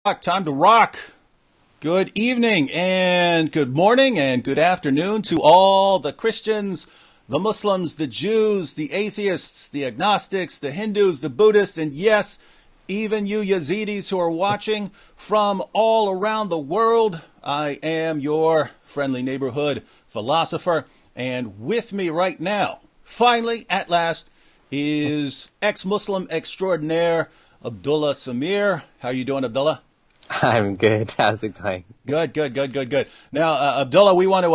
Time to rock. Good evening and good morning and good afternoon to all the Christians, the Muslims, the Jews, the atheists, the agnostics, the Hindus, the Buddhists, and yes, even you Yazidis who are watching from all around the world. I am your friendly neighborhood philosopher, and with me right now, finally, at last, is ex-Muslim extraordinaire Abdullah Samir. How are you doing, Abdullah? I'm good. How's it going? Good. Now, Abdullah, we want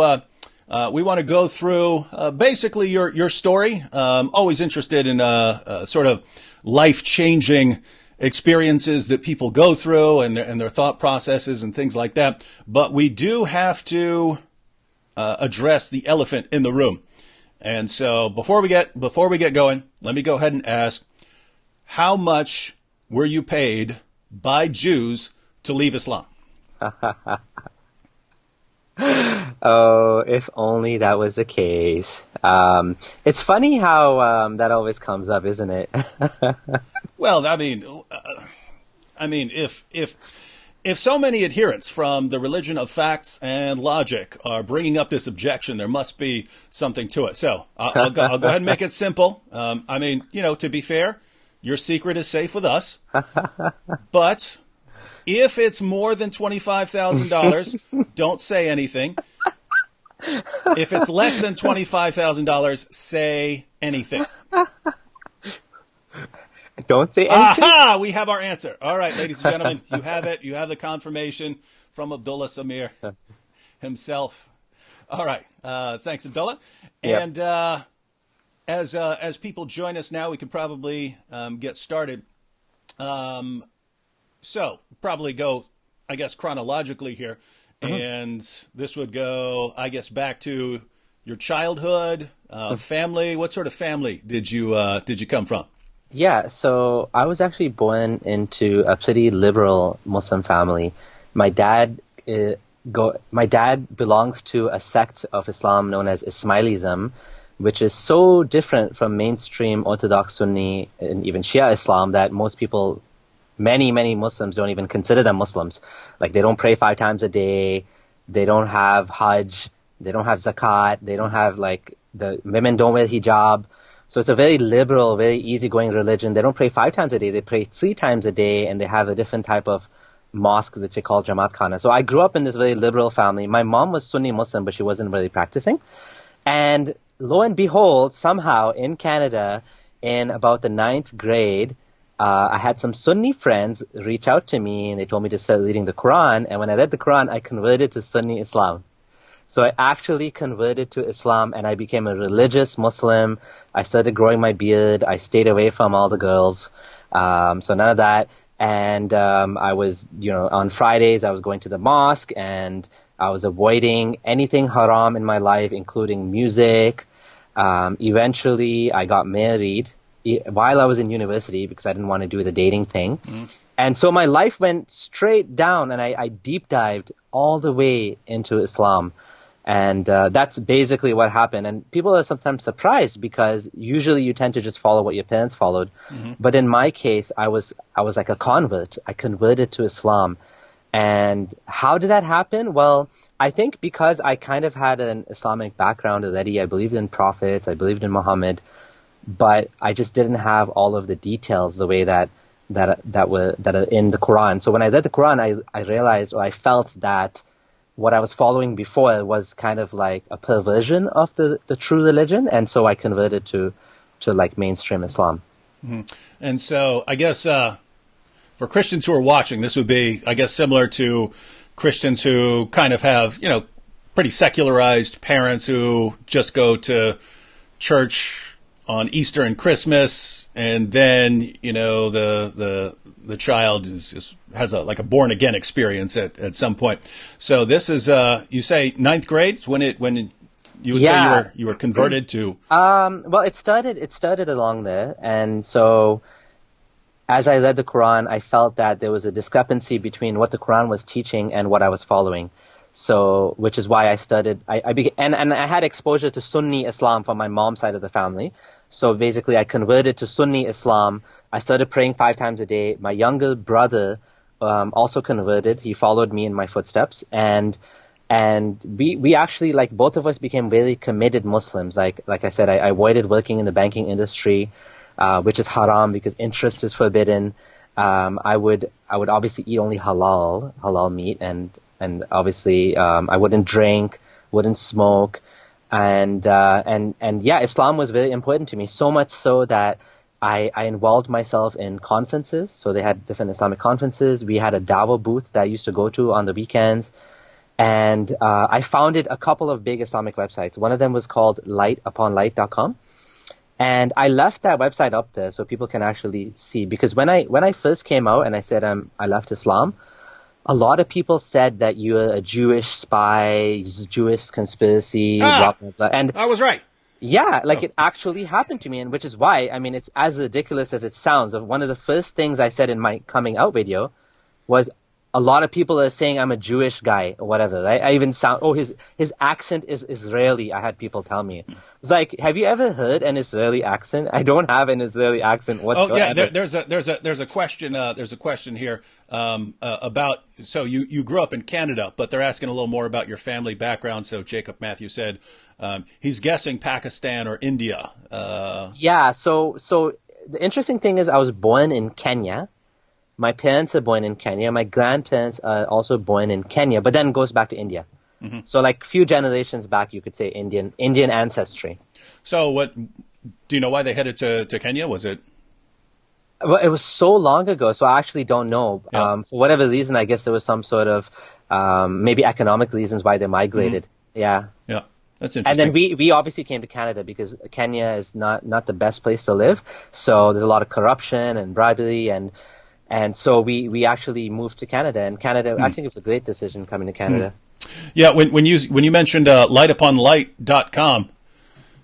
to go through basically your story. Always interested in sort of life changing experiences that people go through and their thought processes and things like that. But we do have to address the elephant in the room. And so before we get going, let me go ahead and ask, how much were you paid by Jews to leave Islam? Oh, if only that was the case. It's funny how that always comes up, isn't it? Well, if so many adherents from the religion of facts and logic are bringing up this objection, there must be something to it. So I'll go ahead and make it simple. To be fair, your secret is safe with us, but if it's more than $25,000, don't say anything. If it's less than $25,000, say anything. Don't say anything? Aha! We have our answer. All right, ladies and gentlemen, you have it. You have the confirmation from Abdullah Samir himself. All right. Thanks, Abdullah. Yep. And as people join us now, we can probably get started. So probably go, I guess, chronologically here. And this would go, I guess, back to your childhood, family. What sort of family did you come from? Yeah, so I was actually born into a pretty liberal Muslim family. My dad belongs to a sect of Islam known as Ismailism, which is so different from mainstream Orthodox Sunni and even Shia Islam that most people, many Muslims, don't even consider them Muslims. Like, they don't pray 5 times a day, they don't have Hajj, they don't have Zakat, they don't have, the women don't wear hijab. So it's a very liberal, very easygoing religion. They don't pray 5 times a day, they pray 3 times a day, and they have a different type of mosque that they call Jamaat Khana. So I grew up in this very liberal family. My mom was Sunni Muslim, but she wasn't really practicing. And lo and behold, somehow in Canada, in about the 9th grade, I had some Sunni friends reach out to me, and they told me to start reading the Quran. And when I read the Quran, I converted to Sunni Islam. So I actually converted to Islam, and I became a religious Muslim. I started growing my beard. I stayed away from all the girls. So none of that. And I was, on Fridays, I was going to the mosque, and I was avoiding anything haram in my life, including music. Eventually, I got married while I was in university because I didn't want to do the dating thing. And so my life went straight down, and I deep dived all the way into Islam. And that's basically what happened. And people are sometimes surprised because usually you tend to just follow what your parents followed. But in my case, I was like a convert. I converted to Islam. And how did that happen? Well, I think because I kind of had an Islamic background already. I believed in prophets. I believed in Muhammad. But I just didn't have all of the details the way that are in the Quran. So when I read the Quran, I realized, or I felt that what I was following before was kind of like a perversion of the true religion, and so I converted to like mainstream Islam. And so I guess for Christians who are watching, this would be, I guess, similar to Christians who kind of have, pretty secularized parents who just go to church on Easter and Christmas, and then the child has a born again experience at some point. So this is you say 9th grade when you would say you were converted to. Well, it started along there, and so as I read the Quran, I felt that there was a discrepancy between what the Quran was teaching and what I was following. So, which is why I studied, and I had exposure to Sunni Islam from my mom's side of the family. So basically I converted to Sunni Islam. I started praying 5 times a day. My younger brother also converted. He followed me in my footsteps, and we actually, like, both of us became very committed Muslims. Like I said, I avoided working in the banking industry, which is haram because interest is forbidden. I would obviously eat only halal meat, and obviously I wouldn't drink, wouldn't smoke, and yeah, Islam was very important to me. So much so that I involved myself in conferences. So they had different Islamic conferences. We had a dawah booth that I used to go to on the weekends. And I founded a couple of big Islamic websites. One of them was called lightuponlight.com. And I left that website up there so people can actually see. Because when I first came out and I said I left Islam, a lot of people said that you're a Jewish spy, Jewish conspiracy, blah, blah, blah. And I was right. yeah, like it actually happened to me. And which is why, I mean, it's as ridiculous as it sounds. One of the first things I said in my coming out video was, a lot of people are saying I'm a Jewish guy or whatever, right? I even sound, his accent is Israeli. I had people tell me. It's like, have you ever heard an Israeli accent? I don't have an Israeli accent whatsoever. Oh yeah, there's a question here about, so you grew up in Canada, but they're asking a little more about your family background. So Jacob Matthew said he's guessing Pakistan or India. Yeah, so the interesting thing is I was born in Kenya. My parents are born in Kenya. My grandparents are also born in Kenya, but then it goes back to India. Mm-hmm. So like few generations back, you could say Indian ancestry. So what, do you know why they headed to Kenya? Was it? Well, it was so long ago, so I actually don't know. Yeah. For whatever reason, I guess there was some sort of maybe economic reasons why they migrated. Mm-hmm. Yeah. Yeah. That's interesting. And then we obviously came to Canada because Kenya is not the best place to live. So there's a lot of corruption and bribery and so we actually moved to Canada, and Canada, I think it was a great decision coming to Canada. Yeah, when you mentioned lightuponlight.com,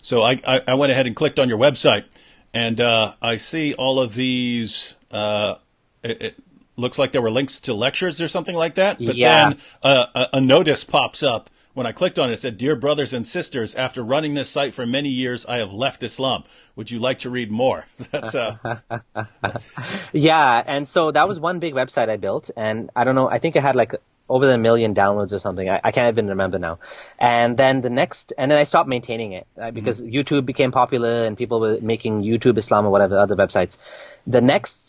so I went ahead and clicked on your website, and I see all of these. It looks like there were links to lectures or something like that. But yeah. Then a notice pops up. When I clicked on it, it said, "Dear brothers and sisters, after running this site for many years, I have left Islam. Would you like to read more?" That's Yeah, and so that was one big website I built, and I don't know, I think it had like over 1 million downloads or something. I can't even remember now. And then I stopped maintaining it because YouTube became popular and people were making YouTube Islam or whatever other websites. The next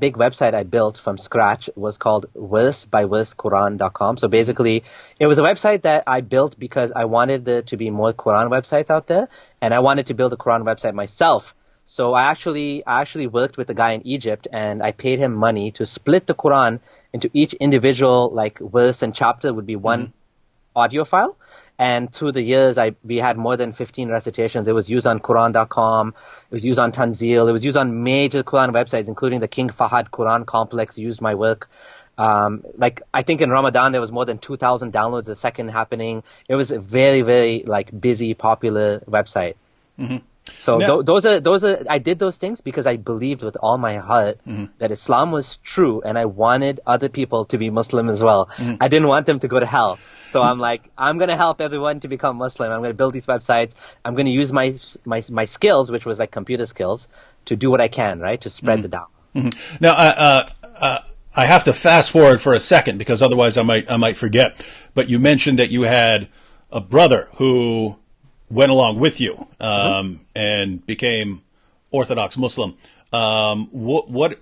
big website I built from scratch was called versebyversequran.com. So basically, it was a website that I built because I wanted there to be more Quran websites out there, and I wanted to build a Quran website myself. So I actually worked with a guy in Egypt, and I paid him money to split the Quran into each individual, like, verse and chapter would be one audio file. And through the years, we had more than 15 recitations. It was used on Quran.com. It was used on Tanzil. It was used on major Quran websites, including the King Fahad Quran Complex used my work. Like, I think in Ramadan, there was more than 2,000 downloads a second happening. It was a very, very, like, busy, popular website. Mm-hmm. So those are I did those things because I believed with all my heart that Islam was true, and I wanted other people to be Muslim as well. I didn't want them to go to hell. So I'm like, I'm going to help everyone to become Muslim. I'm going to build these websites. I'm going to use my skills, which was like computer skills, to do what I can, right, to spread the da'wah. Now, I have to fast forward for a second because otherwise I might forget. But you mentioned that you had a brother who went along with you and became Orthodox Muslim. Whatever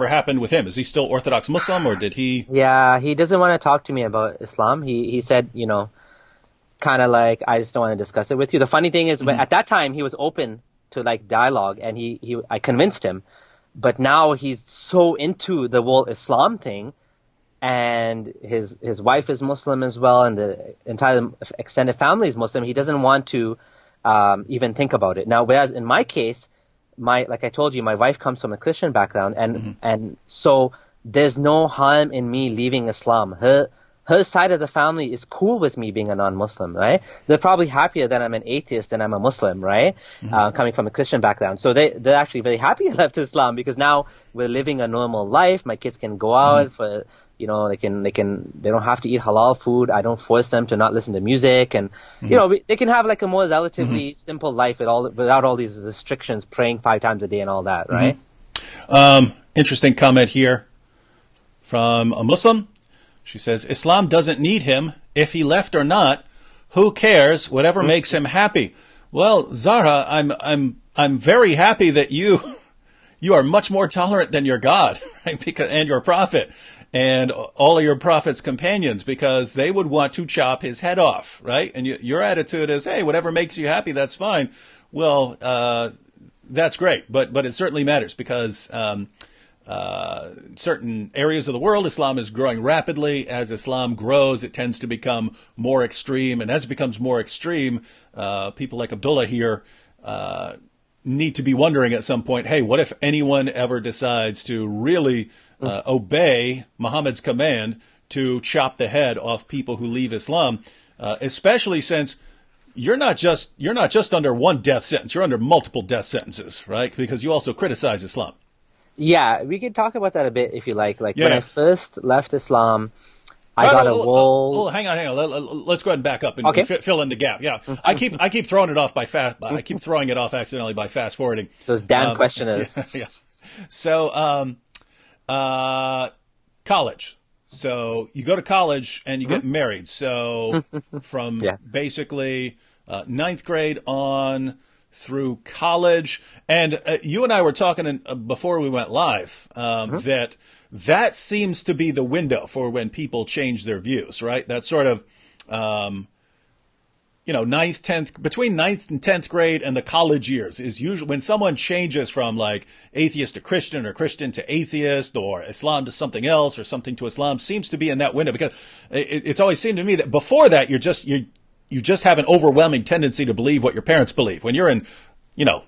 happened with him? Is he still Orthodox Muslim, or did he? Yeah, he doesn't want to talk to me about Islam. He said, kind of like, I just don't want to discuss it with you. The funny thing is, at that time he was open to like dialogue, and I convinced him. But now he's so into the whole Islam thing, and his wife is Muslim as well, and the entire extended family is Muslim. He doesn't want to even think about it. Now, whereas in my case, like I told you, my wife comes from a Christian background, and so there's no harm in me leaving Islam. Her side of the family is cool with me being a non-Muslim, right? They're probably happier that I'm an atheist than I'm a Muslim, right? Coming from a Christian background. So they're actually very happy I left Islam because now we're living a normal life. My kids can go out for, they don't have to eat halal food. I don't force them to not listen to music, and, they can have like a more relatively simple life without all these restrictions, praying 5 times a day and all that, right? Interesting comment here. from a Muslim. She says, Islam doesn't need him. If he left or not, who cares? Whatever makes him happy. Well, Zahra, I'm very happy that you are much more tolerant than your God, right? And your prophet and all of your prophet's companions, because they would want to chop his head off, right? And your attitude is, hey, whatever makes you happy, that's fine. Well, that's great, but it certainly matters because certain areas of the world, Islam is growing rapidly. As Islam grows, it tends to become more extreme, and as it becomes more extreme, people like Abdullah here need to be wondering at some point, hey, what if anyone ever decides to really obey Muhammad's command to chop the head off people who leave Islam, especially since you're not just under one death sentence, you're under multiple death sentences, right? Because you also criticize Islam. Yeah, we could talk about that a bit if you like. When I first left Islam, I got a whole. Hang on. Let's go ahead and back up and fill in the gap. Yeah, I keep throwing it off I keep throwing it off accidentally by fast forwarding. Those damn questioners. Yeah. So, college. So you go to college and you get married. So from basically ninth grade on through college, and you and I were talking before we went live that seems to be the window for when people change their views, right? That sort of between ninth and 10th grade and the college years is usually when someone changes from like atheist to Christian or Christian to atheist or Islam to something else or something to Islam, seems to be in that window, because it's always seemed to me that before that you just have an overwhelming tendency to believe what your parents believe. When you're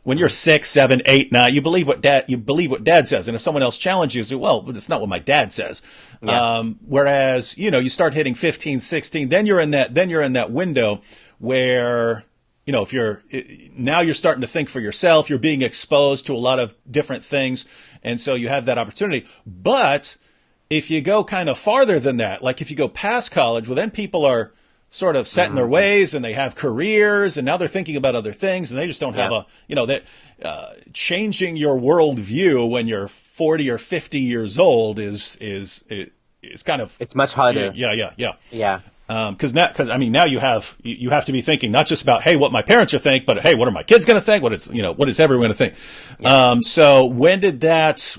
when you're 6, 7, 8, 9, you believe what dad says. And if someone else challenges you, say, well, it's not what my dad says. Yeah. Whereas, you start hitting 15, 16, then you're in that window where, if now you're starting to think for yourself, you're being exposed to a lot of different things. And so you have that opportunity. But if you go kind of farther than that, like if you go past college, well, then people are sort of set in their ways and they have careers and now they're thinking about other things and they just don't have changing your worldview when you're 40 or 50 years old is kind of, it's much harder. Yeah. Because now you have to be thinking not just about, hey, what my parents are think, but hey, what are my kids going to think? What is everyone going to think? Yeah. So when did that?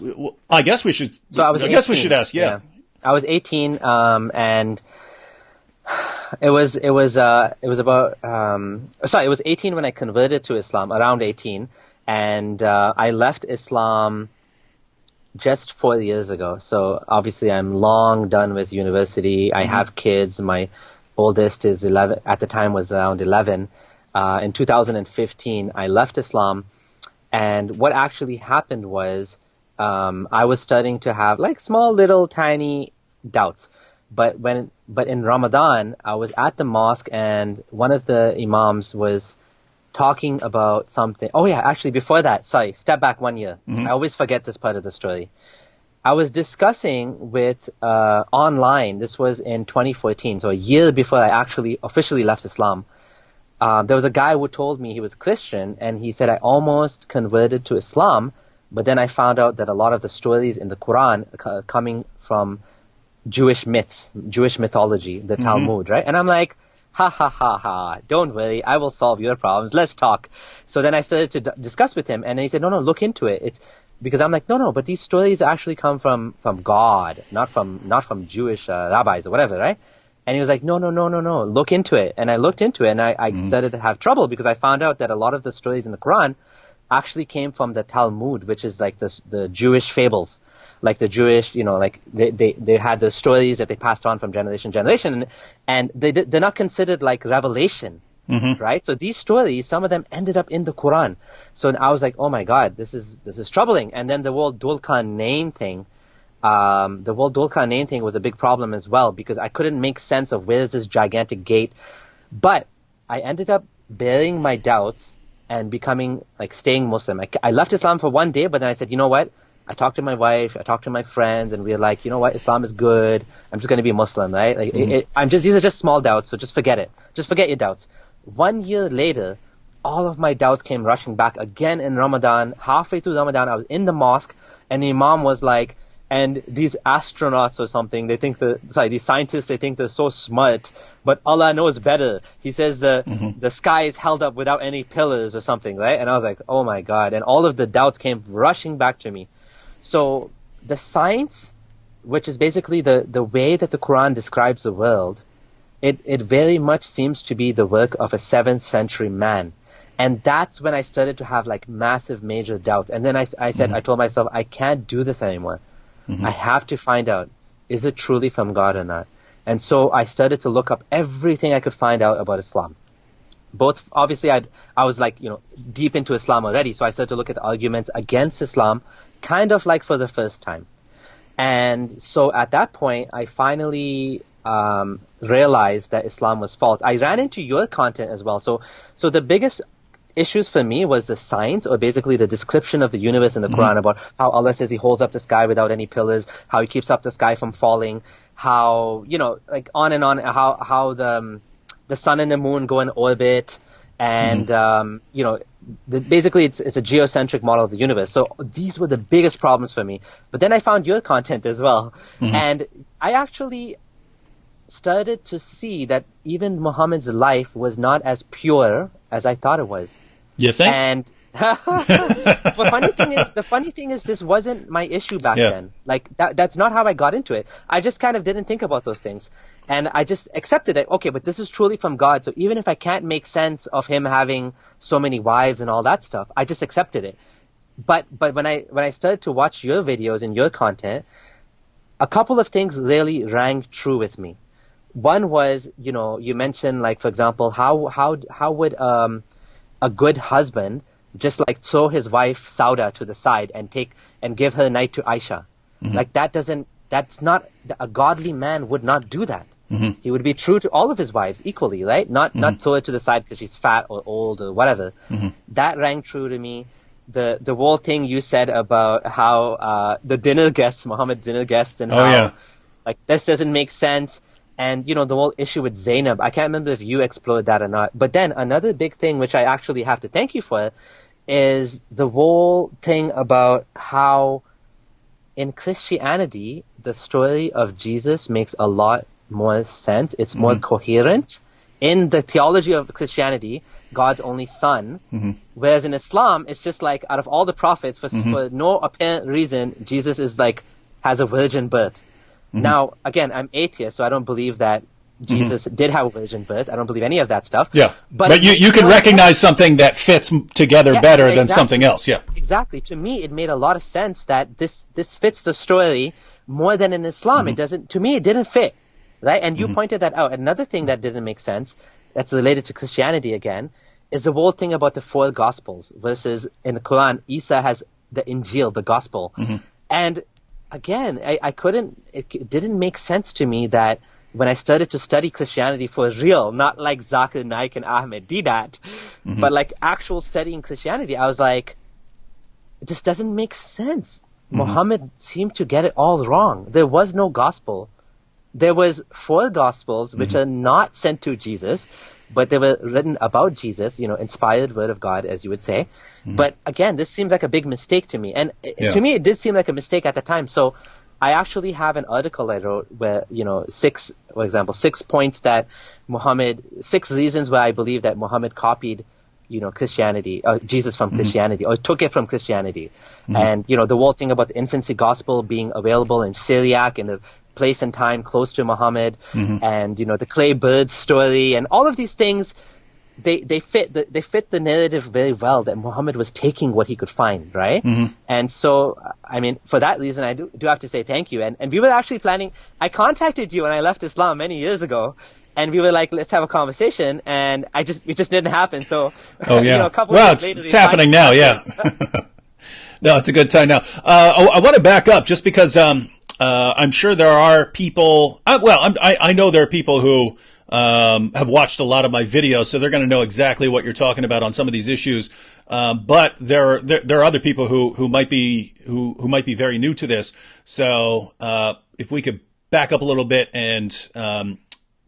I guess we should. So I guess we should ask. Yeah. I was 18, and it was 18 when I converted to Islam, around 18, and I left Islam just 4 years ago. So obviously I'm long done with university. I have kids. My oldest is 11, at the time was around 11. In 2015, I left Islam. And what actually happened was I was starting to have like small little tiny doubts. But in Ramadan, I was at the mosque and one of the imams was talking about something. Oh yeah, actually before that, sorry, step back 1 year. I always forget this part of the story. I was discussing with online, this was in 2014, so a year before I actually officially left Islam. There was a guy who told me he was Christian, and he said, I almost converted to Islam, but then I found out that a lot of the stories in the Quran are coming from Jewish myths, Jewish mythology, the Talmud, right? And I'm like, ha ha ha ha, don't worry, I will solve your problems, let's talk. So then I started to discuss with him, and he said, no, look into it. It's because I'm like, no, but these stories actually come from God, not from Jewish rabbis or whatever, right? And he was like, no, look into it. And I looked into it, and I started to have trouble because I found out that a lot of the stories in the Quran actually came from the Talmud, which is like the Jewish fables. Like the Jewish, like they had the stories that they passed on from generation to generation, and they're not considered like revelation, right? So these stories, some of them ended up in the Quran. So I was like, oh my God, this is troubling. And then the whole Dhul Qarnayn thing, was a big problem as well because I couldn't make sense of where is this gigantic gate. But I ended up bearing my doubts and becoming staying Muslim. I left Islam for 1 day, but then I said, you know what? I talked to my wife, I talked to my friends, and we were like, you know what, Islam is good. I'm just going to be a Muslim, right? These are just small doubts, so just forget it. Just forget your doubts. 1 year later, all of my doubts came rushing back again in Ramadan. Halfway through Ramadan, I was in the mosque, and the Imam was like, And these astronauts or something, these scientists, they think they're so smart, but Allah knows better. He says the sky is held up without any pillars or something, right? And I was like, oh my God. And all of the doubts came rushing back to me. So the science, which is basically the way that the Quran describes the world, it very much seems to be the work of a 7th century man. And that's when I started to have like massive major doubts. And then I told myself, I can't do this anymore. I have to find out, is it truly from God or not? And so I started to look up everything I could find out about Islam. Both, obviously, I was like, deep into Islam already, so I started to look at the arguments against Islam, kind of like for the first time. And so at that point, I finally realized that Islam was false. I ran into your content as well. So the biggest issues for me was the science, or basically the description of the universe in the Quran, about how Allah says he holds up the sky without any pillars, how he keeps up the sky from falling, how, like on and on, how the sun and the moon go in orbit, and, basically it's a geocentric model of the universe. So these were the biggest problems for me. But then I found your content as well. And I actually started to see that even Muhammad's life was not as pure as I thought it was. You think? And the funny thing is this wasn't my issue back then. Like that's not how I got into it. I just kind of didn't think about those things. And I just accepted it. Okay, but this is truly from God. So even if I can't make sense of him having so many wives and all that stuff, I just accepted it. But when I started to watch your videos and your content, a couple of things really rang true with me. One was, you mentioned, like, for example, how would a good husband just like throw his wife Sauda to the side and give her night to Aisha? Like that's not, a godly man would not do that. He would be true to all of his wives equally, right? Not throw her to the side because she's fat or old or whatever. That rang true to me. The whole thing you said about how the dinner guests, Muhammad's dinner guests, and like this doesn't make sense. And, the whole issue with Zainab, I can't remember if you explored that or not. But then another big thing, which I actually have to thank you for, is the whole thing about how in Christianity, the story of Jesus makes a lot more sense. It's more coherent. In the theology of Christianity, God's only son. Whereas in Islam, it's just like out of all the prophets, for no apparent reason, Jesus is like, has a virgin birth. Now, again, I'm atheist, so I don't believe that Jesus did have a virgin birth. I don't believe any of that stuff. Yeah, but you can recognize something that fits together better than something else. Yeah, exactly. To me, it made a lot of sense that this fits the story more than in Islam. It doesn't. To me, it didn't fit, right? And you pointed that out. Another thing that didn't make sense, that's related to Christianity again, is the whole thing about the 4 Gospels versus in the Quran, Isa has the Injil, the Gospel, and again, it didn't make sense to me that when I started to study Christianity for real, not like Zakir Naik and Ahmed Didat, but like actual studying Christianity, I was like, this doesn't make sense. Muhammad seemed to get it all wrong. There was no gospel. There was 4 Gospels, which are not sent to Jesus, but they were written about Jesus, inspired word of God, as you would say. But again, this seems like a big mistake to me. And to me, it did seem like a mistake at the time. So I actually have an article I wrote where, 6 points that 6 reasons where I believe that Muhammad copied, Christianity, Jesus from Christianity, or took it from Christianity. And, the whole thing about the infancy gospel being available in Syriac in the place and time close to Muhammad, and the clay bird story, and all of these things, they fit the narrative very well, that Muhammad was taking what he could find, right? And so, I mean, for that reason, I do have to say thank you. And we were actually planning. I contacted you when I left Islam many years ago, and we were like, let's have a conversation, and it just didn't happen. So, a couple of years later, it's happening now. Yeah. No, it's a good time now. I want to back up just because I'm sure there are people. I know there are people who have watched a lot of my videos, so they're going to know exactly what you're talking about on some of these issues. But there are other people who might be very new to this. So if we could back up a little bit and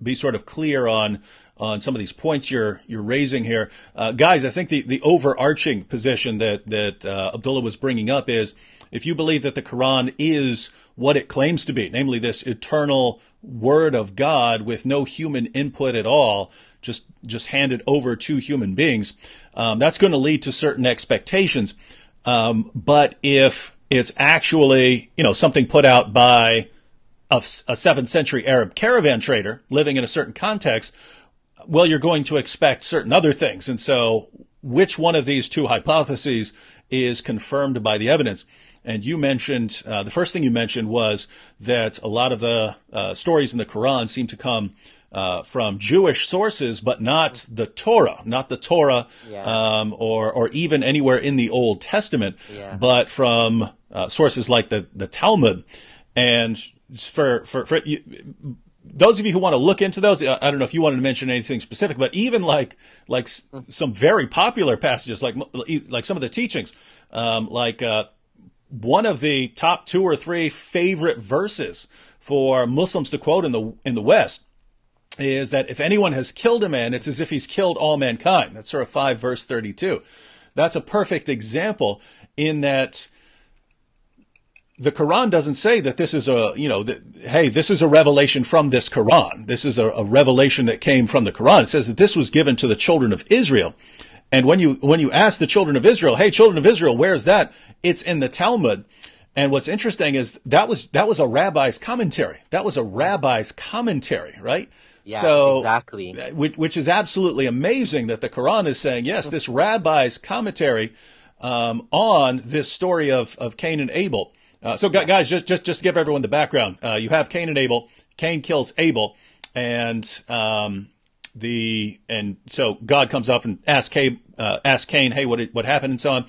be sort of clear on some of these points you're raising here, guys. I think the overarching position that Abdullah was bringing up is, if you believe that the Quran is what it claims to be, namely this eternal word of God with no human input at all, just handed over to human beings, that's going to lead to certain expectations. But if it's actually, something put out by a 7th century Arab caravan trader living in a certain context, well, you're going to expect certain other things. And so which one of these two hypotheses is confirmed by the evidence? And you mentioned, the first thing you mentioned was that a lot of the stories in the Quran seem to come from Jewish sources, but not the Torah, or even anywhere in the Old Testament, but from sources like the Talmud. And for those of you who want to look into those, I don't know if you wanted to mention anything specific, but even like some very popular passages, like some of the teachings, one of the top 2 or 3 favorite verses for Muslims to quote in the West is that if anyone has killed a man, it's as if he's killed all mankind. That's Surah 5, verse 32. That's a perfect example in that the Quran doesn't say that this is this is a revelation from this Quran. This is a revelation that came from the Quran. It says that this was given to the children of Israel. And when you ask the children of Israel, hey, children of Israel, where's that? It's in the Talmud. And what's interesting is that was a rabbi's commentary. That was a rabbi's commentary, right? Yeah, so, exactly. Which is absolutely amazing that the Quran is saying, yes, this rabbi's commentary on this story of Cain and Abel. Guys, just give everyone the background. You have Cain and Abel. Cain kills Abel, and so God comes up and asks Cain, hey, what happened, and so on,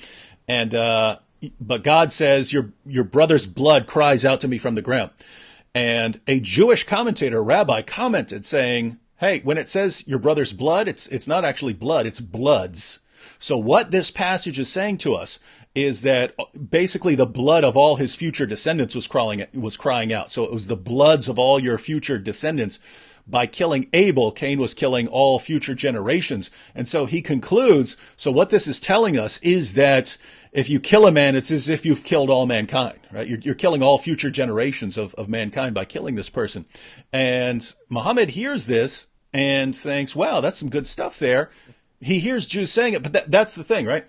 but God says, your brother's blood cries out to me from the ground. And a Jewish commentator, rabbi, commented saying, hey, when it says your brother's blood, it's not actually blood, it's bloods. So what this passage is saying to us is that basically the blood of all his future descendants was crying out. So it was the bloods of all your future descendants. By killing Abel, Cain was killing all future generations. And so he concludes, so what this is telling us is that if you kill a man, it's as if you've killed all mankind, right? You're killing all future generations of mankind by killing this person. And Muhammad hears this and thinks, wow, that's some good stuff there. He hears Jews saying it, but that's the thing, right?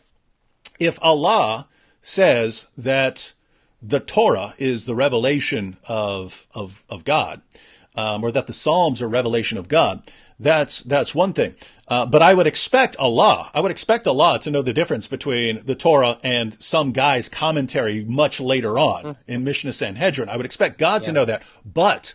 If Allah says that the Torah is the revelation of God, or that the Psalms are revelation of God, that's one thing. But I would expect Allah to know the difference between the Torah and some guy's commentary much later on in Mishnah Sanhedrin. I would expect God to know that, but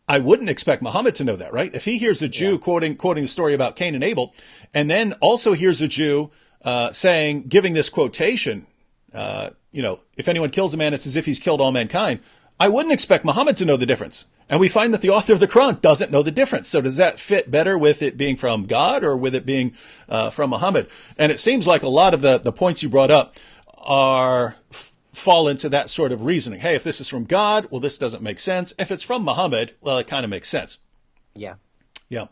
I wouldn't expect Muhammad to know that, right? If he hears a Jew quoting the story about Cain and Abel, and then also hears a Jew giving this quotation, if anyone kills a man, it's as if he's killed all mankind. I wouldn't expect Muhammad to know the difference. And we find that the author of the Quran doesn't know the difference. So does that fit better with it being from God or with it being from Muhammad? And it seems like a lot of the points you brought up fall into that sort of reasoning. Hey, if this is from God, well, this doesn't make sense. If it's from Muhammad, well, it kind of makes sense. Yeah. Yeah.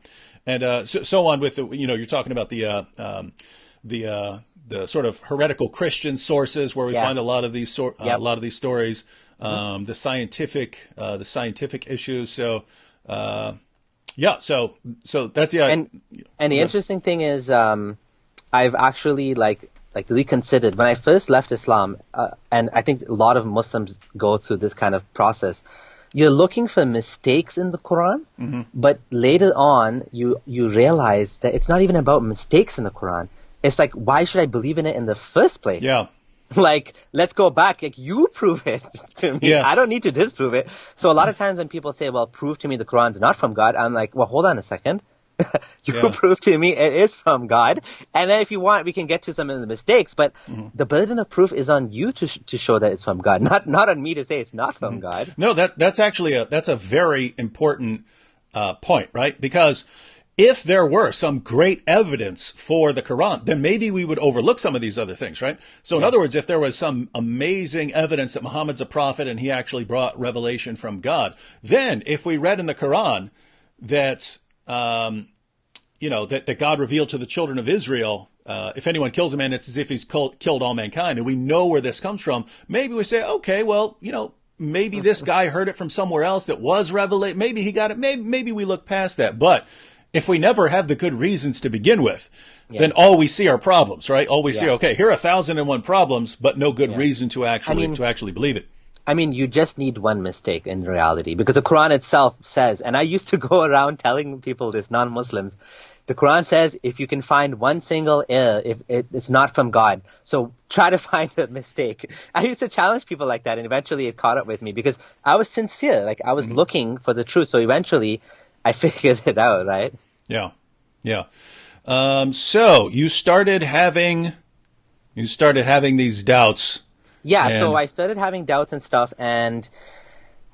And so on with, you're talking about the sort of heretical Christian sources where we find a lot of these stories, the scientific issues. So so that's the and the interesting thing is I've actually like reconsidered when I first left Islam, and I think a lot of Muslims go through this kind of process. You're looking for mistakes in the Quran, but later on you realize that it's not even about mistakes in the Quran. It's like, why should I believe in it in the first place? Yeah. Like, let's go back. Like, you prove it to me. Yeah. I don't need to disprove it. So a lot of times when people say, well, prove to me the Quran's not from God, I'm like, well, hold on a second. You prove to me it is from God. And then if you want, we can get to some of the mistakes. But the burden of proof is on you to show that it's from God, not on me to say it's not from God. No, that's actually that's a very important point, right? Because if there were some great evidence for the Quran, then maybe we would overlook some of these other things, right? So in other words, if there was some amazing evidence that Muhammad's a prophet and he actually brought revelation from God, then if we read in the Quran that, that God revealed to the children of Israel, if anyone kills a man, it's as if he's killed all mankind, and we know where this comes from, maybe we say, okay, well, maybe this guy heard it from somewhere else that was revelation. Maybe he got it. Maybe we look past that. But if we never have the good reasons to begin with, then all we see are problems, right? All we see, okay, here are 1,001 problems, but no good reason to actually believe it. I mean, you just need one mistake in reality, because the Quran itself says, and I used to go around telling people this, non-Muslims, the Quran says if you can find one single error, if it's not from God, so try to find a mistake. I used to challenge people like that, and eventually it caught up with me because I was sincere. Like, I was looking for the truth, so eventually I figured it out, right? Yeah. So you started having these doubts. Yeah, so I started having doubts and stuff, and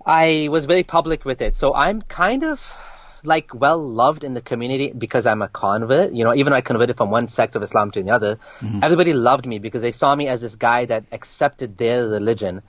I was very public with it. So I'm kind of like well loved in the community because I'm a convert. You know, even though I converted from one sect of Islam to another, everybody loved me because they saw me as this guy that accepted their religion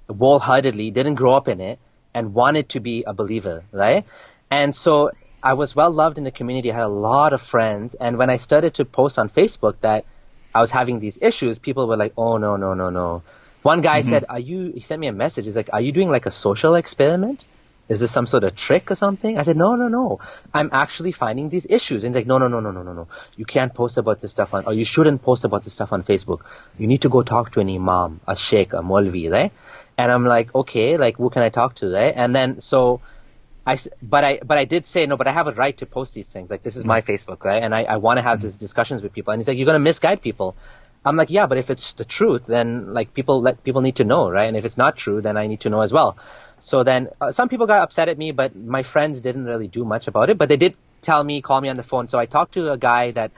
wholeheartedly, didn't grow up in it, and wanted to be a believer, right? And so I was well loved in the community. I had a lot of friends. And when I started to post on Facebook that I was having these issues, people were like, oh, no. One guy said, he sent me a message. He's like, are you doing like a social experiment? Is this some sort of trick or something? I said, no. I'm actually finding these issues. And he's like, no. You can't post about this stuff or you shouldn't post about this stuff on Facebook. You need to go talk to an imam, a sheikh, a Maulvi, right? And I'm like, okay, like, who can I talk to, right? And then, so but I did say, no, but I have a right to post these things. Like, this is my Facebook, right? And I want to have these discussions with people. And he's like, you're going to misguide people. I'm like, yeah, but if it's the truth, then like people need to know, right? And if it's not true, then I need to know as well. So then some people got upset at me, but my friends didn't really do much about it. But they did call me on the phone. So I talked to a guy that,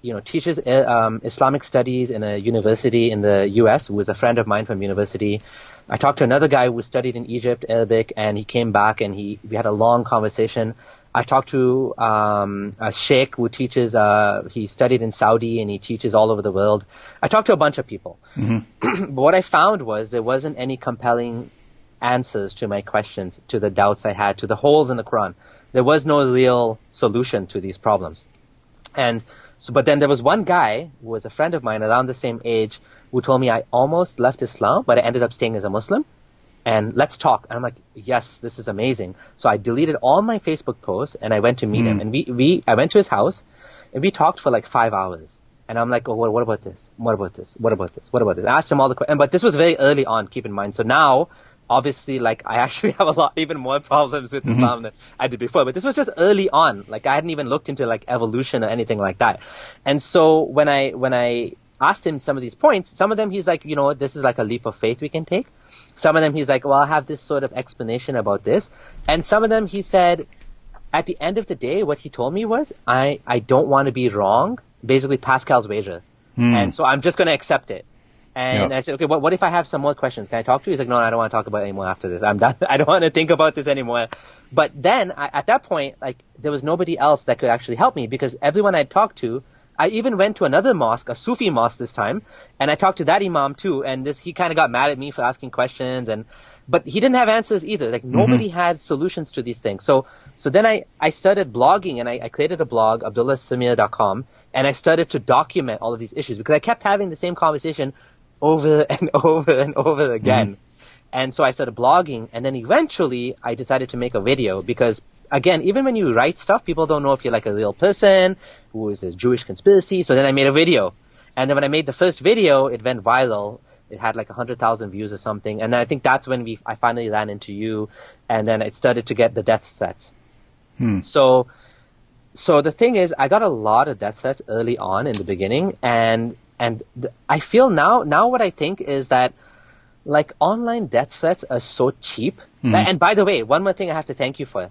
you know, teaches Islamic studies in a university in the U.S., who was a friend of mine from university. I talked to another guy who studied in Egypt, Arabic, and he came back and we had a long conversation. I talked to a sheikh who teaches, he studied in Saudi and he teaches all over the world. I talked to a bunch of people. But what I found was there wasn't any compelling answers to my questions, to the doubts I had, to the holes in the Quran. There was no real solution to these problems. And so, but then there was one guy who was a friend of mine around the same age who told me I almost left Islam, but I ended up staying as a Muslim. And let's talk. And I'm like, yes, this is amazing. So I deleted all my Facebook posts and I went to meet him. And I went to his house and we talked for like 5 hours. And I'm like, oh, what about this? What about this? What about this? What about this? I asked him all the questions. But this was very early on, keep in mind. So now, obviously, like, I actually have even more problems with Islam than I did before. But this was just early on. Like, I hadn't even looked into like evolution or anything like that. And so when I asked him some of these points, some of them he's like, you know what, this is like a leap of faith we can take. Some of them he's like, well, I have this sort of explanation about this. And some of them he said, at the end of the day, what he told me was, I don't want to be wrong. Basically, Pascal's wager. And so I'm just going to accept it. And I said, okay, what if I have some more questions? Can I talk to you? He's like, no, I don't want to talk about it anymore after this. I'm done. I don't want to think about this anymore. But then at that point, like, there was nobody else that could actually help me because everyone I'd talked to, I even went to another mosque, a Sufi mosque this time, and I talked to that imam too, and he kind of got mad at me for asking questions, but he didn't have answers either. Like, nobody had solutions to these things. So then I started blogging, and I created a blog, abdullahsamir.com, and I started to document all of these issues because I kept having the same conversation over and over and over again. And so I started blogging, and then eventually I decided to make a video because, again, even when you write stuff, people don't know if you're like a real person who is a Jewish conspiracy. So then I made a video. And then when I made the first video, it went viral. It had like 100,000 views or something. And then I think that's when I finally ran into you. And then it started to get the death threats. So the thing is, I got a lot of death threats early on in the beginning. And I feel now what I think is that, like, online death threats are so cheap. And by the way, one more thing I have to thank you for.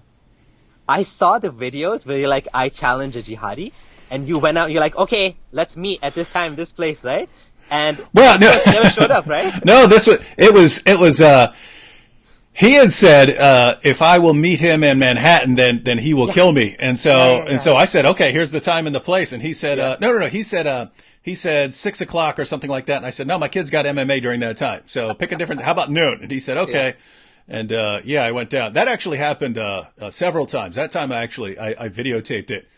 I saw the videos where you're like, I challenge a jihadi, and you went out and you're like, okay, let's meet at this time, this place, right? And well, no, never showed up, right? No, it was he had said, if I will meet him in Manhattan, then he will kill me. And so I said, okay, here's the time and the place. And he said, no, he said 6 o'clock or something like that. And I said, no, my kid's got MMA during that time. So pick a different, how about noon? And he said, okay. And, I went down. That actually happened, several times. That time I videotaped it.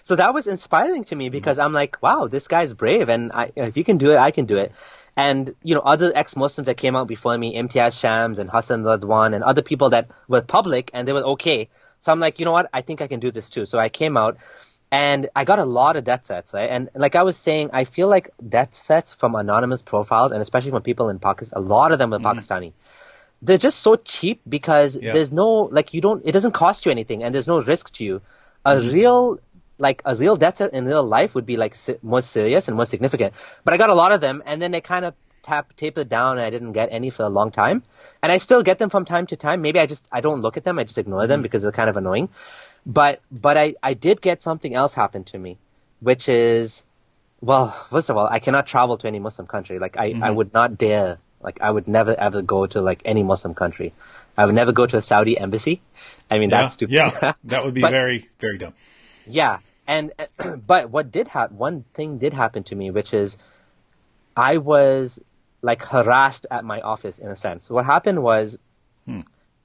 So that was inspiring to me because I'm like, wow, this guy's brave. And if you can do it, I can do it. And, other ex-Muslims that came out before me, Imtiaz Shams and Hassan Radwan and other people that were public and they were okay. So I'm like, you know what? I think I can do this too. So I came out and I got a lot of death threats, right? And like I was saying, I feel like death threats from anonymous profiles, and especially from people in Pakistan, a lot of them are Pakistani. They're just so cheap because there's no, it doesn't cost you anything and there's no risk to you. A real death threat in real life would be more serious and more significant. But I got a lot of them, and then they kind of tapered down, and I didn't get any for a long time. And I still get them from time to time. Maybe I don't look at them. I just ignore them because they're kind of annoying. But I did get something else happen to me, which is, well, first of all, I cannot travel to any Muslim country. I would not dare. I would never ever go to any Muslim country. I would never go to a Saudi embassy. I mean, that's stupid. Yeah, that would be very, very dumb. Yeah. And, but one thing did happen to me, which is I was harassed at my office in a sense. What happened was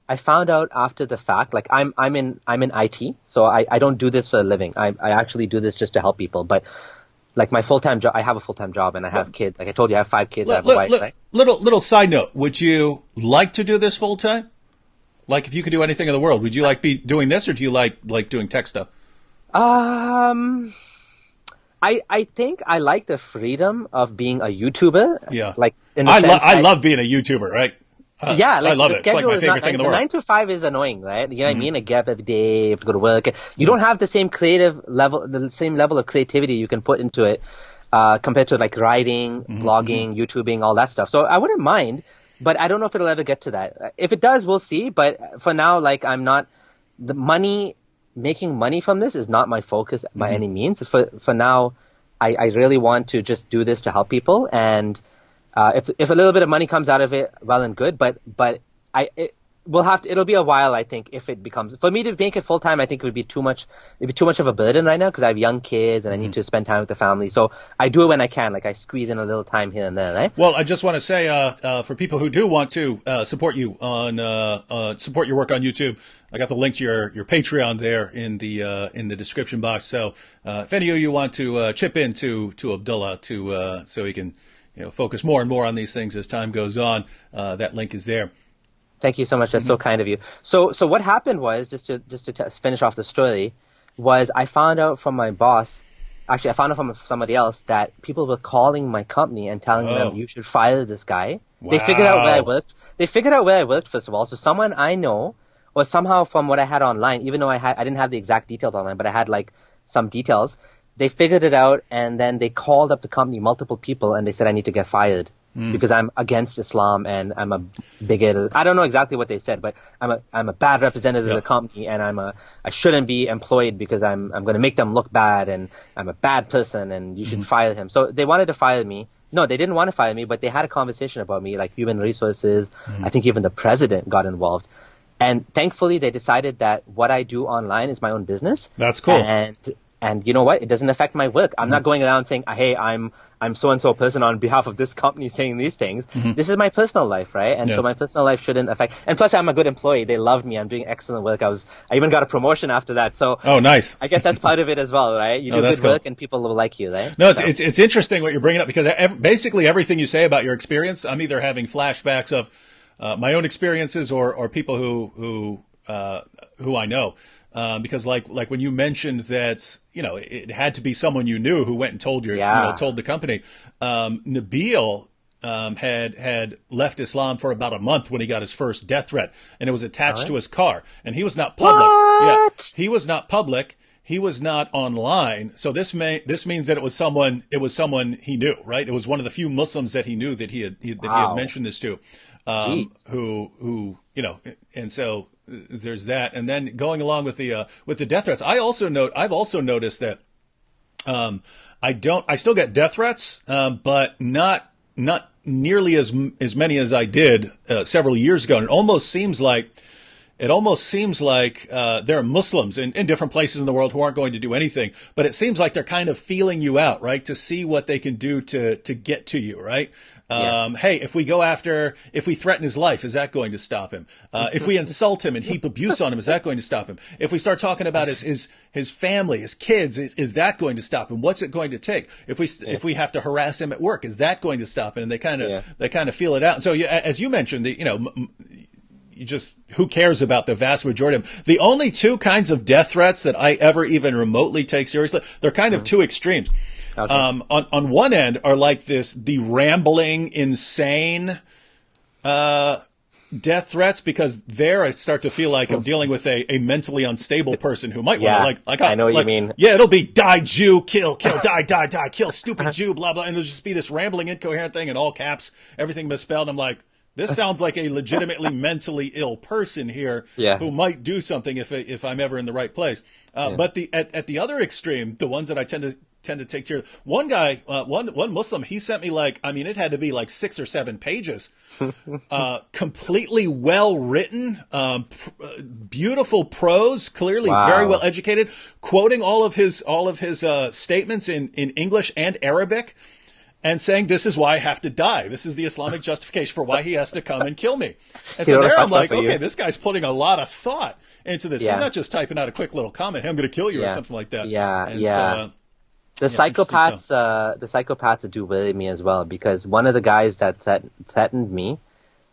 I found out after the fact, I'm in IT, so I don't do this for a living. I actually do this just to help people. But my full-time job, I have a full-time job and I have kids. Like I told you, I have 5 kids. I have a wife, right? Little side note. Would you like to do this full-time? If you could do anything in the world, would you be doing this, or do you like doing tech stuff? I think I like the freedom of being a YouTuber. Yeah. I love being a YouTuber, right? I love it. It's my favorite thing in the world. 9 to 5 is annoying, right? You know what I mean? I get up every day, you have to go to work. You don't have the same the same level of creativity you can put into it, compared to writing, blogging, YouTubing, all that stuff. So I wouldn't mind, but I don't know if it'll ever get to that. If it does, we'll see. But for now, I'm not, making money from this is not my focus by any means. For now, I really want to just do this to help people, and if a little bit of money comes out of it, well and good. But it'll be a while, I think, if it becomes, for me to make it full time. I think it would be too much. It'd be too much of a burden right now because I have young kids and I need to spend time with the family. So I do it when I can. I squeeze in a little time here and there, right? Well, I just want to say, for people who do want to support you support your work on YouTube, I got the link to your Patreon there in the description box. So if any of you want to chip in to Abdullah so he can focus more and more on these things as time goes on, that link is there. Thank you so much. That's so kind of you. So what happened was, just to finish off the story, was I found out from my boss. Actually, I found out from somebody else that people were calling my company and telling them, you should fire this guy. Wow. They figured out where I worked. First of all. So someone I know, or somehow from what I had online, even though I didn't have the exact details online, but I had some details. They figured it out, and then they called up the company, multiple people, and they said I need to get fired because I'm against Islam and I'm a bigot. I don't know exactly what they said, but I'm a bad representative of the company, and I shouldn't be employed because I'm going to make them look bad, and I'm a bad person, and you should fire him. So they wanted to fire me. No, they didn't want to fire me, but they had a conversation about me, human resources. I think even the president got involved. And thankfully, they decided that what I do online is my own business. That's cool. And you know what? It doesn't affect my work. I'm not going around saying, hey, I'm so-and-so person on behalf of this company saying these things. This is my personal life, right? And so my personal life shouldn't affect. And plus, I'm a good employee. They love me. I'm doing excellent work. I even got a promotion after that. So oh, nice. I guess that's part of it as well, right? You do good work and people will like you, right? No, it's interesting what you're bringing up, because basically everything you say about your experience, I'm either having flashbacks of my own experiences or people who I know. Because when you mentioned that, it had to be someone you knew who went and told told the company. Nabil had left Islam for about a month when he got his first death threat, and it was attached to his car, and he was not public. What? Yeah, he was not public. He was not online. So this means that it was someone he knew, right? It was one of the few Muslims that he knew that he had mentioned this to, who and so there's that. And then going along with the death threats, I've also noticed that I still get death threats, but not nearly as many as I did several years ago. And it almost seems like it almost seems like there are Muslims in different places in the world who aren't going to do anything, but it seems like they're kind of feeling you out, right, to see what they can do to get to you, right? Hey, if we threaten his life, is that going to stop him? If we insult him and heap abuse on him, is that going to stop him? If we start talking about his family, his kids, is that going to stop him? What's it going to take? If we have to harass him at work, is that going to stop him? And they kind of feel it out. And so, as you mentioned, who cares about the vast majority of them? The only two kinds of death threats that I ever even remotely take seriously, they're kind of two extremes. Okay. On one end are like the rambling, insane, death threats, because there I start to feel like I'm dealing with a mentally unstable person who might want to I know what you mean. Yeah, it'll be die Jew, kill, die, kill, stupid Jew, blah, blah. And it'll just be this rambling, incoherent thing in all caps, everything misspelled. I'm like, this sounds like a legitimately mentally ill person here who might do something if I'm ever in the right place. But at the other extreme, the ones that I tend to take care of. One guy, one Muslim, he sent me it had to be like 6 or 7 pages, completely well written, beautiful prose, clearly very well educated, quoting all of his statements in English and Arabic, and saying, this is why I have to die. This is the Islamic justification for why he has to come and kill me. And so there I'm like, okay, this guy's putting a lot of thought into this. He's not just typing out a quick little comment, hey, I'm going to kill you or something like that. The psychopaths do worry me as well, because one of the guys that threatened me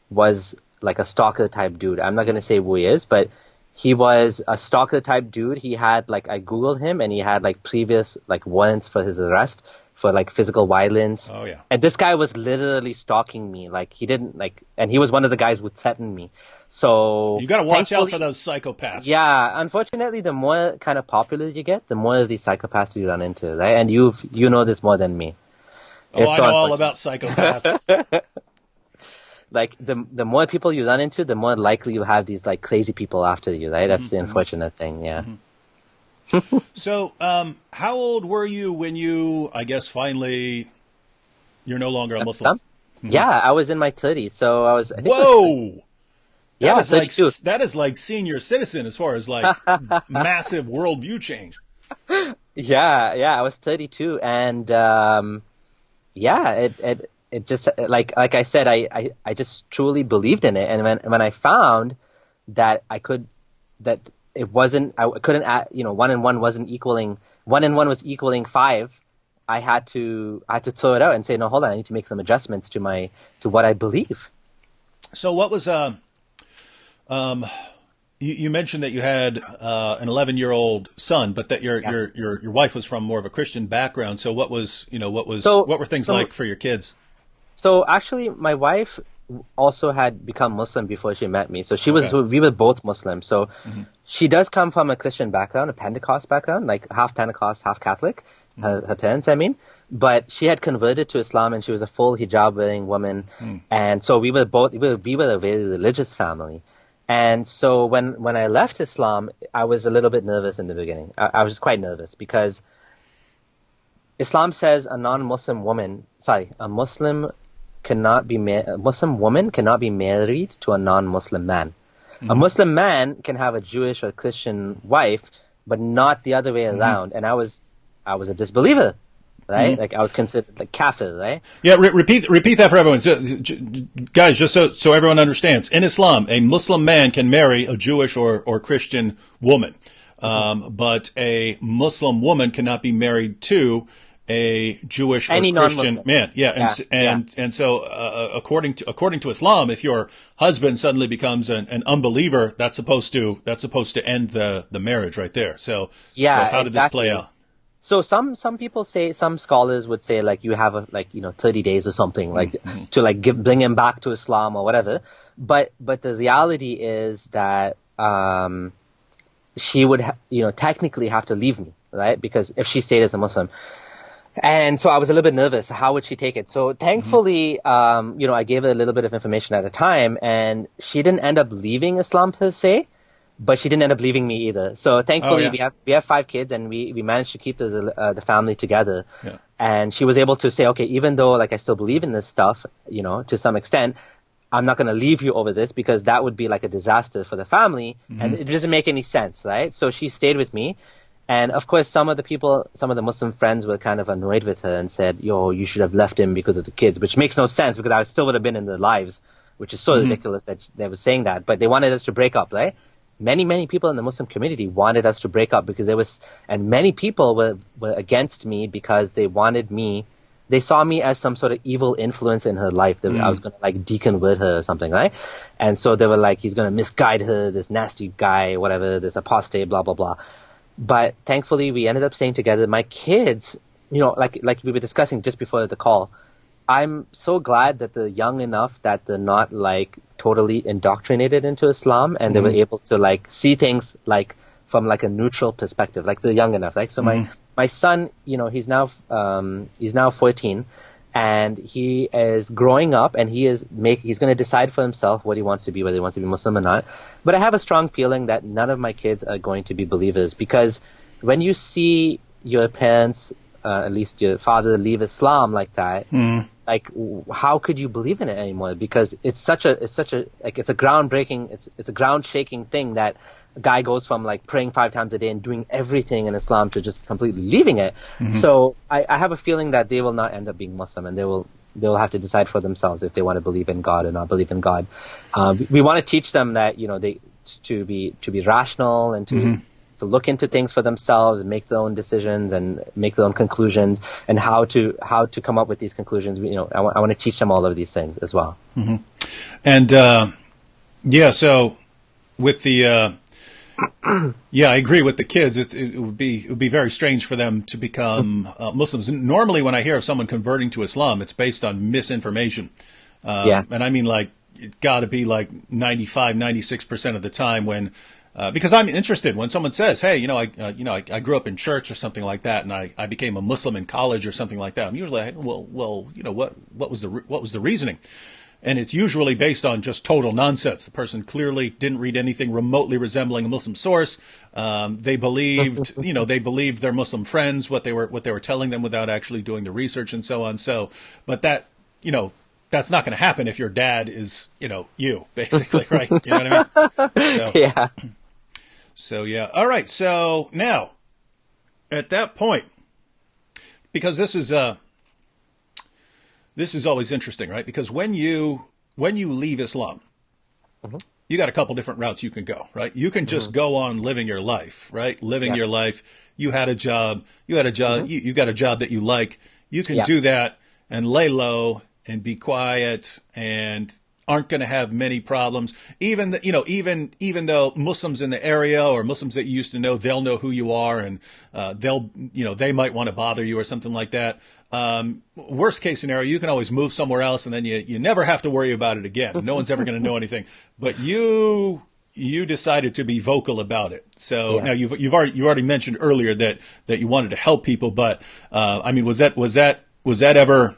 was like a stalker type dude. I'm not going to say who he is, but he was a stalker type dude. He had I Googled him, and he had previous warrants for his arrest for physical violence. Oh yeah. And this guy was literally stalking me. He didn't and he was one of the guys who threatened me. So you got to watch out for those psychopaths. Yeah, unfortunately, the more kind of popular you get, the more of these psychopaths you run into, right? And you know this more than me. I know all about psychopaths. The more people you run into, the more likely you have these crazy people after you, right? That's the unfortunate thing. Yeah. Mm-hmm. So, how old were you when you, I guess, finally, you're no longer a Muslim? Mm-hmm. Yeah, I was in my 30s, so I was. Whoa! That is like senior citizen as far as massive worldview change. Yeah, I was 32, and it just like I said, I just truly believed in it, and when I found that it wasn't, I couldn't add, 1 and 1 wasn't equaling, 1 and 1 was equaling 5. I had to throw it out and say, no, hold on, I need to make some adjustments to what I believe. So what was you mentioned that you had an 11-year-old son, but that your wife was from more of a Christian background. So what were things like for your kids? So actually, my wife also had become Muslim before she met me. So we were both Muslim. So she does come from a Christian background, a Pentecost background, half Pentecost, half Catholic, her parents, I mean. But she had converted to Islam, and she was a full hijab wearing woman. And so we were a very religious family. And so when I left Islam, I was a little bit nervous in the beginning. I was quite nervous because Islam says a Muslim woman cannot be married to a non-Muslim man. A Muslim man can have a Jewish or Christian wife, but not the other way around. And I was a disbeliever, right? I was considered kafir, right? Yeah, repeat that for everyone. So, guys, just so everyone understands. In Islam, a Muslim man can marry a Jewish or Christian woman. But a Muslim woman cannot be married to a Jewish or Christian non-Muslim man. Yeah. And so, according to Islam, if your husband suddenly becomes an unbeliever, that's supposed to end the marriage right there. So how did this play out? So some people say, some scholars would say you have 30 days or something to bring him back to Islam or whatever. But the reality is that she would technically have to leave me, right? Because if she stayed as a Muslim. And so I was a little bit nervous. How would she take it? So thankfully, I gave her a little bit of information at a time, and she didn't end up leaving Islam per se, but she didn't end up leaving me either. So thankfully, we have 5 kids, and we managed to keep the family together. Yeah. And she was able to say, okay, even though I still believe in this stuff, to some extent, I'm not going to leave you over this because that would be like a disaster for the family, and it doesn't make any sense, right? So she stayed with me. And of course, some of the Muslim friends were kind of annoyed with her and said, yo, you should have left him because of the kids, which makes no sense because I still would have been in their lives, which is so ridiculous that they were saying that. But they wanted us to break up, right? Many people in the Muslim community wanted us to break up because and many people were against me because they saw me as some sort of evil influence in her life. That I was going to like deconvert her or something, right? And so they were like, he's going to misguide her, this nasty guy, whatever, this apostate, blah, blah, blah. But thankfully, we ended up staying together. My kids, like we were discussing just before the call, I'm so glad that they're young enough that they're not like totally indoctrinated into Islam, and they were able to like see things like from like a neutral perspective. Like they're young enough, right? So my son, he's now 14, and he is growing up, and he's going to decide for himself what he wants to be, whether he wants to be Muslim or not. But I have a strong feeling that none of my kids are going to be believers, because when you see your parents, at least your father, leave Islam like that, like how could you believe in it anymore? Because it's a groundbreaking, it's a ground shaking thing that a guy goes from like praying 5 times a day and doing everything in Islam to just completely leaving it. So I have a feeling that they will not end up being Muslim, and they will have to decide for themselves if they want to believe in God or not believe in God. We want to teach them that to be rational and to look into things for themselves and make their own decisions and make their own conclusions, and how to come up with these conclusions. I want to teach them all of these things as well. And so with the I agree with the kids. It would be very strange for them to become Muslims. Normally, when I hear of someone converting to Islam, it's based on misinformation. And I mean, like, it's got to be like 95, 96% of the time when, because I'm interested when someone says, hey, I grew up in church or something like that, and I became a Muslim in college or something like that. I'm usually like, well, what was the reasoning? And it's usually based on just total nonsense. The person clearly didn't read anything remotely resembling a Muslim source. They believed, their Muslim friends, what they were telling them without actually doing the research and so on. So, but that, that's not going to happen if your dad is, you basically, right? You know what I mean? So, yeah. So, yeah. All right. So now at that point, because this is always interesting, right? Because when you leave Islam, you got a couple different routes you can go, right? You can just go on living your life, right? Living your life. You had a job. You got a job that you like. You can do that and lay low and be quiet and aren't going to have many problems. Even though Muslims in the area or Muslims that you used to know, they'll know who you are, and they might want to bother you or something like that. Worst case scenario, you can always move somewhere else, and then you never have to worry about it again. No one's ever going to know anything. But you decided to be vocal about it. So now you've already mentioned earlier that you wanted to help people. But I mean, was that ever?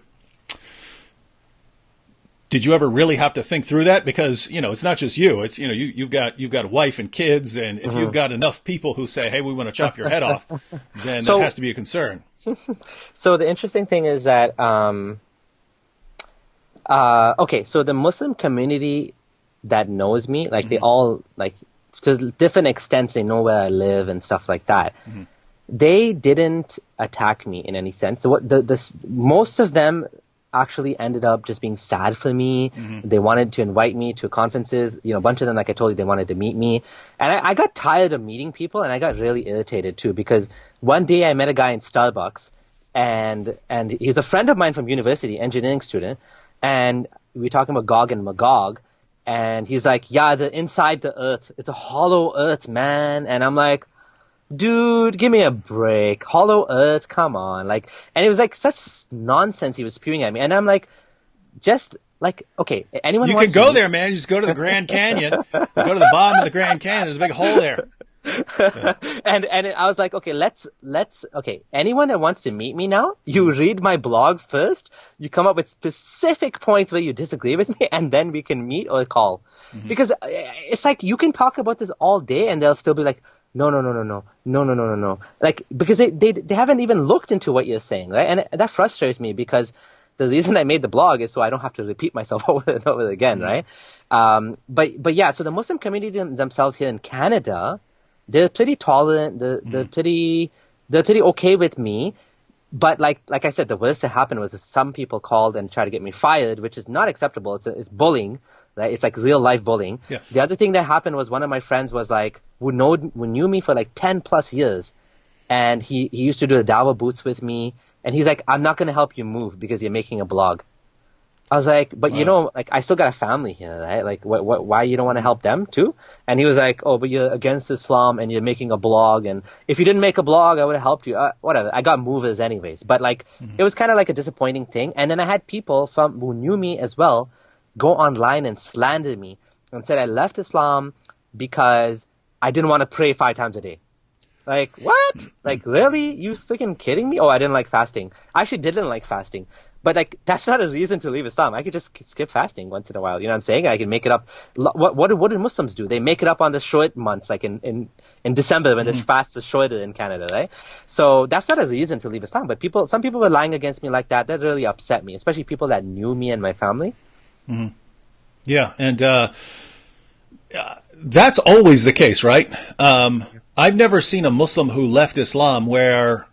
Did you ever really have to think through that? Because, it's not just you. It's, you've got a wife and kids. And if you've got enough people who say, hey, we want to chop your head off, then that has to be a concern. So the interesting thing is that, so the Muslim community that knows me, like they all, like to different extents, they know where I live and stuff like that. They didn't attack me in any sense. Most of them actually ended up just being sad for me. They wanted to invite me to conferences. A bunch of them, like I told you, they wanted to meet me. And I got tired of meeting people, and I got really irritated too, because one day I met a guy in Starbucks, and he's a friend of mine from university, engineering student, and we were talking about Gog and Magog, and he's like, yeah, they're inside the earth. It's a hollow earth, man. And I'm like, dude, give me a break. Hollow Earth, come on. And it was like such nonsense he was spewing at me. And I'm like, okay, anyone you can go there, man. You just go to the Grand Canyon. Go to the bottom of the Grand Canyon. There's a big hole there. Yeah. And I was like, okay, okay, anyone that wants to meet me now, you read my blog first, you come up with specific points where you disagree with me, and then we can meet or call. Because it's like, you can talk about this all day and they'll still be like, no. Like, because they haven't even looked into what you're saying, right? And that frustrates me, because the reason I made the blog is so I don't have to repeat myself over and over again, right? But yeah, so the Muslim community themselves here in Canada, they're pretty tolerant. They're pretty okay with me. But like I said, the worst that happened was that some people called and tried to get me fired, which is not acceptable. It's bullying, right? It's like real life bullying. Yeah. The other thing that happened was one of my friends was like, who knew me for like 10 plus years. And he used to do the Dawa boots with me. And he's like, I'm not going to help you move because you're making a blog. I was like, but you know, like I still got a family here, right? Like, why you don't want to help them too? And he was like, oh, but you're against Islam and you're making a blog. And if you didn't make a blog, I would have helped you. Whatever. I got movers anyways. But like, it was kind of like a disappointing thing. And then I had people who knew me as well go online and slander me and said I left Islam because I didn't want to pray 5 times a day. Like, what? Like, really? You freaking kidding me? Oh, I didn't like fasting. I actually didn't like fasting. But, like, that's not a reason to leave Islam. I could just skip fasting once in a while. You know what I'm saying? I can make it up. What do Muslims do? They make it up on the short months, like in December when the fast is shorter in Canada, right? So that's not a reason to leave Islam. But some people were lying against me like that. That really upset me, especially people that knew me and my family. Mm-hmm. Yeah, and that's always the case, right? I've never seen a Muslim who left Islam where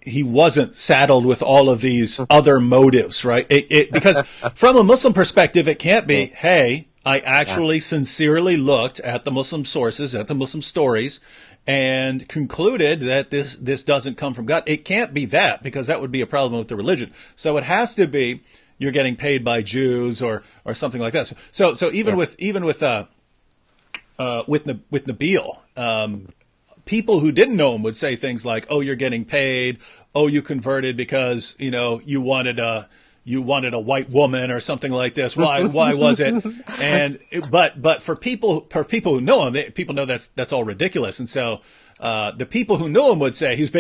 he wasn't saddled with all of these other motives, right? Because from a Muslim perspective, it can't be, hey, I actually sincerely looked at the Muslim sources, at the Muslim stories, and concluded that this doesn't come from God. It can't be that, because that would be a problem with the religion. So it has to be you're getting paid by Jews or something like that. So even with Nabil, people who didn't know him would say things like, "Oh, you're getting paid. Oh, you converted because you wanted a white woman or something like this. Why was it?" And but for people who know him, people know that's all ridiculous. And so the people who know him would say he was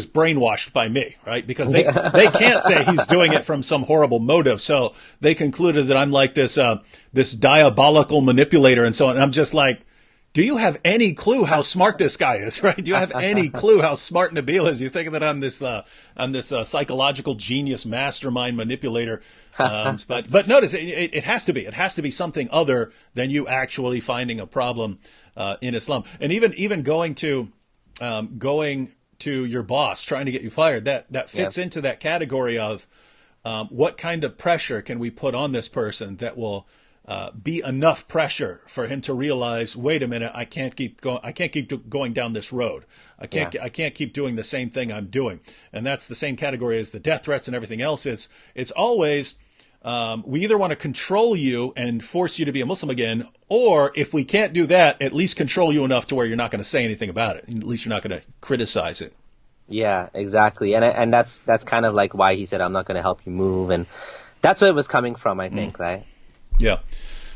brainwashed by me, right? Because they can't say he's doing it from some horrible motive. So they concluded that I'm like this diabolical manipulator and so on. And I'm just like, do you have any clue how smart this guy is, right? Do you have any clue how smart Nabil is? You're thinking that I'm this psychological genius, mastermind manipulator. But notice it has to be. It has to be something other than you actually finding a problem in Islam. And even going to your boss, trying to get you fired, that fits into that category of what kind of pressure can we put on this person that will be enough pressure for him to realize, wait a minute, I can't keep going down this road. I can't keep doing the same thing I'm doing. And that's the same category as the death threats and everything else. It's always, we either want to control you and force you to be a Muslim again, or if we can't do that, at least control you enough to where you're not going to say anything about it. At least you're not going to criticize it. Yeah, exactly. And that's kind of like why he said, I'm not going to help you move. And that's where it was coming from, I think, right? Yeah.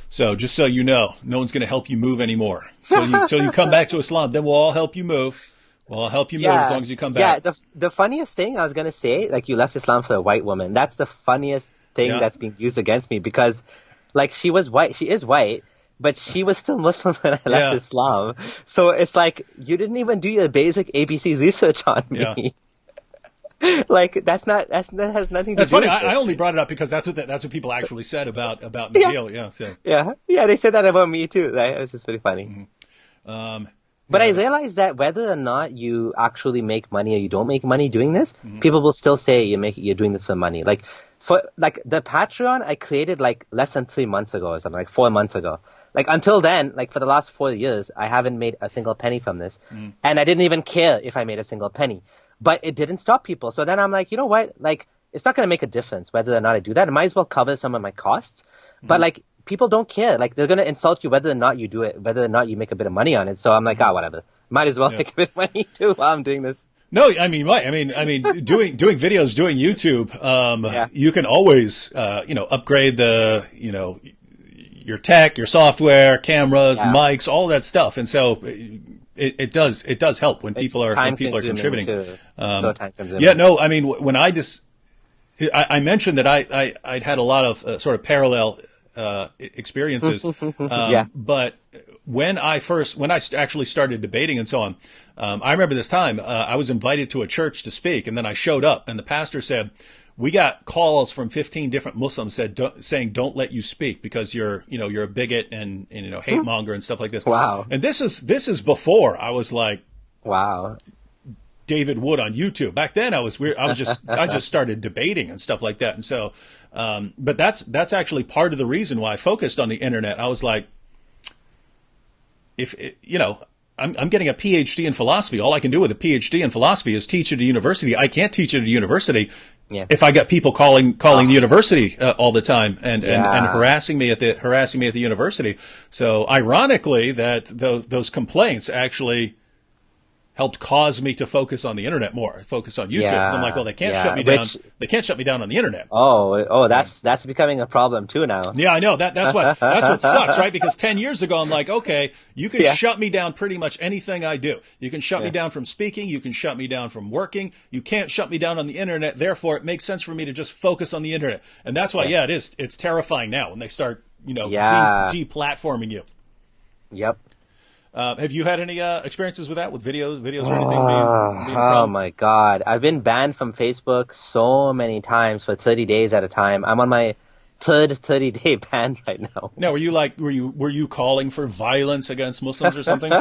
So just so you know, no one's going to help you move anymore. So you come back to Islam, then we'll all help you move. We'll all help you move as long as you come back. Yeah, the funniest thing I was going to say, like you left Islam for a white woman. That's the funniest thing that's being used against me because like she is white, but she was still Muslim when I left Islam. So it's like you didn't even do your basic ABC research on me. Yeah. Like that has nothing to do. That's funny. with I only brought it up because that's what people actually said about Nabil. Yeah. So. Yeah. They said that about me too. Right? It was just pretty funny. Mm-hmm. But I realized that whether or not you actually make money or you don't make money doing this, people will still say you're doing this for money. Like the Patreon I created like less than 3 months ago or something, like 4 months ago. Like until then, like for the last 4 years, I haven't made a single penny from this, and I didn't even care if I made a single penny. But it didn't stop people. So then I'm like, you know what? Like, it's not going to make a difference whether or not I do that. I might as well cover some of my costs. But like, people don't care. Like, they're going to insult you whether or not you do it, whether or not you make a bit of money on it. So I'm like, whatever. Might as well make a bit of money too while I'm doing this. No, I mean, doing videos, doing YouTube, you can always, upgrade your tech, your software, cameras, mics, all that stuff. And so it does help when people are contributing. Too. So time consuming. Yeah, no, I mean, when I mentioned that I'd had a lot of sort of parallel experiences, but when I actually started debating and so on, I remember this time I was invited to a church to speak, and then I showed up, and the pastor said, "We got calls from 15 different Muslims saying don't let you speak because you're a bigot and hate monger and stuff like this." Wow. And this is before I was like, wow, David Wood on YouTube. Back then I was weird. I just started debating and stuff like that. And so, but that's actually part of the reason why I focused on the internet. I was like, I'm getting a PhD in philosophy. All I can do with a PhD in philosophy is teach at a university. I can't teach at a university if I got people calling the university all the time and harassing me at the university. So ironically, that those complaints actually helped cause me to focus on the internet more, focus on YouTube. So I'm like, well, they can't shut me down. They can't shut me down on the internet. That's becoming a problem too now. Yeah, I know that's what sucks, right? Because 10 years ago, I'm like, okay, you can shut me down pretty much anything I do. You can shut me down from speaking. You can shut me down from working. You can't shut me down on the internet. Therefore, it makes sense for me to just focus on the internet. And that's why, it's terrifying now when they start, deplatforming you. Yep. Have you had any experiences with that, with videos or anything being oh my God. I've been banned from Facebook so many times for 30 days at a time. I'm on my third 30-day ban right now. Now, were you calling for violence against Muslims or something?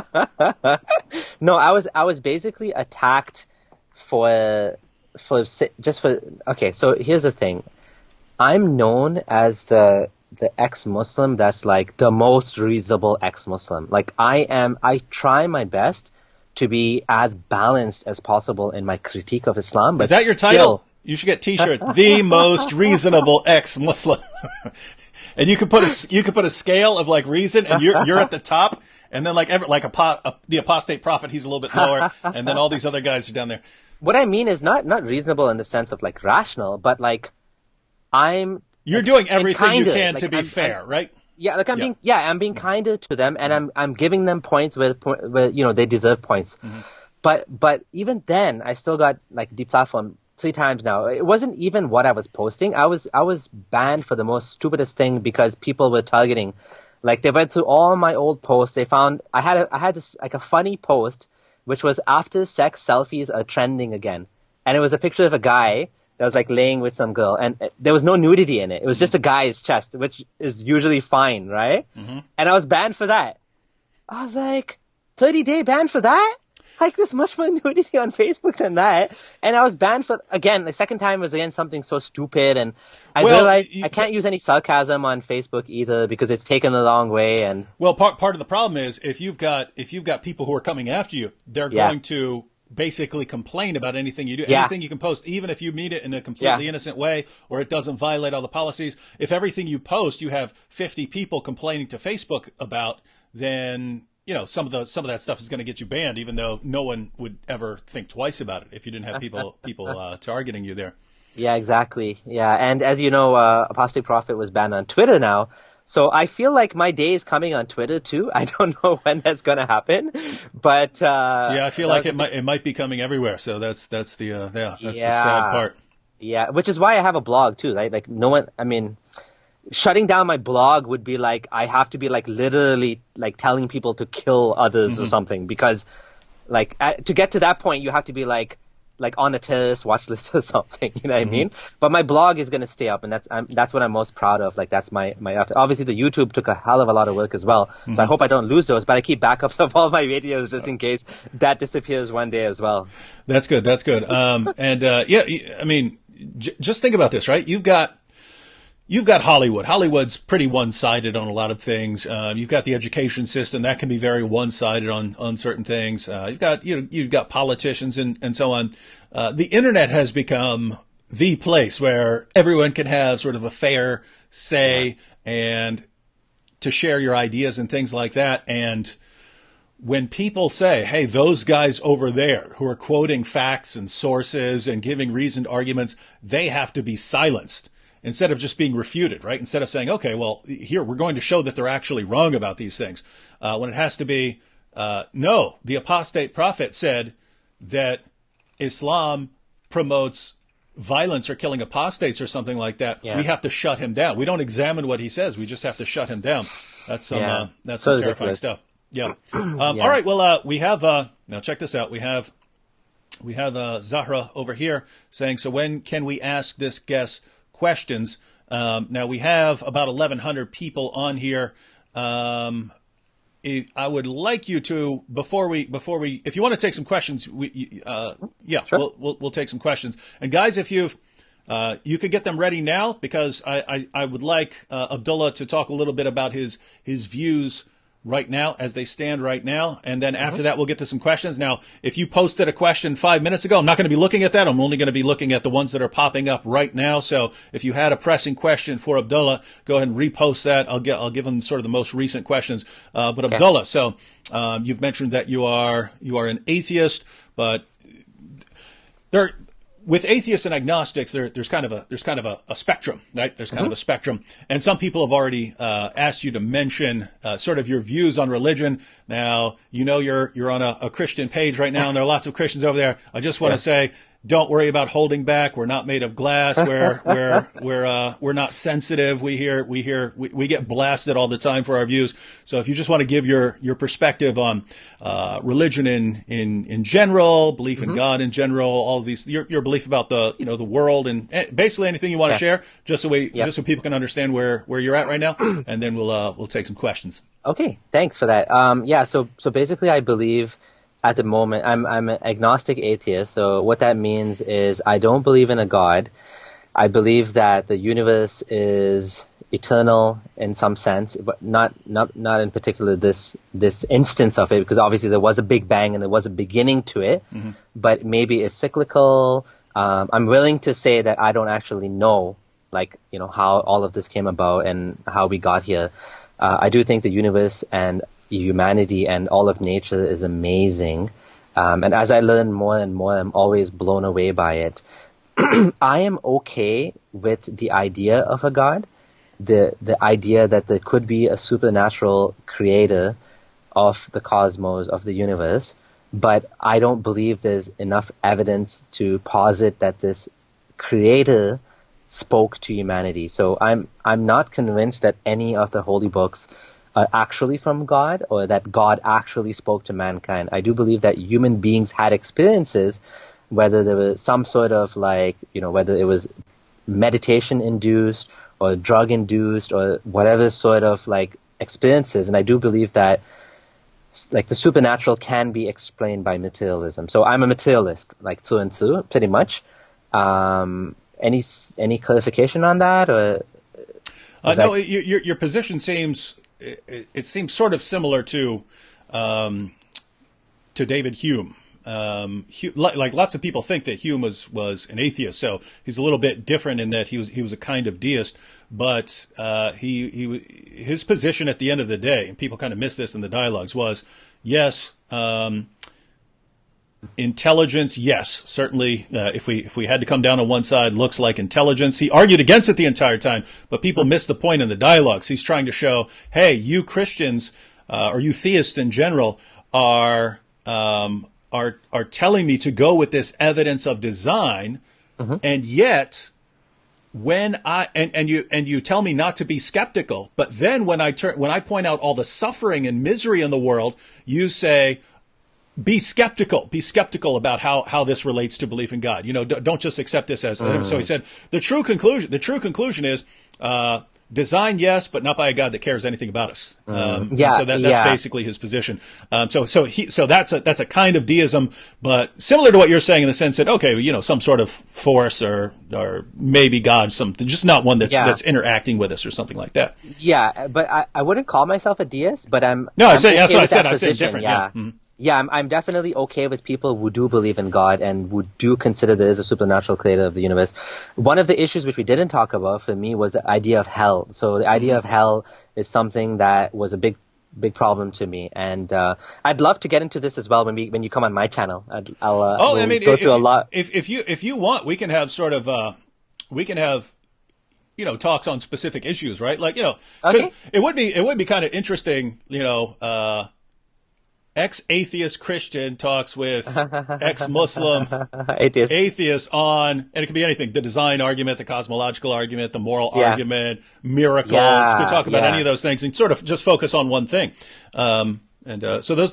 No, I was basically attacked okay, so here's the thing. I'm known as the ex-Muslim that's like the most reasonable ex-Muslim. Like I try my best to be as balanced as possible in my critique of Islam. But is that your title? You should get t-shirt, the most reasonable ex-Muslim. And you could put a scale of like reason, and you're at the top, and then the apostate prophet, he's a little bit lower, and then all these other guys are down there. What I mean is not reasonable in the sense of like rational, but like you're doing everything you can to be fair, right? Yeah, like I'm being kinder to them, and I'm giving them points where they deserve points. Mm-hmm. But even then, I still got like deplatformed 3 times now. It wasn't even what I was posting. I was banned for the most stupidest thing because people were targeting. Like they went through all my old posts. They found I had this like a funny post which was after sex selfies are trending again, and it was a picture of a guy that was like laying with some girl, and there was no nudity in it. It was just a guy's chest, which is usually fine, right? Mm-hmm. And I was banned for that. I was like, 30-day ban for that? Like, there's much more nudity on Facebook than that. And I was banned for, again, the second time was again something so stupid, and I realized I can't use any sarcasm on Facebook either because it's taken the wrong way. And well, part of the problem is if you've got people who are coming after you, they're going to basically complain about anything you do, anything you can post, even if you mean it in a completely innocent way or it doesn't violate all the policies. If everything you post, you have 50 people complaining to Facebook about, then some of that stuff is going to get you banned, even though no one would ever think twice about it if you didn't have people targeting you there. Yeah, exactly. Yeah, and as you know, Apostate Prophet was banned on Twitter now. So I feel like my day is coming on Twitter too. I don't know when that's going to happen, but I feel like it might be coming everywhere. So that's the sad part. Yeah, which is why I have a blog too. Right? Like no one, I mean, shutting down my blog would be like I have to be like literally like telling people to kill others or something, because like to get to that point you have to be like on a terrorist watch list or something, you know what I mean? But my blog is going to stay up, and that's what I'm most proud of. Like that's my obviously the YouTube took a hell of a lot of work as well. So I hope I don't lose those, but I keep backups of all my videos just in case that disappears one day as well. That's good. I mean, just think about this, right? You've got Hollywood. Hollywood's pretty one-sided on a lot of things. You've got the education system that can be very one-sided on certain things. You've got politicians and so on. The internet has become the place where everyone can have sort of a fair say and to share your ideas and things like that. And when people say, hey, those guys over there who are quoting facts and sources and giving reasoned arguments, they have to be silenced, instead of just being refuted, right? Instead of saying, okay, well, here, we're going to show that they're actually wrong about these things. When it has to be, no, the apostate prophet said that Islam promotes violence or killing apostates or something like that. We have to shut him down. We don't examine what he says. We just have to shut him down. That's some terrifying stuff. Yeah. Yeah. All right. Well, we have now check this out. We have Zahra over here saying, so when can we ask this guest questions? Now we have about 1,100 people on here. I would like you to before we if you want to take some questions, Sure. we'll take some questions. And guys, if you could get them ready now because I would like Abdullah to talk a little bit about his views right now as they stand right now. And then after that, we'll get to some questions. Now, if you posted a question 5 minutes ago, I'm not going to be looking at that. I'm only going to be looking at the ones that are popping up right now. So if you had a pressing question for Abdullah, go ahead and repost that. I'll give him sort of the most recent questions. But okay. Abdullah, so you've mentioned that you are an atheist, but with atheists and agnostics, there's kind of a spectrum, right? There's kind of a spectrum, and some people have already asked you to mention sort of your views on religion. Now, you're on a Christian page right now, and there are lots of Christians over there. I just want to say, don't worry about holding back. We're not made of glass. We're not sensitive. We get blasted all the time for our views. So if you just want to give your perspective on religion in general, belief in God in general, all of these, your belief about the world and basically anything you want to share, just so people can understand where you're at right now, and then we'll take some questions. Okay, thanks for that. So basically, I believe. At the moment, I'm an agnostic atheist, so what that means is I don't believe in a God. I believe that the universe is eternal in some sense, but not in particular this instance of it, because obviously there was a Big Bang and there was a beginning to it, but maybe it's cyclical. I'm willing to say that I don't actually know, how all of this came about and how we got here. I do think the universe and humanity and all of nature is amazing. And as I learn more and more, I'm always blown away by it. I am okay with the idea of a God, the idea that there could be a supernatural creator of the cosmos, of the universe, but I don't believe there's enough evidence to posit that this creator spoke to humanity. So I'm not convinced that any of the holy books actually from God, or that God actually spoke to mankind. I do believe that human beings had experiences, whether there was some sort of whether it was meditation induced or drug induced or whatever sort of experiences. And I do believe that the supernatural can be explained by materialism. So I'm a materialist, through and through, pretty much. Any clarification on that, or? No, your position seems. It seems sort of similar to David Hume. Lots of people think that Hume was an atheist, so he's a little bit different in that he was a kind of deist. But his position at the end of the day, and people kind of miss this in the dialogues, was yes. Intelligence, yes, certainly. If we had to come down on one side, looks like intelligence. He argued against it the entire time, but people miss the point in the dialogues. He's trying to show, hey, you Christians or you theists in general are telling me to go with this evidence of design, and yet when you tell me not to be skeptical, but then when I point out all the suffering and misery in the world, you say, be skeptical about how this relates to belief in God. Don't just accept this as. So he said the true conclusion is design, yes, but not by a God that cares anything about us. So that's basically his position. So that's a kind of deism, but similar to what you're saying in the sense that some sort of force or maybe God, just not one that's interacting with us or something like that. Yeah, but I wouldn't call myself a deist, but I'm. No, that's what I said. I said different. Yeah. Yeah, I'm definitely okay with people who do believe in God and who do consider there is a supernatural creator of the universe. One of the issues which we didn't talk about for me was the idea of hell. So the idea of hell is something that was a big problem to me, and I'd love to get into this as well when you come on my channel. I'll go through a lot. If you want, we can have sort of talks on specific issues, right? Okay. It would be kind of interesting, ex-atheist Christian talks with ex-Muslim atheist on, and it could be anything, the design argument, the cosmological argument, the moral argument, miracles. We talk about any of those things and sort of just focus on one thing. And so those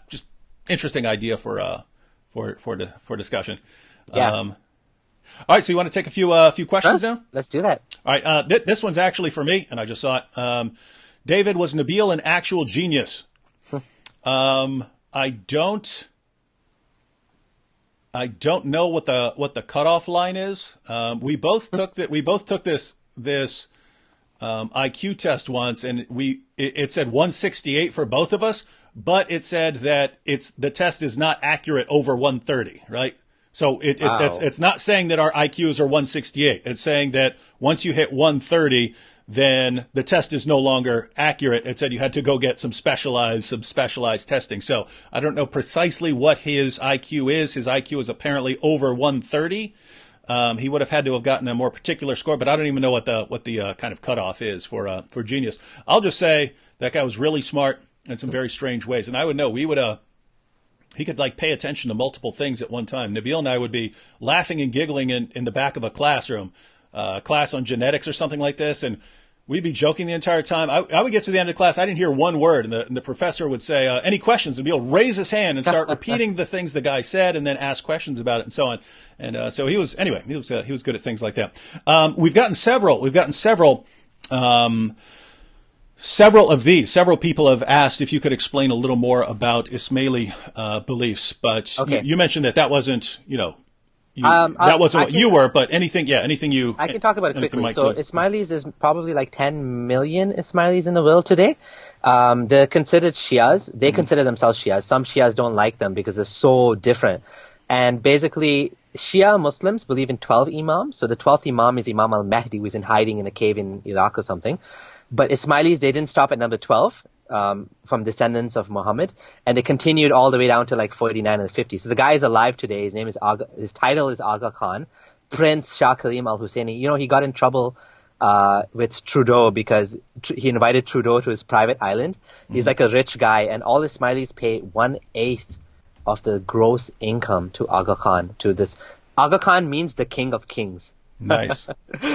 just interesting idea for discussion. Yeah. All right, so you want to take a few questions now? Let's do that. All right, this one's actually for me, and I just saw it. David, was Nabil an actual genius? I don't know what the cutoff line is. We both took this IQ test once, and it said 168 for both of us, but it said that the test is not accurate over 130, right? So it's not saying that our IQs are 168. It's saying that once you hit 130, then the test is no longer accurate. It said you had to go get some specialized testing. So I don't know precisely what his IQ is. His IQ is apparently over 130. He would have had to have gotten a more particular score, but I don't even know what the kind of cutoff is for genius. I'll just say that guy was really smart in some very strange ways, and I would know he could like pay attention to multiple things at one time. Nabil and I would be laughing and giggling in the back of a classroom, class on genetics or something like this, and we'd be joking the entire time. I would get to the end of the class, I didn't hear one word, and the professor would say, any questions? And Nabil raise his hand and start repeating the things the guy said, and then ask questions about it and so on. And so he was good at things like that. We've gotten several of these. Several people have asked if you could explain a little more about Ismaili beliefs, but Okay. you mentioned that wasn't, that wasn't what you were, but anything you... I can talk about it quickly. So Like, Ismailis is probably like 10 million Ismailis in the world today. They're considered Shias. They consider themselves Shias. Some Shias don't like them because they're so different. And basically, Shia Muslims believe in 12 imams. So the 12th imam is Imam al-Mahdi, who is in hiding in a cave in Iraq or something. But Ismailis, they didn't stop at number 12 from descendants of Muhammad, and they continued all the way down to like 49 and 50. So the guy is alive today. His title is Aga Khan, Prince Shah Karim al-Husseini. He got in trouble with Trudeau because he invited Trudeau to his private island. He's like a rich guy, and all Ismailis pay 1/8 of the gross income to Aga Khan. Aga Khan means the king of kings. Nice.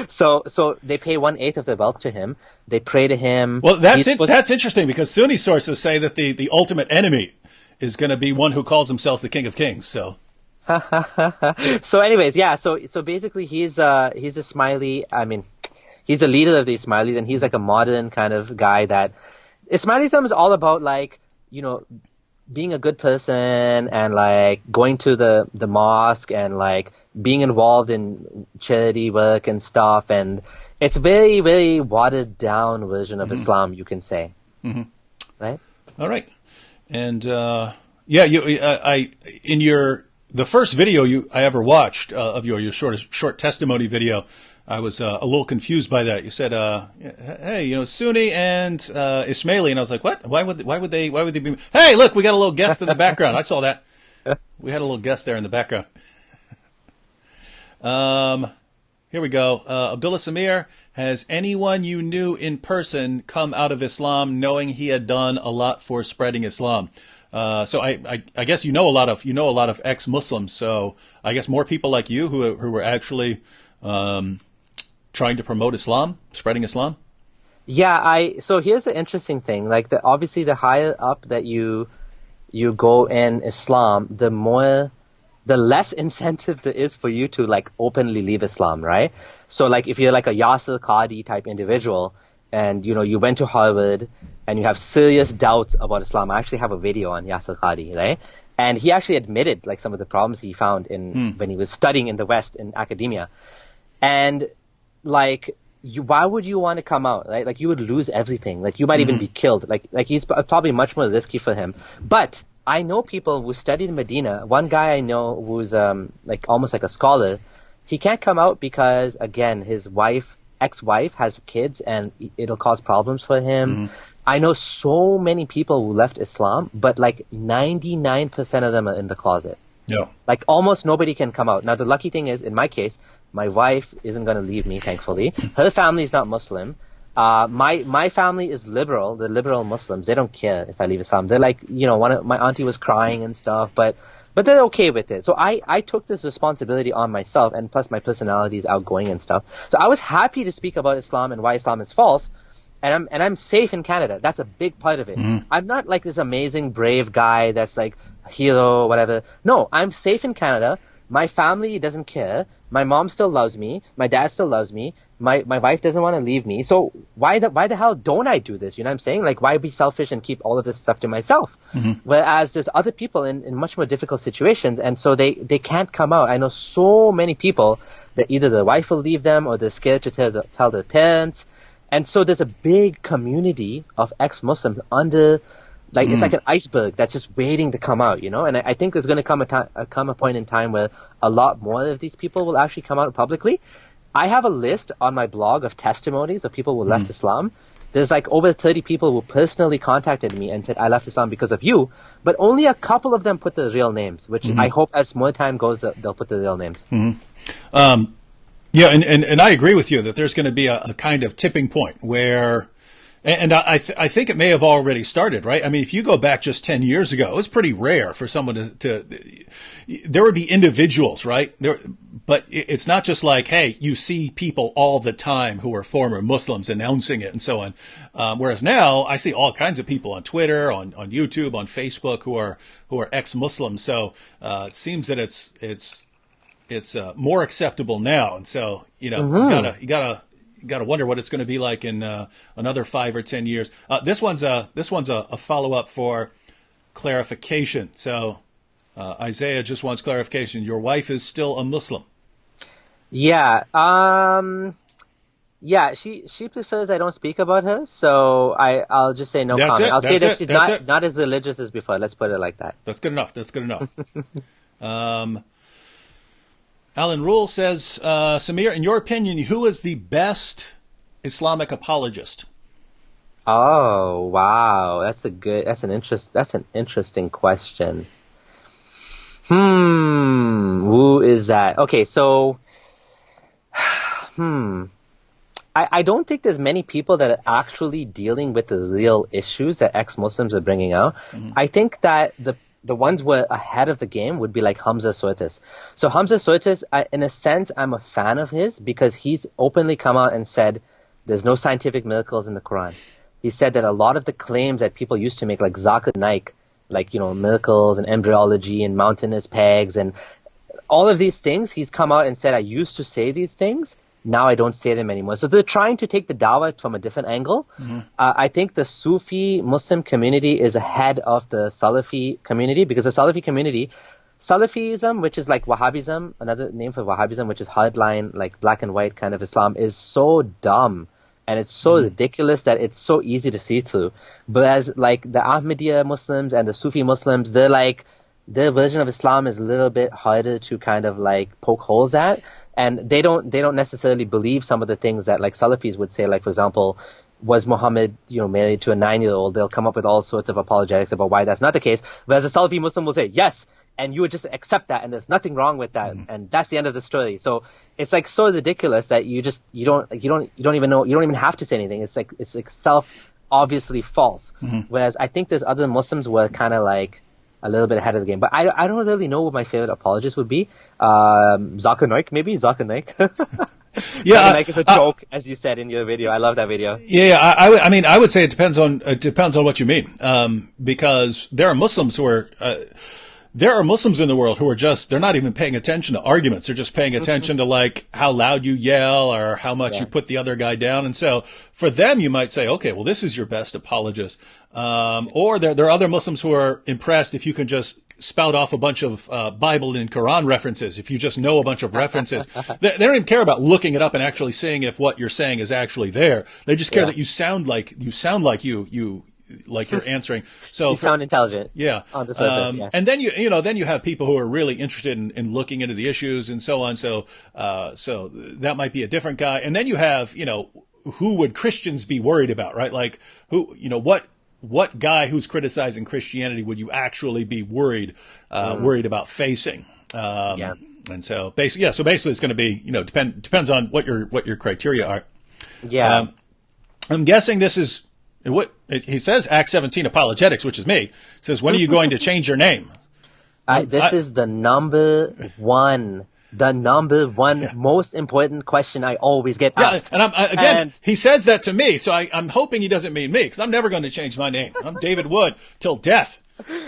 So they pay 1/8 of their wealth to him. They pray to him. Well, that's interesting because Sunni sources say that the ultimate enemy is going to be one who calls himself the King of Kings. So. So anyways, yeah. So basically, he's a Ismaili. I mean, he's the leader of the Ismailis, and he's like a modern kind of guy that Ismailism is all about, like, being a good person and like going to the mosque and like being involved in charity work and stuff, and it's very, very watered down version of Islam, you can say. Mm-hmm. Right? All right. And the first video I ever watched of your short testimony video, I was a little confused by that. You said, "Hey, Sunni and Ismaili," and I was like, "What? Why would they be?" Hey, look, we got a little guest in the background. I saw that. We had a little guest there in the background. Here we go. Abdullah Samir, has anyone you knew in person come out of Islam knowing he had done a lot for spreading Islam? So I guess you know a lot of ex-Muslims. So I guess more people like you who were actually trying to promote Islam, spreading Islam? Yeah, so here's the interesting thing. Like, obviously the higher up that you go in Islam, the less incentive there is for you to like openly leave Islam, right? So like if you're like a Yasser Qadi type individual and you went to Harvard and you have serious doubts about Islam. I actually have a video on Yasser Qadi, right? And he actually admitted like some of the problems he found when he was studying in the West in academia. And like, why would you want to come out, right? Like, you would lose everything. Like, you might even be killed. Like he's probably much more risky for him. But I know people who studied in Medina. One guy I know who's like almost like a scholar. He can't come out because, again, his ex-wife has kids and it'll cause problems for him. I know so many people who left Islam, but like 99% of them are in the closet. Yeah. Like almost nobody can come out. Now the lucky thing is, in my case, my wife isn't going to leave me, thankfully. Her family is not Muslim. My family is liberal. They're liberal Muslims. They don't care if I leave Islam. They're like, my auntie was crying and stuff, but they're okay with it. So I took this responsibility on myself, and plus my personality is outgoing and stuff. So I was happy to speak about Islam and why Islam is false. and I'm safe in Canada. That's a big part of it. I'm not like this amazing, brave guy that's like a hero or whatever. No, I'm safe in Canada. My family doesn't care. My mom still loves me. My dad still loves me. My wife doesn't want to leave me. So why the hell don't I do this? You know what I'm saying? Like, why be selfish and keep all of this stuff to myself? Whereas there's other people in much more difficult situations, and so they can't come out. I know so many people that either the wife will leave them or they're scared to tell their parents. And so there's a big community of ex-Muslims under, like, it's like an iceberg that's just waiting to come out, you know? And I think there's going to come a point in time where a lot more of these people will actually come out publicly. I have a list on my blog of testimonies of people who left Islam. There's like over 30 people who personally contacted me and said, I left Islam because of you. But only a couple of them put the real names, which I hope as more time goes, they'll put the real names. Yeah, and I agree with you that there's going to be a kind of tipping point where, and I think it may have already started, right? I mean, if you go back just 10 years ago, it was pretty rare for someone to there would be individuals, right? But it's not just like, hey, you see people all the time who are former Muslims announcing it and so on. Whereas now I see all kinds of people on Twitter, on YouTube, on Facebook who are ex-Muslims. So it seems that it's more acceptable now, and so you gotta wonder what it's going to be like in another 5 or 10 years. This one's a follow up for clarification. So Isaiah just wants clarification. Your wife is still a Muslim. Yeah. Yeah. She prefers I don't speak about her, so I'll just say no comment. I'll say that she's not as religious as before. Let's put it like that. That's good enough. Alan Rule says, Samir, in your opinion, who is the best Islamic apologist? Oh, wow. That's an interesting question. Who is that? Okay, so, I don't think there's many people that are actually dealing with the real issues that ex-Muslims are bringing out. I think that the ones who are ahead of the game would be like Hamza Soitis. So Hamza Soitis, in a sense, I'm a fan of his because he's openly come out and said there's no scientific miracles in the Quran. He said that a lot of the claims that people used to make, like Zakir Naik, like, you know, miracles and embryology and mountainous pegs and all of these things, he's come out and said, I used to say these things. Now I don't say them anymore. So they're trying to take the dawah from a different angle. I think the Sufi Muslim community is ahead of the Salafi community because the Salafi community, Salafism, which is like Wahhabism, another name for Wahhabism, which is hardline, like black and white kind of Islam, is so dumb and it's so ridiculous that it's so easy to see through. Whereas like the Ahmadiyya Muslims and the Sufi Muslims, they're like, their version of Islam is a little bit harder to kind of like poke holes at. And they don't necessarily believe some of the things that like Salafis would say, like, for example, was Muhammad, you know, married to a 9-year-old? They'll come up with all sorts of apologetics about why that's not the case. Whereas a Salafi Muslim will say, yes, and you would just accept that and there's nothing wrong with that. And that's the end of the story. So it's like so ridiculous that you don't even have to say anything. It's like self obviously false. Whereas I think there's other Muslims who are kind of like a little bit ahead of the game. But I don't really know what my favorite apologist would be. Zakir Naik, maybe? Zakir Naik. Yeah, Naik is a joke, as you said in your video. I love that video. Yeah, I would say it depends on what you mean. Because there are Muslims there are Muslims in the world who are they're not even paying attention to arguments. They're just paying attention to like how loud you yell or how much you put the other guy down. And so for them, you might say, okay, well, this is your best apologist. Or there are other Muslims who are impressed if you can just spout off a bunch of Bible and Quran references, if you just know a bunch of references. They don't even care about looking it up and actually seeing if what you're saying is actually there. They just care that you sound like you're answering. So you sound intelligent. Yeah. On the surface, And then you have people who are really interested in looking into the issues and so on. So that might be a different guy. And then you have, who would Christians be worried about, right? Like what guy who's criticizing Christianity would you actually be worried about facing? And so basically it's going to be, depends on what your criteria are. Yeah. I'm guessing this is what he says, Act 17 apologetics, which is me, says, when are you going to change your name? This is the number one the number one most important question I always get asked. And again, he says that to me, so I'm hoping he doesn't mean me, because I'm never going to change my name. I'm David Wood till death.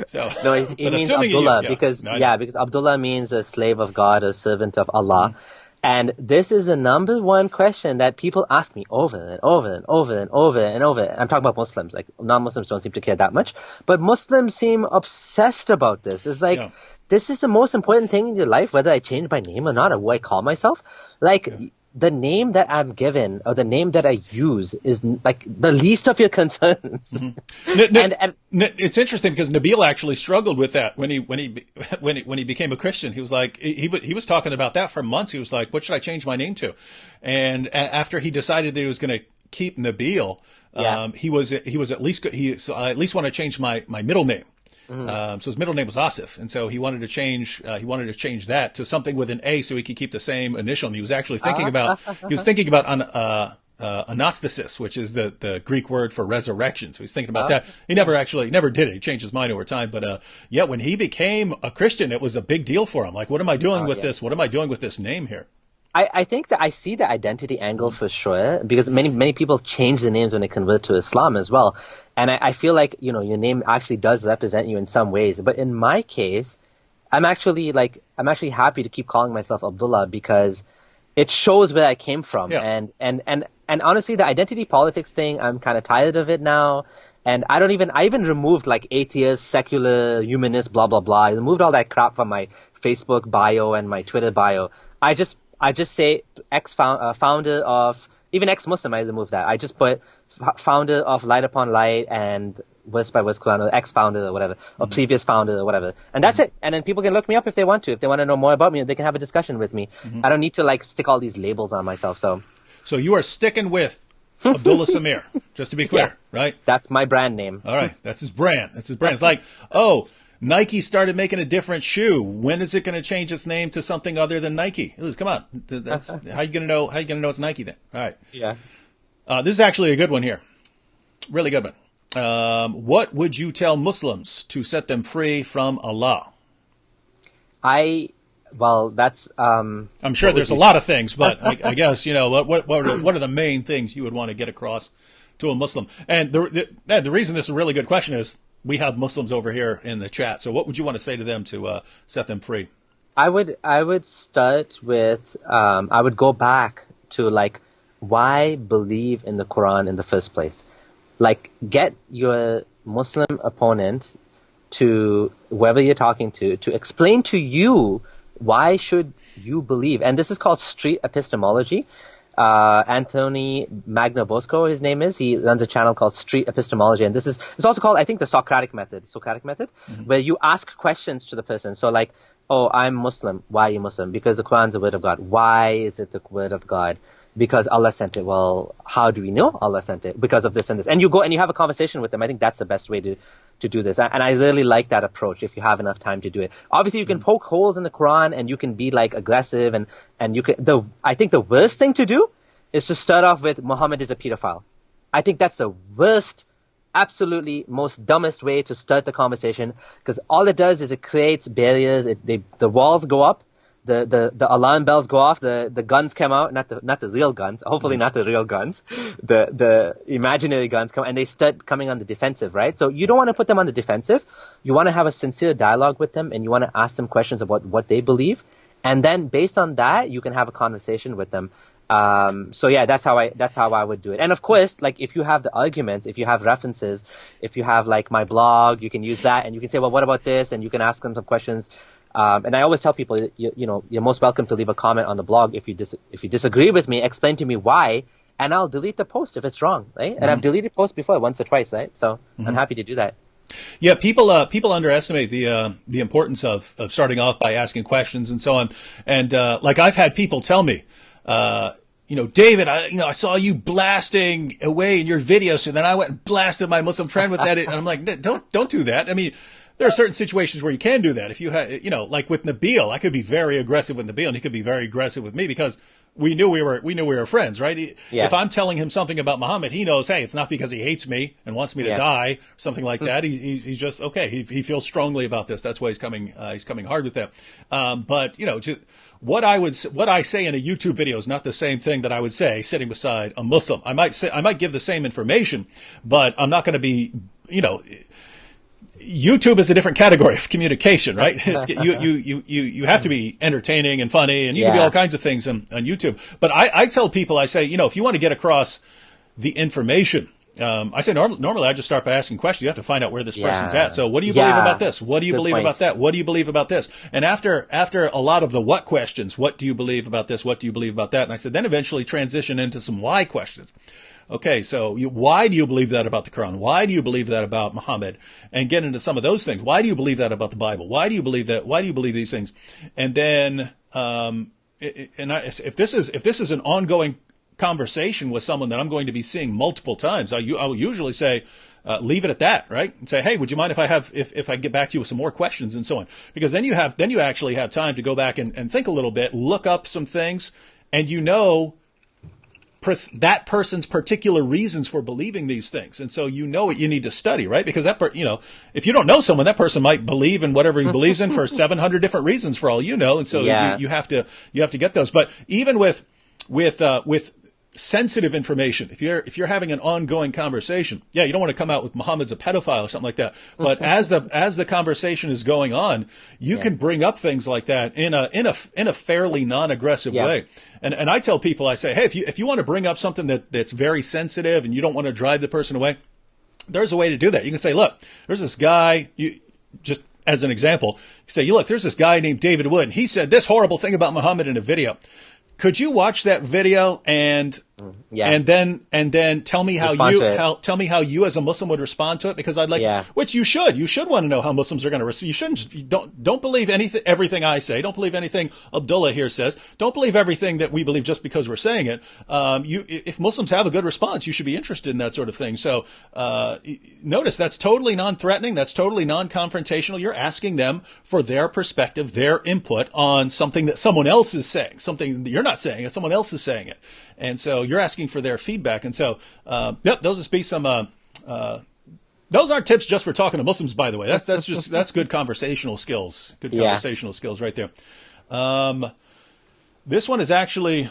So, no, he means Abdullah, because Abdullah means a slave of God, a servant of Allah. And this is the number one question that people ask me over and over and over and over and over. I'm talking about Muslims. Like, non-Muslims don't seem to care that much, but Muslims seem obsessed about this. It's like, this is the most important thing in your life, whether I change my name or not, or what I call myself. Like, the name that I'm given or the name that I use is like the least of your concerns. And it's interesting because Nabil actually struggled with that when he became a Christian. He was like, he was talking about that for months. He was like, what should I change my name to? And after he decided that he was going to keep Nabil, he was at least want to change my middle name. So his middle name was Asif, and so he wanted to change that to something with an A so he could keep the same initial. And he was actually thinking about anastasis, which is the Greek word for resurrection. So he's thinking about that. He never did it. He changed his mind over time. But when he became a Christian, it was a big deal for him. Like, what am I doing with this? What am I doing with this name here? I think that I see the identity angle for sure, because many people change their names when they convert to Islam as well. And I feel like, your name actually does represent you in some ways. But in my case, I'm actually happy to keep calling myself Abdullah because it shows where I came from. Yeah. And honestly, the identity politics thing, I'm kind of tired of it now. And I even removed like atheist, secular, humanist, blah, blah, blah. I removed all that crap from my Facebook bio and my Twitter bio. I just say founder of, even ex-Muslim, I removed that. I just put founder of Light Upon Light and verse by verse Quran, or ex-founder or whatever, or previous founder or whatever. And that's it. And then people can look me up if they want to. If they want to know more about me, they can have a discussion with me. I don't need to like stick all these labels on myself. So you are sticking with Abdullah Samir, just to be clear, right? That's my brand name. All right. That's his brand. It's like, Nike started making a different shoe. When is it going to change its name to something other than Nike? Come on. That's how you going to know? How you going to know it's Nike then? All right. Yeah. This is actually a good one here. Really good one. What would you tell Muslims to set them free from Allah? That's. I'm sure there's a lot of things, but I guess what are the main things you would want to get across to a Muslim? And the reason this is a really good question is we have Muslims over here in the chat. So what would you want to say to them to set them free? I would start with I would go back to like why believe in the Quran in the first place. Like, get your Muslim opponent, to whoever you're talking to explain to you why should you believe. And this is called street epistemology. Anthony Magnabosco, his name is. He runs a channel called Street Epistemology, and it's also called, I think, the Socratic method, where you ask questions to the person. So like, oh, I'm Muslim. Why are you Muslim? Because the Quran's the word of God. Why is it the word of God? Because Allah sent it. Well, how do we know Allah sent it? Because of this and this. And you go and you have a conversation with them. I think that's the best way to do this. And I really like that approach if you have enough time to do it. Obviously, you can poke holes in the Quran and you can be like aggressive and you can, I think the worst thing to do is to start off with Muhammad is a pedophile. I think that's the worst, absolutely most dumbest way to start the conversation, because all it does is it creates barriers. The walls go up. The alarm bells go off, the guns come out, not the real guns, hopefully not the real guns, the imaginary guns come, and they start coming on the defensive, right? So you don't want to put them on the defensive. You want to have a sincere dialogue with them, and you want to ask them questions about what they believe, and then based on that, you can have a conversation with them. So yeah, that's how I would do it. And of course, like, if you have the arguments, if you have references, if you have like my blog, you can use that, and you can say, well, what about this? And you can ask them some questions. And I always tell people, you're most welcome to leave a comment on the blog. If you disagree with me, explain to me why, and I'll delete the post if it's wrong, right? And I've deleted posts before, once or twice, right? So I'm happy to do that. Yeah, people underestimate the importance of starting off by asking questions and so on. And like, I've had people tell me, David, I saw you blasting away in your videos, so then I went and blasted my Muslim friend with that. And I'm like, don't do that. I mean, there are certain situations where you can do that. If you had, like with Nabil, I could be very aggressive with Nabil, and he could be very aggressive with me because we knew we were friends, right? Yeah. If I'm telling him something about Muhammad, he knows, hey, it's not because he hates me and wants me to die, something like that. He's just okay. He feels strongly about this. That's why he's coming hard with that. But just, what I say in a YouTube video is not the same thing that I would say sitting beside a Muslim. I might give the same information, but I'm not going to be, YouTube is a different category of communication, right? You have to be entertaining and funny, and you can do all kinds of things on YouTube. But I tell people, I say, if you want to get across the information, I say normally I just start by asking questions. You have to find out where this person's at. So what do you believe about this? What do you believe about that? What do you believe about this? And after a lot of the what questions, what do you believe about this? What do you believe about that? And I said, then eventually transition into some why questions. Okay, so why do you believe that about the Quran? Why do you believe that about Muhammad? And get into some of those things. Why do you believe that about the Bible? Why do you believe that? Why do you believe these things? And then, if this is an ongoing conversation with someone that I'm going to be seeing multiple times, I will usually say, leave it at that, right? And say, hey, would you mind if I get back to you with some more questions and so on? Because then you actually have time to go back and think a little bit, look up some things, and that person's particular reasons for believing these things. And so what you need to study, right? Because if you don't know someone, that person might believe in whatever he believes in for 700 different reasons for all you know. And so you have to get those. But even with sensitive information, if you're having an ongoing conversation, you don't want to come out with Muhammad's a pedophile or something like that. But as the conversation is going on, you can bring up things like that in a fairly non-aggressive way. And I tell people, I say, hey, if you want to bring up something that's very sensitive and you don't want to drive the person away, there's a way to do that. You can say, look, there's this guy, just as an example, you say, look, there's this guy named David Wood, and he said this horrible thing about Muhammad in a video. Could you watch that video and then tell me how you as a Muslim would respond to it? Because I'd like, which you should want to know how Muslims are going to respond. You shouldn't, don't believe everything I say. Don't believe anything Abdullah here says. Don't believe everything that we believe just because we're saying it. If Muslims have a good response, you should be interested in that sort of thing. So, notice that's totally non-threatening. That's totally non-confrontational. You're asking them for their perspective, their input on something that someone else is saying, something that you're not saying it, someone else is saying it. And so you're asking for their feedback. And so, those would be some, those aren't tips just for talking to Muslims, by the way. That's good conversational skills. Good conversational skills right there. This one is actually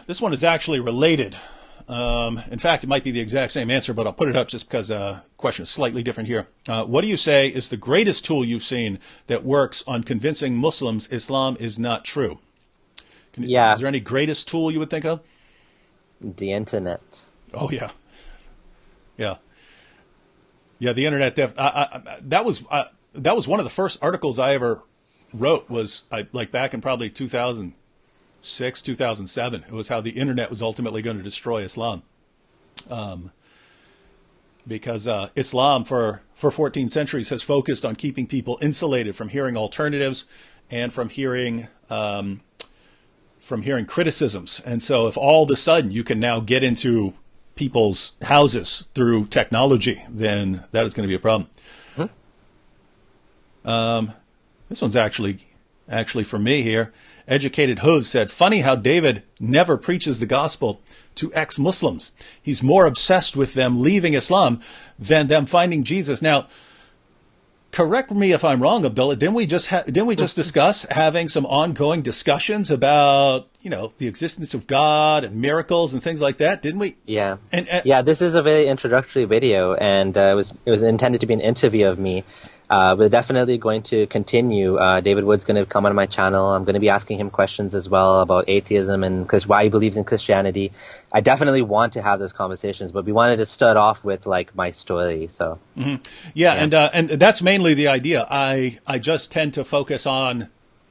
related. In fact, it might be the exact same answer, but I'll put it up just because the question is slightly different here. What do you say is the greatest tool you've seen that works on convincing Muslims Islam is not true? Is there any greatest tool you would think of? The internet. Oh yeah. The internet. That was one of the first articles I ever wrote. Was back in probably 2006, 2007. It was how the internet was ultimately going to destroy Islam. Because Islam for 14 centuries has focused on keeping people insulated from hearing alternatives and from hearing criticisms. And so if all of a sudden you can now get into people's houses through technology, then that is going to be a problem. This one's actually for me here. Educated Huz said, funny how David never preaches the gospel to ex-Muslims. He's more obsessed with them leaving Islam than them finding Jesus. Now, correct me if I'm wrong, Abdullah. Didn't we just discuss having some ongoing discussions about, the existence of God and miracles and things like that? Didn't we? Yeah. This is a very introductory video, and it was intended to be an interview of me. We're definitely going to continue. David Wood's going to come on my channel. I'm going to be asking him questions as well about atheism and why he believes in Christianity. I definitely want to have those conversations, but we wanted to start off with my story. So and that's mainly the idea. I just tend to focus on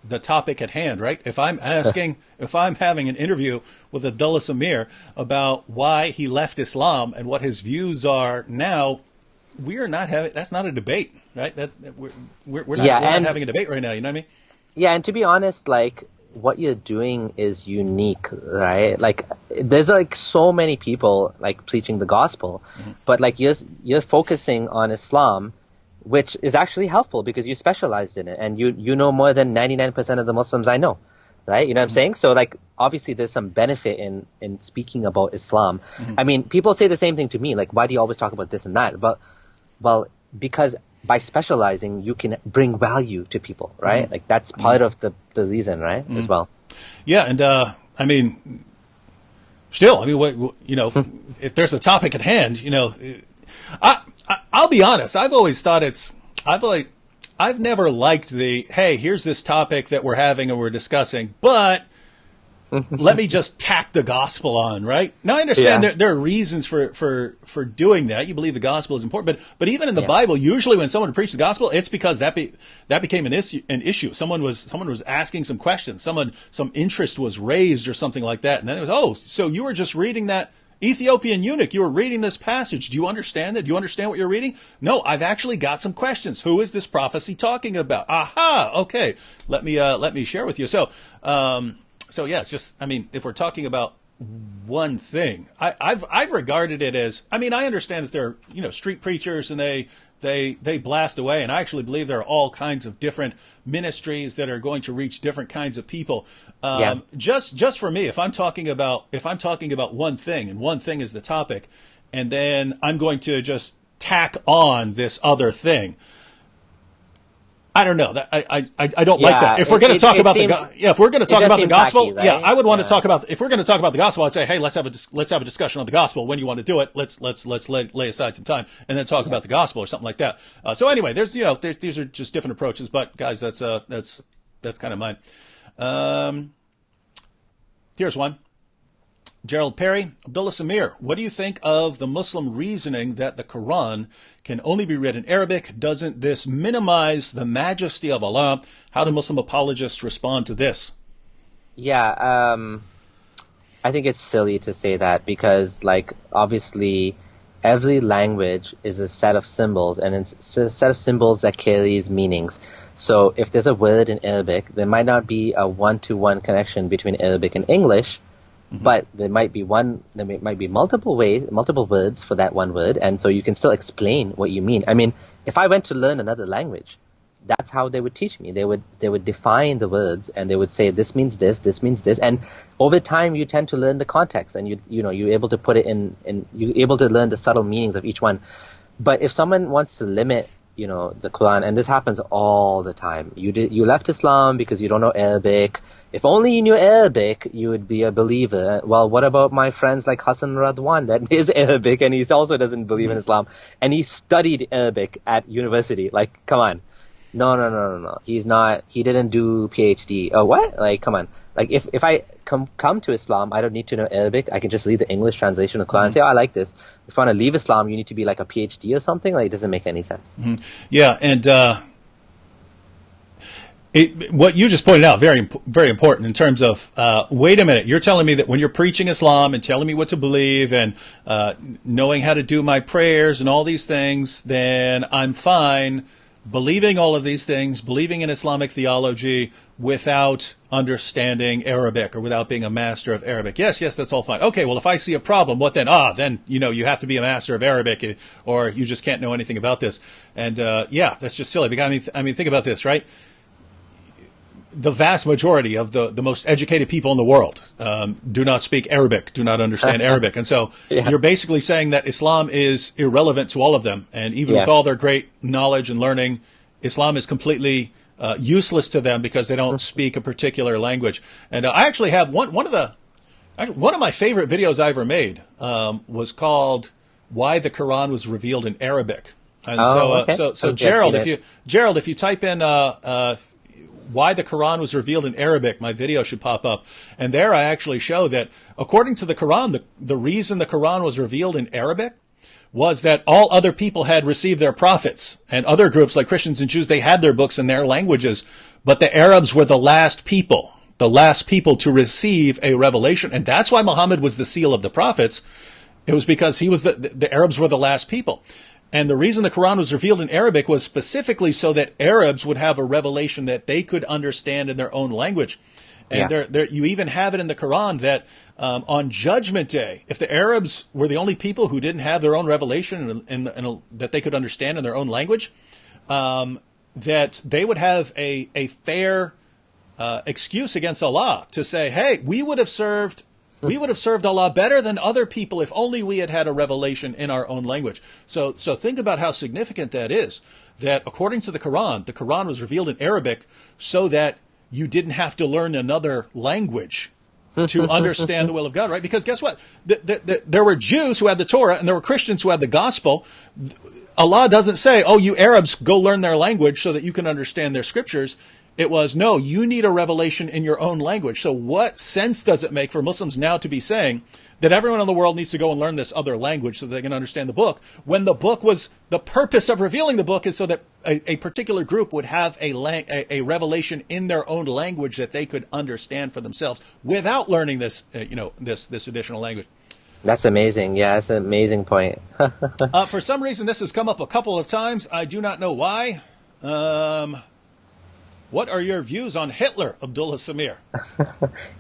the topic at hand, right? If I'm having an interview with Abdullah Samir about why he left Islam and what his views are now, that's not a debate, right? We're not having a debate right now. You know what I mean? Yeah, and to be honest, what you're doing is unique, right? There's so many people preaching the gospel, but you're focusing on Islam, which is actually helpful because you specialized in it and you know more than 99% of the Muslims I know, right? You know what I'm saying? So like, obviously there's some benefit in speaking about Islam. I mean, people say the same thing to me, like, why do you always talk about this and that? But, well, because by specializing, you can bring value to people, right? Like, that's part of the reason, right? As well. Yeah. And, I mean, still, I mean, if there's a topic at hand, I'll be honest. I've always thought I've never liked hey, here's this topic that we're having and we're discussing, but let me just tack the gospel on, right? Now I understand there are reasons for doing that. You believe the gospel is important, but even in the Bible, usually when someone preached the gospel, it's because that became an issue. Someone was asking some questions. Some interest was raised or something like that. And then it was, so you were just reading that Ethiopian eunuch, you were reading this passage. Do you understand that? Do you understand what you're reading? No, I've actually got some questions. Who is this prophecy talking about? Aha, okay. Let me share with you. So yeah, it's just, I mean, if we're talking about one thing, I've regarded it as, I mean, I understand that they're, street preachers and they blast away, and I actually believe there are all kinds of different ministries that are going to reach different kinds of people. Just for me, if I'm talking about one thing, and one thing is the topic, and then I'm going to just tack on this other thing, I don't know. That I don't like that. If we're going to talk about if we're going to talk about the gospel, tacky, right? I would want to talk about. If we're going to talk about the gospel, I'd say, hey, let's have a discussion on the gospel. When you want to do it, let's lay aside some time and then talk about the gospel or something like that. So anyway, these are just different approaches. But guys, that's kind of mine. Here's one. Gerald Perry, Abdullah Samir, what do you think of the Muslim reasoning that the Quran can only be read in Arabic? Doesn't this minimize the majesty of Allah? How do Muslim apologists respond to this? Yeah, I think it's silly to say that because, like, obviously every language is a set of symbols, and it's a set of symbols that carries meanings. So if there's a word in Arabic, there might not be a one-to-one connection between Arabic and English, but there might be multiple words for that one word, and so you can still explain what you mean. I mean, if I went to learn another language, that's how they would teach me. They would define the words, and they would say this means this means this, and over time you tend to learn the context, and you're able to put it in you're able to learn the subtle meanings of each one. But if someone wants to limit the Quran, and this happens all the time. You left Islam because you don't know Arabic. If only you knew Arabic, you would be a believer. Well, what about my friends like Hassan Radwan that is Arabic and he also doesn't believe in Islam, and he studied Arabic at university? Like, come on. No. He didn't do PhD. Oh, what? Like, come on. Like, if I come to Islam, I don't need to know Arabic. I can just read the English translation of the Quran and say, I like this. If I want to leave Islam, you need to be like a PhD or something. Like, it doesn't make any sense. Yeah, and what you just pointed out, very, very important in terms of, wait a minute, you're telling me that when you're preaching Islam and telling me what to believe and knowing how to do my prayers and all these things, then I'm fine believing all of these things, believing in Islamic theology without understanding Arabic or without being a master of Arabic. Yes, that's all fine. Okay, well, if I see a problem, what then? Then, you have to be a master of Arabic, or you just can't know anything about this. And, that's just silly. Because, I mean, think about this, right? The vast majority of the most educated people in the world do not speak Arabic, do not understand Arabic. And so you're basically saying that Islam is irrelevant to all of them. And even with all their great knowledge and learning, Islam is completely useless to them because they don't speak a particular language. And I actually have one of my favorite videos I ever made was called "Why the Quran Was Revealed in Arabic." And so Gerald, if you type in why the Quran was revealed in Arabic, my video should pop up. And there I actually show that according to the Quran, the reason the Quran was revealed in Arabic was that all other people had received their prophets, and other groups like Christians and Jews, they had their books in their languages, but the Arabs were the last people to receive a revelation. And that's why Muhammad was the seal of the prophets. It was because he was the Arabs were the last people. And the reason the Quran was revealed in Arabic was specifically so that Arabs would have a revelation that they could understand in their own language. And you even have it in the Quran that on Judgment Day, if the Arabs were the only people who didn't have their own revelation and that they could understand in their own language, that they would have a fair excuse against Allah to say, hey, we would have served Allah better than other people if only we had had a revelation in our own language. So think about how significant that is, that according to the Quran was revealed in Arabic so that you didn't have to learn another language to understand the will of God, right? Because guess what? There were Jews who had the Torah and there were Christians who had the gospel. Allah doesn't say, oh, you Arabs, go learn their language so that you can understand their scriptures. It was, no, you need a revelation in your own language. So what sense does it make for Muslims now to be saying that everyone in the world needs to go and learn this other language so that they can understand the book, when the purpose of revealing the book is so that a particular group would have a revelation in their own language that they could understand for themselves without learning this additional language. That's amazing. Yeah, that's an amazing point. For some reason, this has come up a couple of times. I do not know why. What are your views on Hitler, Abdullah Samir?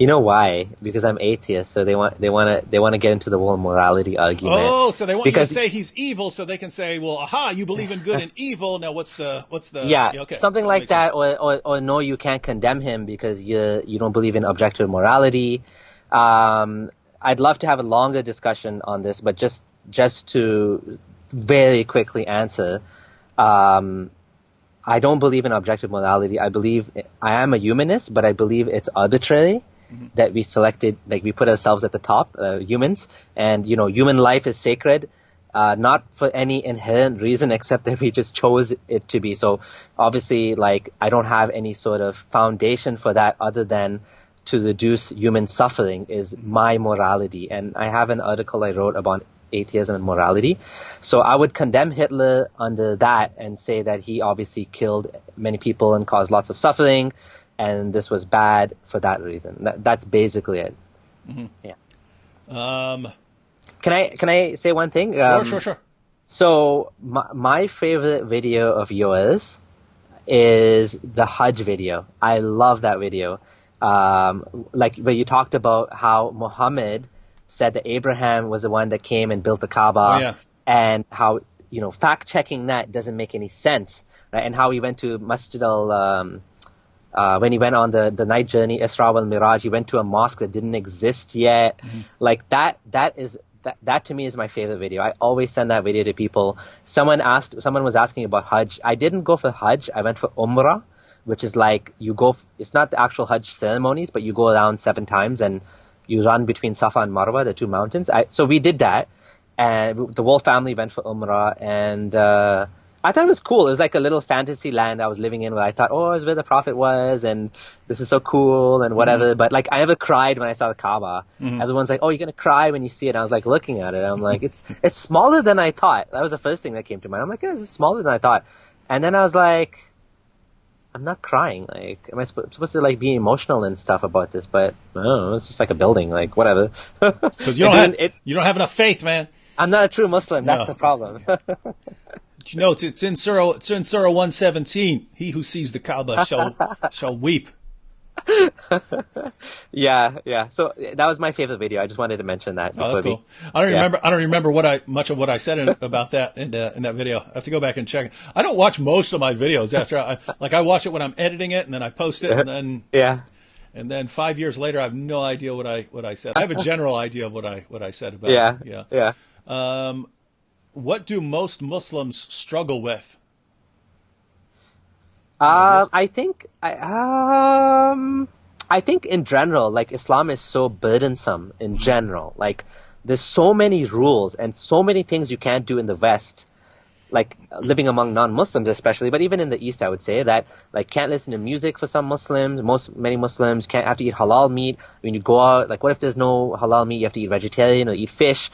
You know why? Because I'm atheist, so they want to get into the whole morality argument. Oh, so they want you to say he's evil, so they can say, well, aha, you believe in good and evil. Now, what's the? Yeah, okay, something like that, or no, you can't condemn him because you don't believe in objective morality. I'd love to have a longer discussion on this, but just to very quickly answer. I don't believe in objective morality. I am a humanist, but I believe it's arbitrary that we selected, like we put ourselves at the top, humans, and human life is sacred, not for any inherent reason except that we just chose it to be. So obviously, like, I don't have any sort of foundation for that other than to reduce human suffering is my morality. And I have an article I wrote about atheism and morality. So I would condemn Hitler under that and say that he obviously killed many people and caused lots of suffering, and this was bad for that reason. That's basically it. Mm-hmm. Yeah. Can I say one thing? Sure. So my favorite video of yours is the Hajj video. I love that video. Like where you talked about how Muhammad said that Abraham was the one that came and built the Kaaba, and how fact checking that doesn't make any sense, right? And how he went to Masjid when he went on the night journey, Isra wal Miraj, he went to a mosque that didn't exist yet. Mm-hmm. Like that to me is my favorite video. I always send that video to people. Someone was asking about Hajj. I didn't go for Hajj. I went for Umrah, which is like it's not the actual Hajj ceremonies, but you go around 7 times and you run between Safa and Marwa, the 2 mountains. So we did that, and the whole family went for Umrah, and I thought it was cool. It was like a little fantasy land I was living in where I thought, oh, it's where the Prophet was, and this is so cool, and whatever. Mm-hmm. But like, I never cried when I saw the Kaaba. Mm-hmm. Everyone's like, oh, you're going to cry when you see it. And I was like looking at it. I'm like, it's smaller than I thought. That was the first thing that came to mind. I'm like, yeah, this is smaller than I thought. And then I was like, I'm not crying. Like, am I supposed to like be emotional and stuff about this? But I don't know, it's just like a building. Like, whatever. Because you don't have enough faith, man. I'm not a true Muslim. That's the problem. It's in Surah 117. He who sees the Kaaba shall weep. Yeah. So that was my favorite video. I just wanted to mention that. Oh, that's cool. I don't remember much of what I said about that in that video. I have to go back and check. I don't watch most of my videos after I watch it when I'm editing it, and then I post it, and then and then 5 years later I have no idea what I said. I have a general idea of what I said about it. Yeah. What do most Muslims struggle with? I think in general, like, Islam is so burdensome in general. Like, there's so many rules and so many things you can't do in the West, like living among non-Muslims especially, but even in the East, I would say that, like, can't listen to music for some Muslims. Many Muslims can't have to eat halal meat. When you go out, like, what if there's no halal meat? You have to eat vegetarian or eat fish.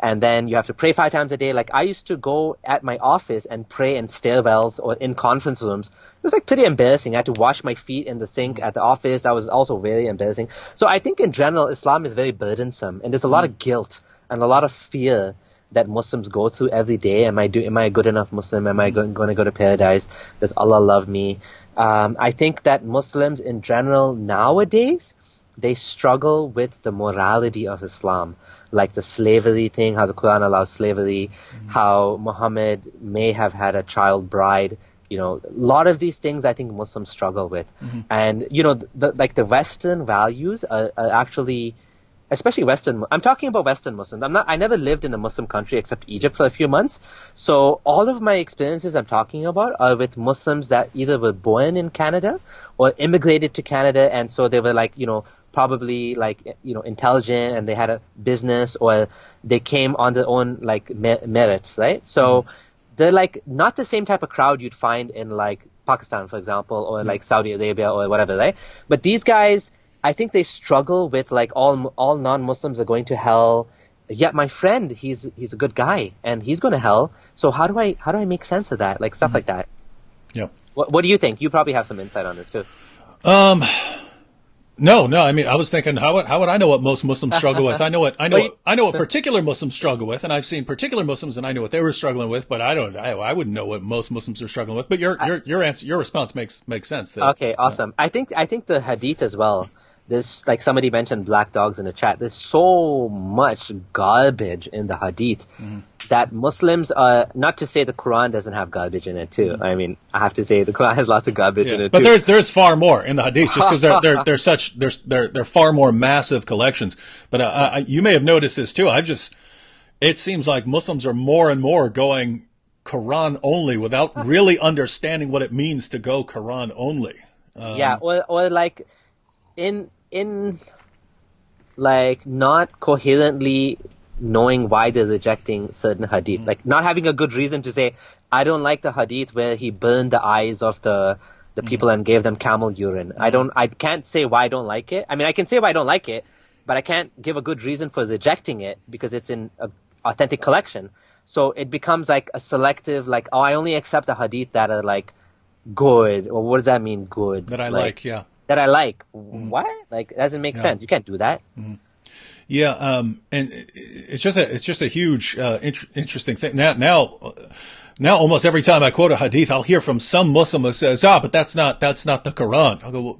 And then you have to pray 5 times a day. Like, I used to go at my office and pray in stairwells or in conference rooms. It was like pretty embarrassing. I had to wash my feet in the sink at the office. That was also very embarrassing. So I think in general, Islam is very burdensome. And there's a lot of guilt and a lot of fear that Muslims go through every day. Am I a good enough Muslim? Am I going to go to paradise? Does Allah love me? I think that Muslims in general nowadays, they struggle with the morality of Islam, like the slavery thing, how the Quran allows slavery, how Muhammad may have had a child bride a lot of these things I think Muslims struggle with. And, the Western values are actually, especially I'm talking about Western Muslims. I never lived in a Muslim country except Egypt for a few months. So all of my experiences I'm talking about are with Muslims that either were born in Canada or immigrated to Canada. And so they were probably intelligent and they had a business, or they came on their own merits, right? So they're not the same type of crowd you'd find in Pakistan, for example, or Saudi Arabia or whatever, right? But these guys, I think they struggle with all non-Muslims are going to hell. Yet my friend, he's a good guy and he's going to hell. So how do I make sense of that? Stuff like that. Yeah. What do you think? You probably have some insight on this too. No. I mean, I was thinking, how would I know what most Muslims struggle with? I know what particular Muslims struggle with, and I've seen particular Muslims, and I know what they were struggling with. But I wouldn't know what most Muslims are struggling with. But your answer, your response makes sense. Okay, awesome. I think the Hadith as well. There's somebody mentioned black dogs in the chat. There's so much garbage in the Hadith that Muslims are, not to say the Quran doesn't have garbage in it too. I mean, I have to say the Quran has lots of garbage in it too. But there's far more in the Hadith just because they're far more massive collections. But you may have noticed this too. It seems like Muslims are more and more going Quran only without really understanding what it means to go Quran only. In not coherently knowing why they're rejecting certain hadith, not having a good reason to say, I don't like the hadith where he burned the eyes of the people and gave them camel urine. I can't say why I don't like it. I mean, I can say why I don't like it, but I can't give a good reason for rejecting it because it's in an authentic collection. So it becomes a selective, I only accept the hadith that are good. Or what does that mean, good? That I like, yeah. That I like. What? It doesn't make sense. You can't do that. Yeah, and it's just a huge interesting thing. Now, almost every time I quote a hadith, I'll hear from some Muslim who says, but that's not the Quran. I'll go, well,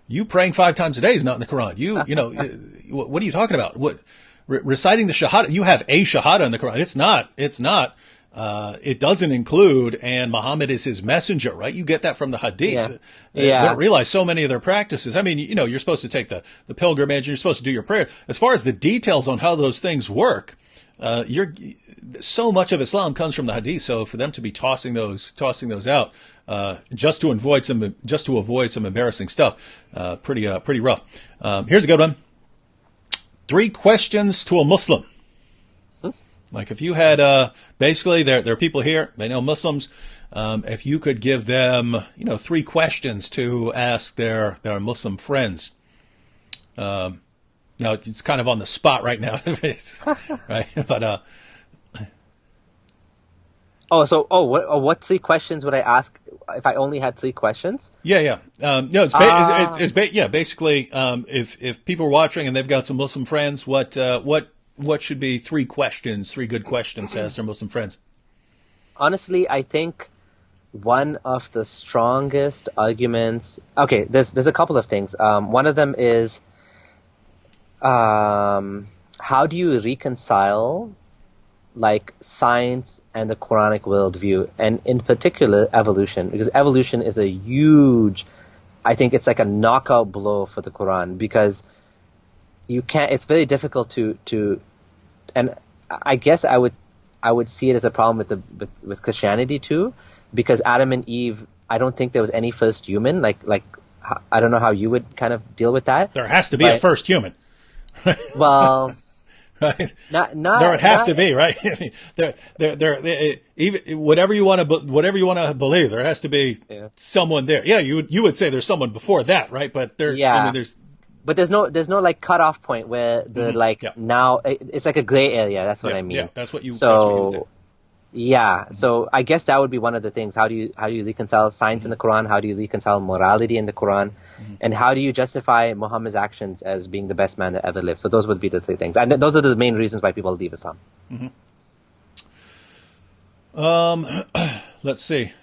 you praying 5 times a day is not in the Quran. What are you talking about? What reciting the Shahada? You have a Shahada in the Quran. It's not. It doesn't include, and Muhammad is his messenger, right? You get that from the Hadith. They don't realize so many of their practices. I mean, you're supposed to take the pilgrimage, and you're supposed to do your prayer. As far as the details on how those things work, so much of Islam comes from the Hadith. So for them to be tossing those out, just to avoid some embarrassing stuff, pretty rough. Here's a good one. 3 questions to a Muslim. If you had, basically, there are people here, they know Muslims. If you could give them, 3 questions to ask their Muslim friends. Now, it's kind of on the spot right now, right? But, what 3 questions would I ask if I only had 3 questions? Yeah. No, basically, if people are watching and they've got some Muslim friends, what should be 3 good questions to ask their Muslim friends? Honestly, I think one of the strongest arguments. Okay, there's a couple of things. One of them is, how do you reconcile science and the Quranic worldview, and in particular evolution? Because evolution is a huge, I think it's a knockout blow for the Quran, because you can't. It's very difficult to, and I guess I would see it as a problem with Christianity too, because Adam and Eve, I don't think there was any first human. I don't know how you would kind of deal with that. There has to be a first human. Well, right? Not there would have to be, right? I mean, there, even whatever you want to believe, there has to be someone there. Yeah, you would say there's someone before that, right? But there, I mean, there's. But there's no cutoff point where the now it's a gray area. That's what I mean. Yeah, that's what you would say. Yeah, so I guess that would be one of the things. How do you reconcile science in the Quran? How do you reconcile morality in the Quran? And how do you justify Muhammad's actions as being the best man that ever lived? So those would be the 3 things, and those are the main reasons why people leave Islam. Let's see.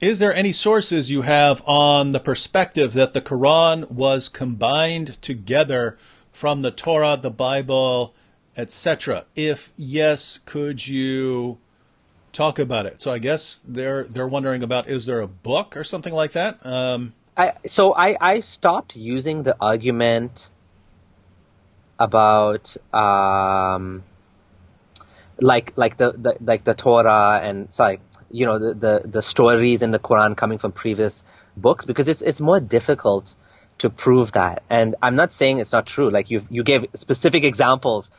Is there any sources you have on the perspective that the Quran was combined together from the Torah, the Bible, etc.? If yes, could you talk about it. So I guess they're wondering about, is there a book or something like that? I stopped using the argument about like the Torah and the stories in the Quran coming from previous books, because it's more difficult to prove that. And I'm not saying it's not true. Like you gave specific examples.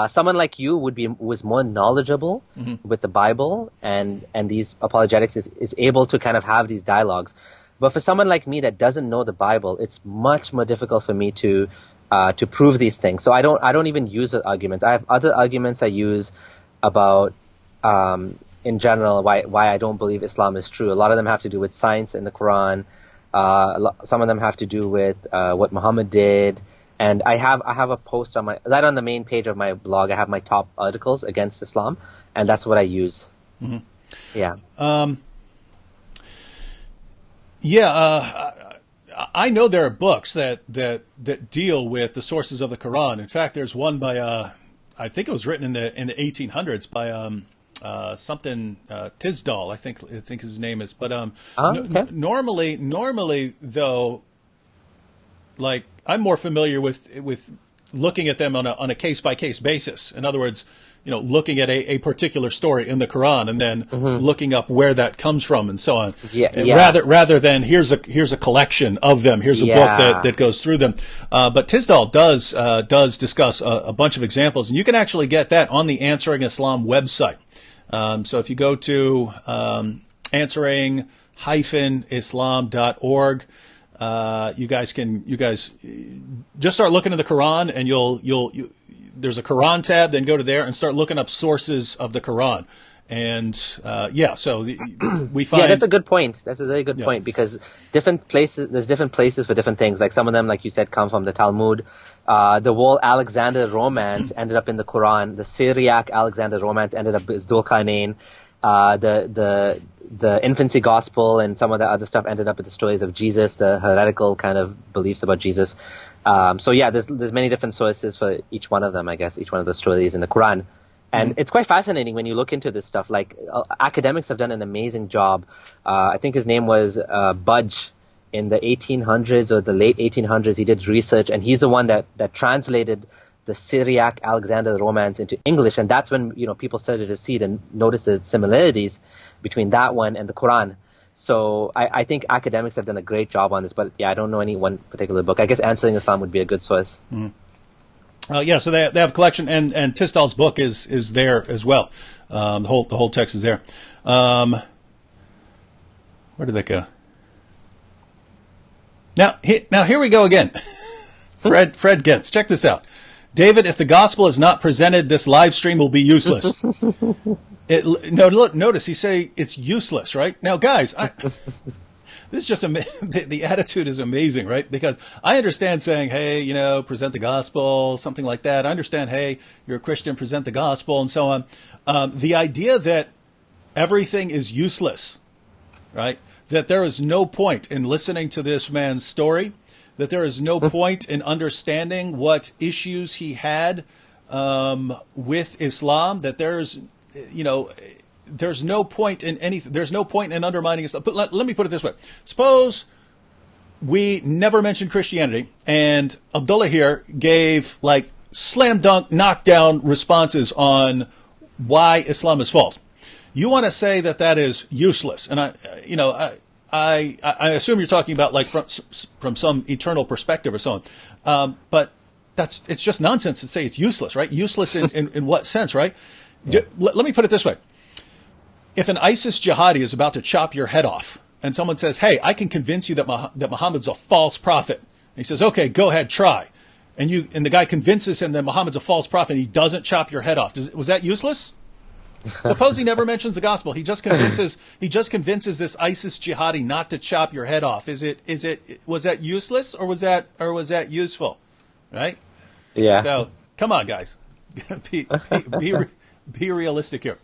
Someone like you was more knowledgeable with the Bible and these apologetics is able to kind of have these dialogues. But for someone like me that doesn't know the Bible, it's much more difficult for me to prove these things. So I don't even use the arguments. I have other arguments I use about in general why I don't believe Islam is true. A lot of them have to do with science in the Quran. Some of them have to do with what Muhammad did. And I have a post on the main page of my blog. I have my top articles against Islam, and that's what I use. Mm-hmm. Yeah. I know there are books that deal with the sources of the Quran. In fact, there's one by I think it was written in the 1800s by Tisdall, I think his name is. But okay. normally though, like I'm more familiar with looking at them on a case by case basis. In other words, looking at a particular story in the Quran and then looking up where that comes from and so on. Rather than here's a collection of them. Here's a book that goes through them. But Tisdall does discuss a bunch of examples, and you can actually get that on the Answering Islam website. So if you go to answering-islam.org, you guys just start looking at the Quran, and you'll there's a Quran tab, then go to there and start looking up sources of the Quran. And so we find... Yeah, that's a good point. That's a very good point, because there's different places for different things. Like some of them, like you said, come from the Talmud. The whole Alexander romance ended up in the Quran. The Syriac Alexander romance ended up as Dhul-Qarnayn. The infancy gospel and some of the other stuff ended up with the stories of Jesus, the heretical kind of beliefs about Jesus. There's many different sources for each one of them, I guess, each one of the stories in the Quran. And it's quite fascinating when you look into this stuff. Like academics have done an amazing job. I think his name was Budge in the 1800s or the late 1800s. He did research, and he's the one that translated the Syriac Alexander romance into English, and that's when people started to see it and notice the similarities between that one and the Quran. So I think academics have done a great job on this, but I don't know any one particular book. I guess Answering Islam would be a good source. So they have a collection, and Tisdall's book is there as well. The whole text is there. Where did that go? Now here we go again. Fred Getz, check this out. David, if the gospel is not presented, this live stream will be useless. Notice he say it's useless, right? Now, guys, this is just the attitude is amazing, right? Because I understand saying, hey, present the gospel, something like that. I understand, hey, you're a Christian, present the gospel, and so on. The idea that everything is useless, right? That there is no point in listening to this man's story, that there is no point in understanding what issues he had with Islam, that there's no point in anything. There's no point in undermining Islam. But let me put it this way. Suppose we never mentioned Christianity, and Abdullah here gave like slam dunk, knockdown responses on why Islam is false. You want to say that is useless, and I assume you're talking about like from some eternal perspective or so on. But it's just nonsense to say it's useless, right? Useless in what sense, right? Yeah. Let me put it this way. If an ISIS jihadi is about to chop your head off and someone says, hey, I can convince you that Muhammad's a false prophet. And he says, okay, go ahead, try. And the guy convinces him that Muhammad's a false prophet and he doesn't chop your head off. Was that useless? Suppose he never mentions the gospel. He just convinces this ISIS jihadi not to chop your head off. Was that useless or was that useful? Right? Yeah. So come on, guys. Be realistic here.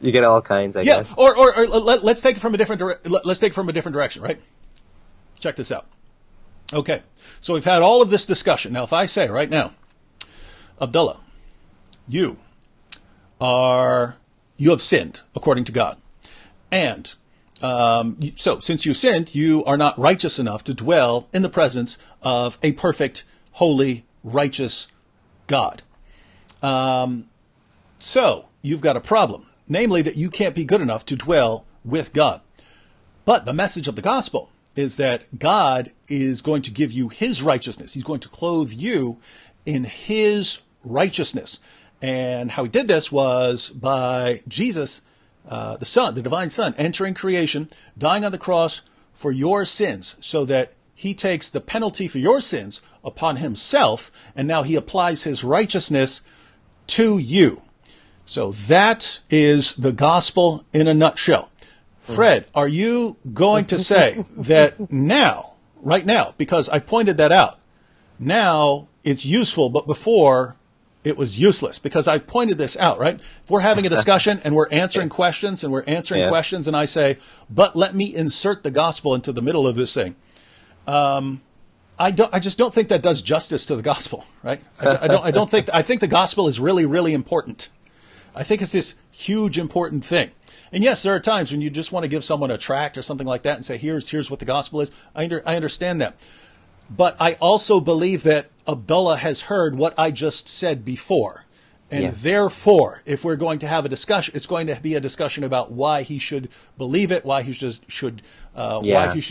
You get all kinds, I guess. Or let's take it from a different direction, right? Check this out. Okay. So we've had all of this discussion. Now if I say right now, Abdullah, you are you have sinned according to God. And so since you sinned, you are not righteous enough to dwell in the presence of a perfect, holy, righteous God. So you've got a problem, namely that you can't be good enough to dwell with God. But the message of the gospel is that God is going to give you his righteousness. He's going to clothe you in his righteousness. And how he did this was by Jesus, the Son, the divine Son, entering creation, dying on the cross for your sins, so that he takes the penalty for your sins upon himself, and now he applies his righteousness to you. So that is the gospel in a nutshell. Fred, are you going to say that now, right now, because I pointed that out, now it's useful, but before it was useless? Because I pointed this out, right? If we're having a discussion and we're answering questions and I say, but let me insert the gospel into the middle of this thing. I just don't think that does justice to the gospel, right? I think the gospel is really, really important. I think it's this huge, important thing. And yes, there are times when you just want to give someone a tract or something like that and say, here's what the gospel is. I understand that. But I also believe that Abdullah has heard what I just said before. And therefore, if we're going to have a discussion, it's going to be a discussion about why he should believe it, why he should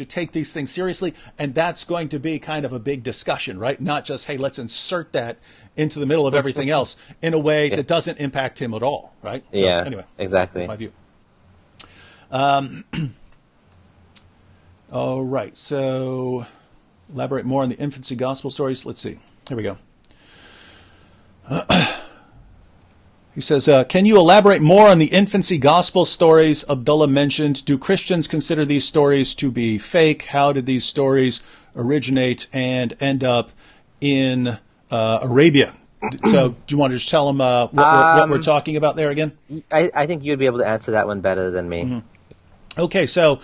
take these things seriously. And that's going to be kind of a big discussion, right? Not just, hey, let's insert that into the middle of everything else in a way that doesn't impact him at all, right? So, anyway, exactly. That's my view. All right, so elaborate more on the infancy gospel stories. Let's see. Here we go. He says, can you elaborate more on the infancy gospel stories Abdullah mentioned? Do Christians consider these stories to be fake? How did these stories originate and end up in Arabia? So do you want to just tell them what we're talking about there again? I think you'd be able to answer that one better than me. Mm-hmm. Okay, so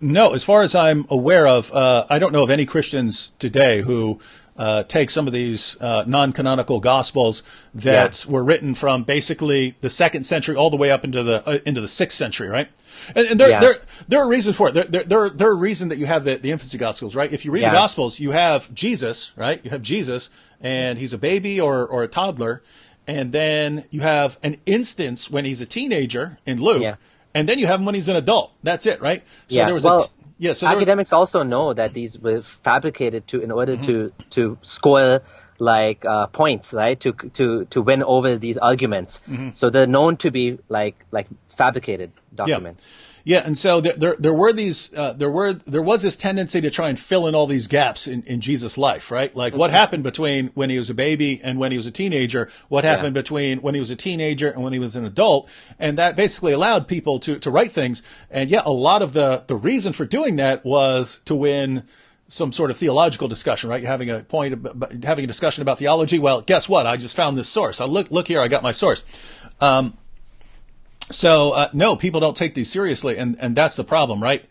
no, as far as I'm aware of, I don't know of any Christians today who take some of these non-canonical gospels that were written from basically the 2nd century all the way up into the 6th century, right? And there are reasons for it. There are reasons that you have the infancy gospels, right? If you read the gospels, you have Jesus, right? You have Jesus, and he's a baby or a toddler, and then you have an instance when he's a teenager in Luke. Yeah. And then you have him when he's an adult. That's it, right? So there was academics also know that these were fabricated in order to score points, right? To win over these arguments. Mm-hmm. So they're known to be like fabricated documents. Yeah, and so there was this tendency to try and fill in all these gaps in Jesus' life, right? Like what happened between when he was a baby and when he was a teenager, what happened between when he was a teenager and when he was an adult, and that basically allowed people to write things. And a lot of the reason for doing that was to win some sort of theological discussion, right? You're having a discussion about theology. Well, guess what? I just found this source. Look here, I got my source. So no, people don't take these seriously, and that's the problem, right?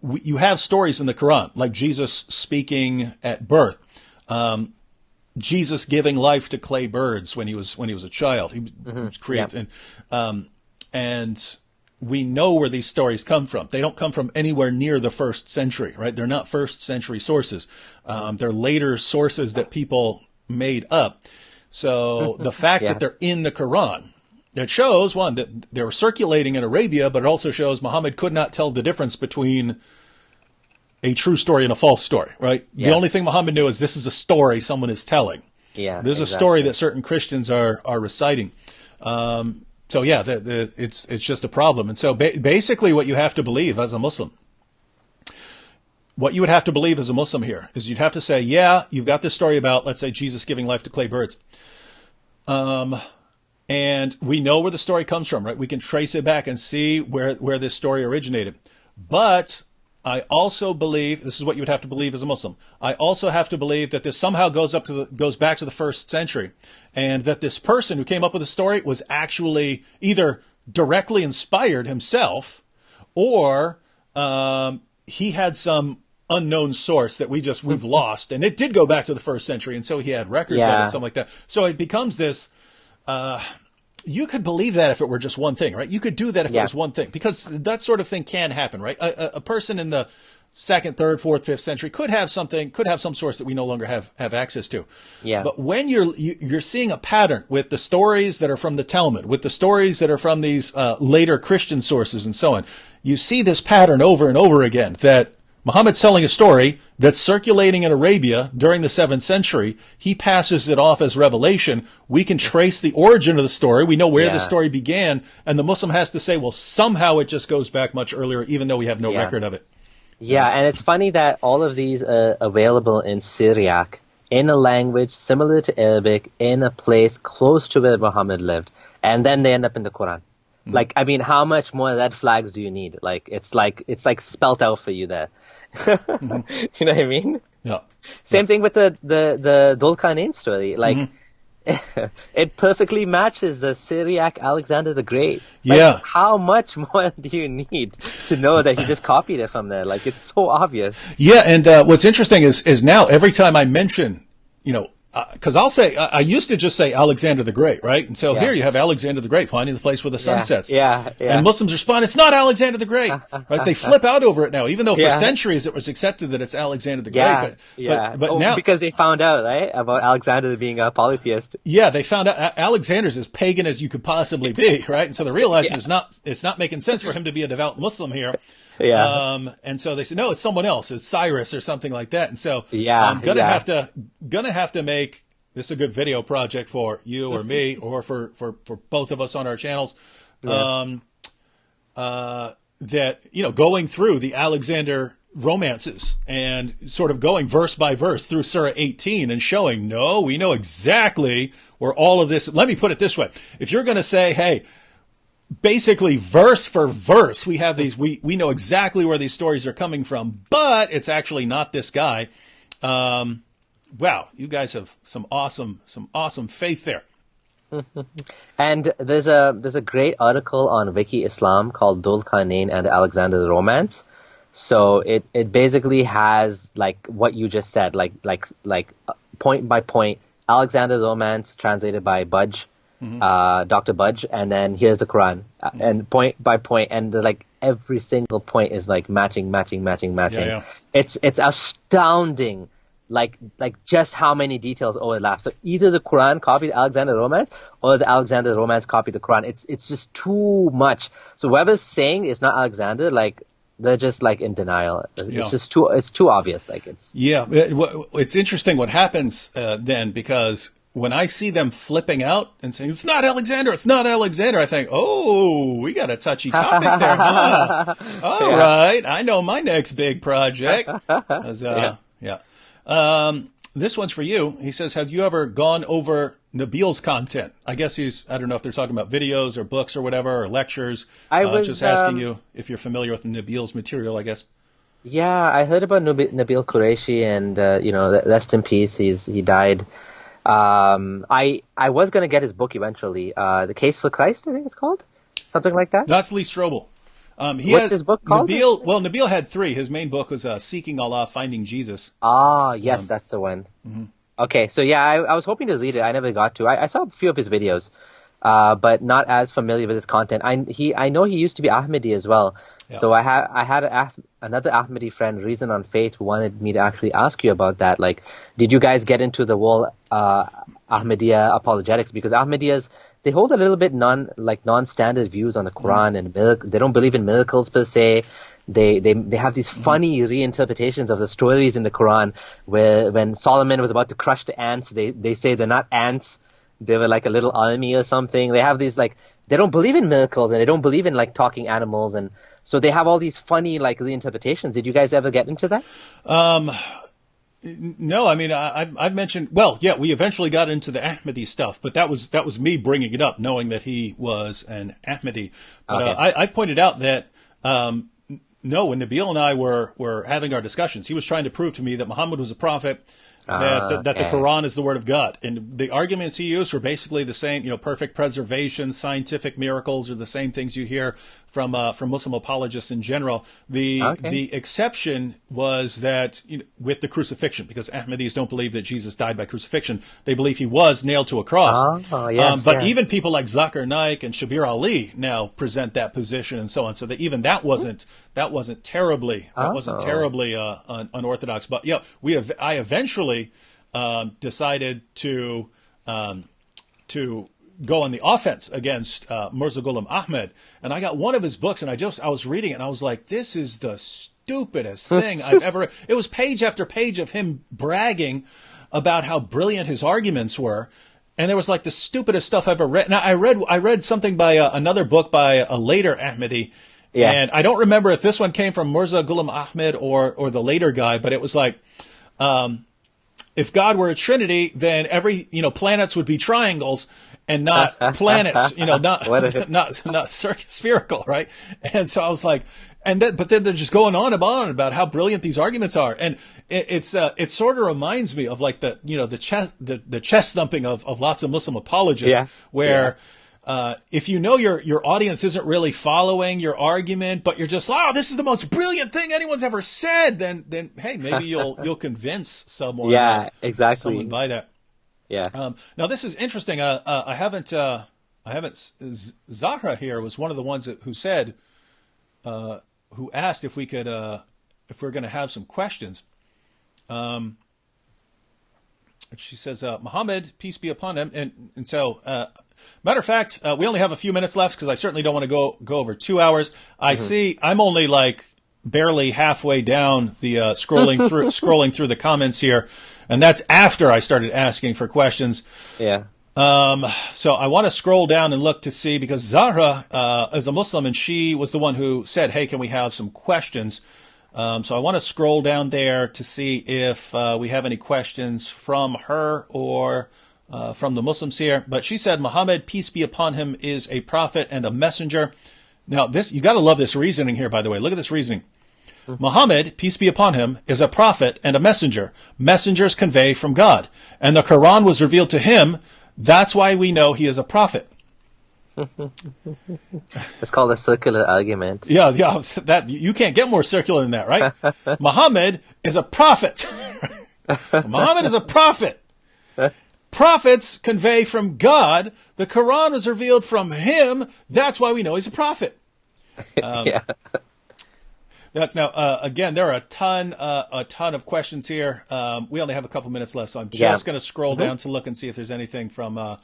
You have stories in the Quran, like Jesus speaking at birth, Jesus giving life to clay birds when he was a child. He was created, and we know where these stories come from. They don't come from anywhere near the 1st century, right? They're not 1st century sources. They're later sources that people made up. So the fact that they're in the Quran, it shows, one, that they were circulating in Arabia, but it also shows Muhammad could not tell the difference between a true story and a false story, right? Yeah. The only thing Muhammad knew is this is a story someone is telling. Yeah, this is a story that certain Christians are reciting. It's just a problem. And so basically what you have to believe as a Muslim, what you would have to believe as a Muslim here is you'd have to say, you've got this story about, let's say, Jesus giving life to clay birds. And we know where the story comes from, right? We can trace it back and see where this story originated. But I also believe, this is what you would have to believe as a Muslim, I also have to believe that this somehow goes back to the 1st century, and that this person who came up with the story was actually either directly inspired himself, or he had some unknown source that we've lost, and it did go back to the 1st century, and so he had records of it, something like that. So it becomes this you could believe that if it were just one thing, right? You could do that if it was one thing, because that sort of thing can happen, right? A person in the second, third, fourth, fifth century could have some source that we no longer have access to. Yeah. But when you're seeing a pattern with the stories that are from the Talmud, with the stories that are from these later Christian sources and so on, you see this pattern over and over again, that Muhammad's telling a story that's circulating in Arabia during the 7th century. He passes it off as revelation. We can trace the origin of the story. We know where the story began. And the Muslim has to say, well, somehow it just goes back much earlier, even though we have no record of it. Yeah, and it's funny that all of these are available in Syriac, in a language similar to Arabic, in a place close to where Muhammad lived. And then they end up in the Quran. Like, I mean, how much more red flags do you need? It's like spelt out for you there. You know what I mean? Yeah. Same thing with the Dhul Qarnayn story. Like, it perfectly matches the Syriac Alexander the Great. Like, how much more do you need to know that he just copied it from there? Like, it's so obvious. Yeah, and what's interesting is now every time I mention, because I used to just say Alexander the Great, right? And so here you have Alexander the Great finding the place where the sun sets. Yeah. And Muslims respond, it's not Alexander the Great. Right? They flip out over it now, even though for centuries it was accepted that it's Alexander the Great. But now, because they found out, right, about Alexander being a polytheist. Yeah, they found out Alexander's as pagan as you could possibly be, right? And so they realized it's not making sense for him to be a devout Muslim here. Yeah. And so they said, no, it's someone else. It's Cyrus or something like that. And so I'm gonna have to make this a good video project for you or me or for both of us on our channels. That, going through the Alexander romances and sort of going verse by verse through Surah 18 and showing, no, we know exactly where all of this, let me put it this way. If you're going to say, hey, basically verse for verse, we have these, we know exactly where these stories are coming from, but it's actually not this guy. Wow, you guys have some awesome faith there. And there's a great article on Wiki Islam called Dhul Qarnayn and the Alexander the Romance. So it basically has like what you just said, like point by point, Alexander the Romance translated by Budge. Dr. Budge, and then here's the Quran, and point by point, and like every single point is like matching. Yeah. It's astounding, like just how many details overlap. So either the Quran copied Alexander the Romance, or the Alexander the Romance copied the Quran. It's just too much. So whoever's saying it's not Alexander, like, they're just like in denial. It's just too obvious. Like it's interesting what happens then, because when I see them flipping out and saying, it's not Alexander, I think, oh, we got a touchy topic there, huh? All right, I know my next big project. This one's for you. He says, have you ever gone over Nabil's content? I guess I don't know if they're talking about videos or books or whatever, or lectures. I was just asking you if you're familiar with Nabil's material, I guess. Yeah, I heard about Nabil Qureshi, and, rest in peace, he died. I was going to get his book eventually. The Case for Christ, I think it's called. Something like that. That's Lee Strobel. What's his book called? Nabil had 3. His main book was Seeking Allah, Finding Jesus. Ah, yes, that's the one. Mm-hmm. Okay, so yeah, I was hoping to read it. I never got to. I saw a few of his videos, but not as familiar with his content. I know he used to be Ahmadi as well. Yeah. So I had another Ahmadi friend, Reason on Faith, who wanted me to actually ask you about that. Like, did you guys get into the whole Ahmadiyya apologetics? Because Ahmadiyyas, they hold a little bit non-standard views on the Quran, and they don't believe in miracles per se. They have these funny reinterpretations of the stories in the Quran, where when Solomon was about to crush the ants, they say they're not ants. They were like a little army or something. They have these they don't believe in miracles, and they don't believe in like talking animals, and so they have all these funny like reinterpretations. Did you guys ever get into that? No, I mean I've mentioned. Well, yeah, we eventually got into the Ahmadi stuff, but that was me bringing it up, knowing that he was an Ahmadi. But okay. I pointed out that no, when Nabil and I were having our discussions, he was trying to prove to me that Muhammad was a prophet. that the Okay. Quran is the word of God. And the arguments he used were basically the same, perfect preservation, scientific miracles are the same things you hear from Muslim apologists in general. Okay. The exception was that with the crucifixion, because Ahmadis don't believe that Jesus died by crucifixion. They believe he was nailed to a cross. Oh, yes, But yes. even people like Zakir Naik and Shabir Ali now present that position and so on. So that even that wasn't terribly unorthodox. But I eventually decided to go on the offense against Mirza Ghulam Ahmad, and I got one of his books, and I was reading it, and I was like, this is the stupidest thing I've ever. It was page after page of him bragging about how brilliant his arguments were. And there was like the stupidest stuff I've ever read. Now I read something by another book by a later Ahmadi, Yeah. and I don't remember if this one came from Mirza Ghulam Ahmad or the later guy, but it was like, if God were a trinity, then every planets would be triangles and not planets, not spherical, right? And so I was like, but then they're just going on about how brilliant these arguments are, and it sort of reminds me of like the chest thumping of lots of Muslim apologists, where if your audience isn't really following your argument, but you're just, this is the most brilliant thing anyone's ever said, then hey, maybe you'll convince someone. Yeah, exactly. Someone by that. Yeah. Now this is interesting. I haven't. Zahra here was one of the ones who said, who asked if we could, if we're going to have some questions. She says, Muhammad, peace be upon him, and so. Matter of fact, we only have a few minutes left because I certainly don't want to go over 2 hours. I see I'm only like barely halfway down the scrolling through the comments here, and that's after I started asking for questions. Yeah. So I want to scroll down and look to see, because Zahra is a Muslim and she was the one who said, "Hey, can we have some questions?" So I want to scroll down there to see if we have any questions from her or from the Muslims here. But she said, Muhammad, peace be upon him, is a prophet and a messenger. Now, you got to love this reasoning here, by the way. Look at this reasoning. Muhammad, peace be upon him, is a prophet and a messenger. Messengers convey from God. And the Quran was revealed to him. That's why we know he is a prophet. It's called a circular argument. Yeah, that you can't get more circular than that, right? Muhammad is a prophet. Muhammad is a prophet. Prophets convey from God. The Quran was revealed from him. That's why we know he's a prophet. Yeah. That's now, again, there are a ton of questions here. We only have a couple minutes left, so I'm just going to scroll down to look and see if there's anything from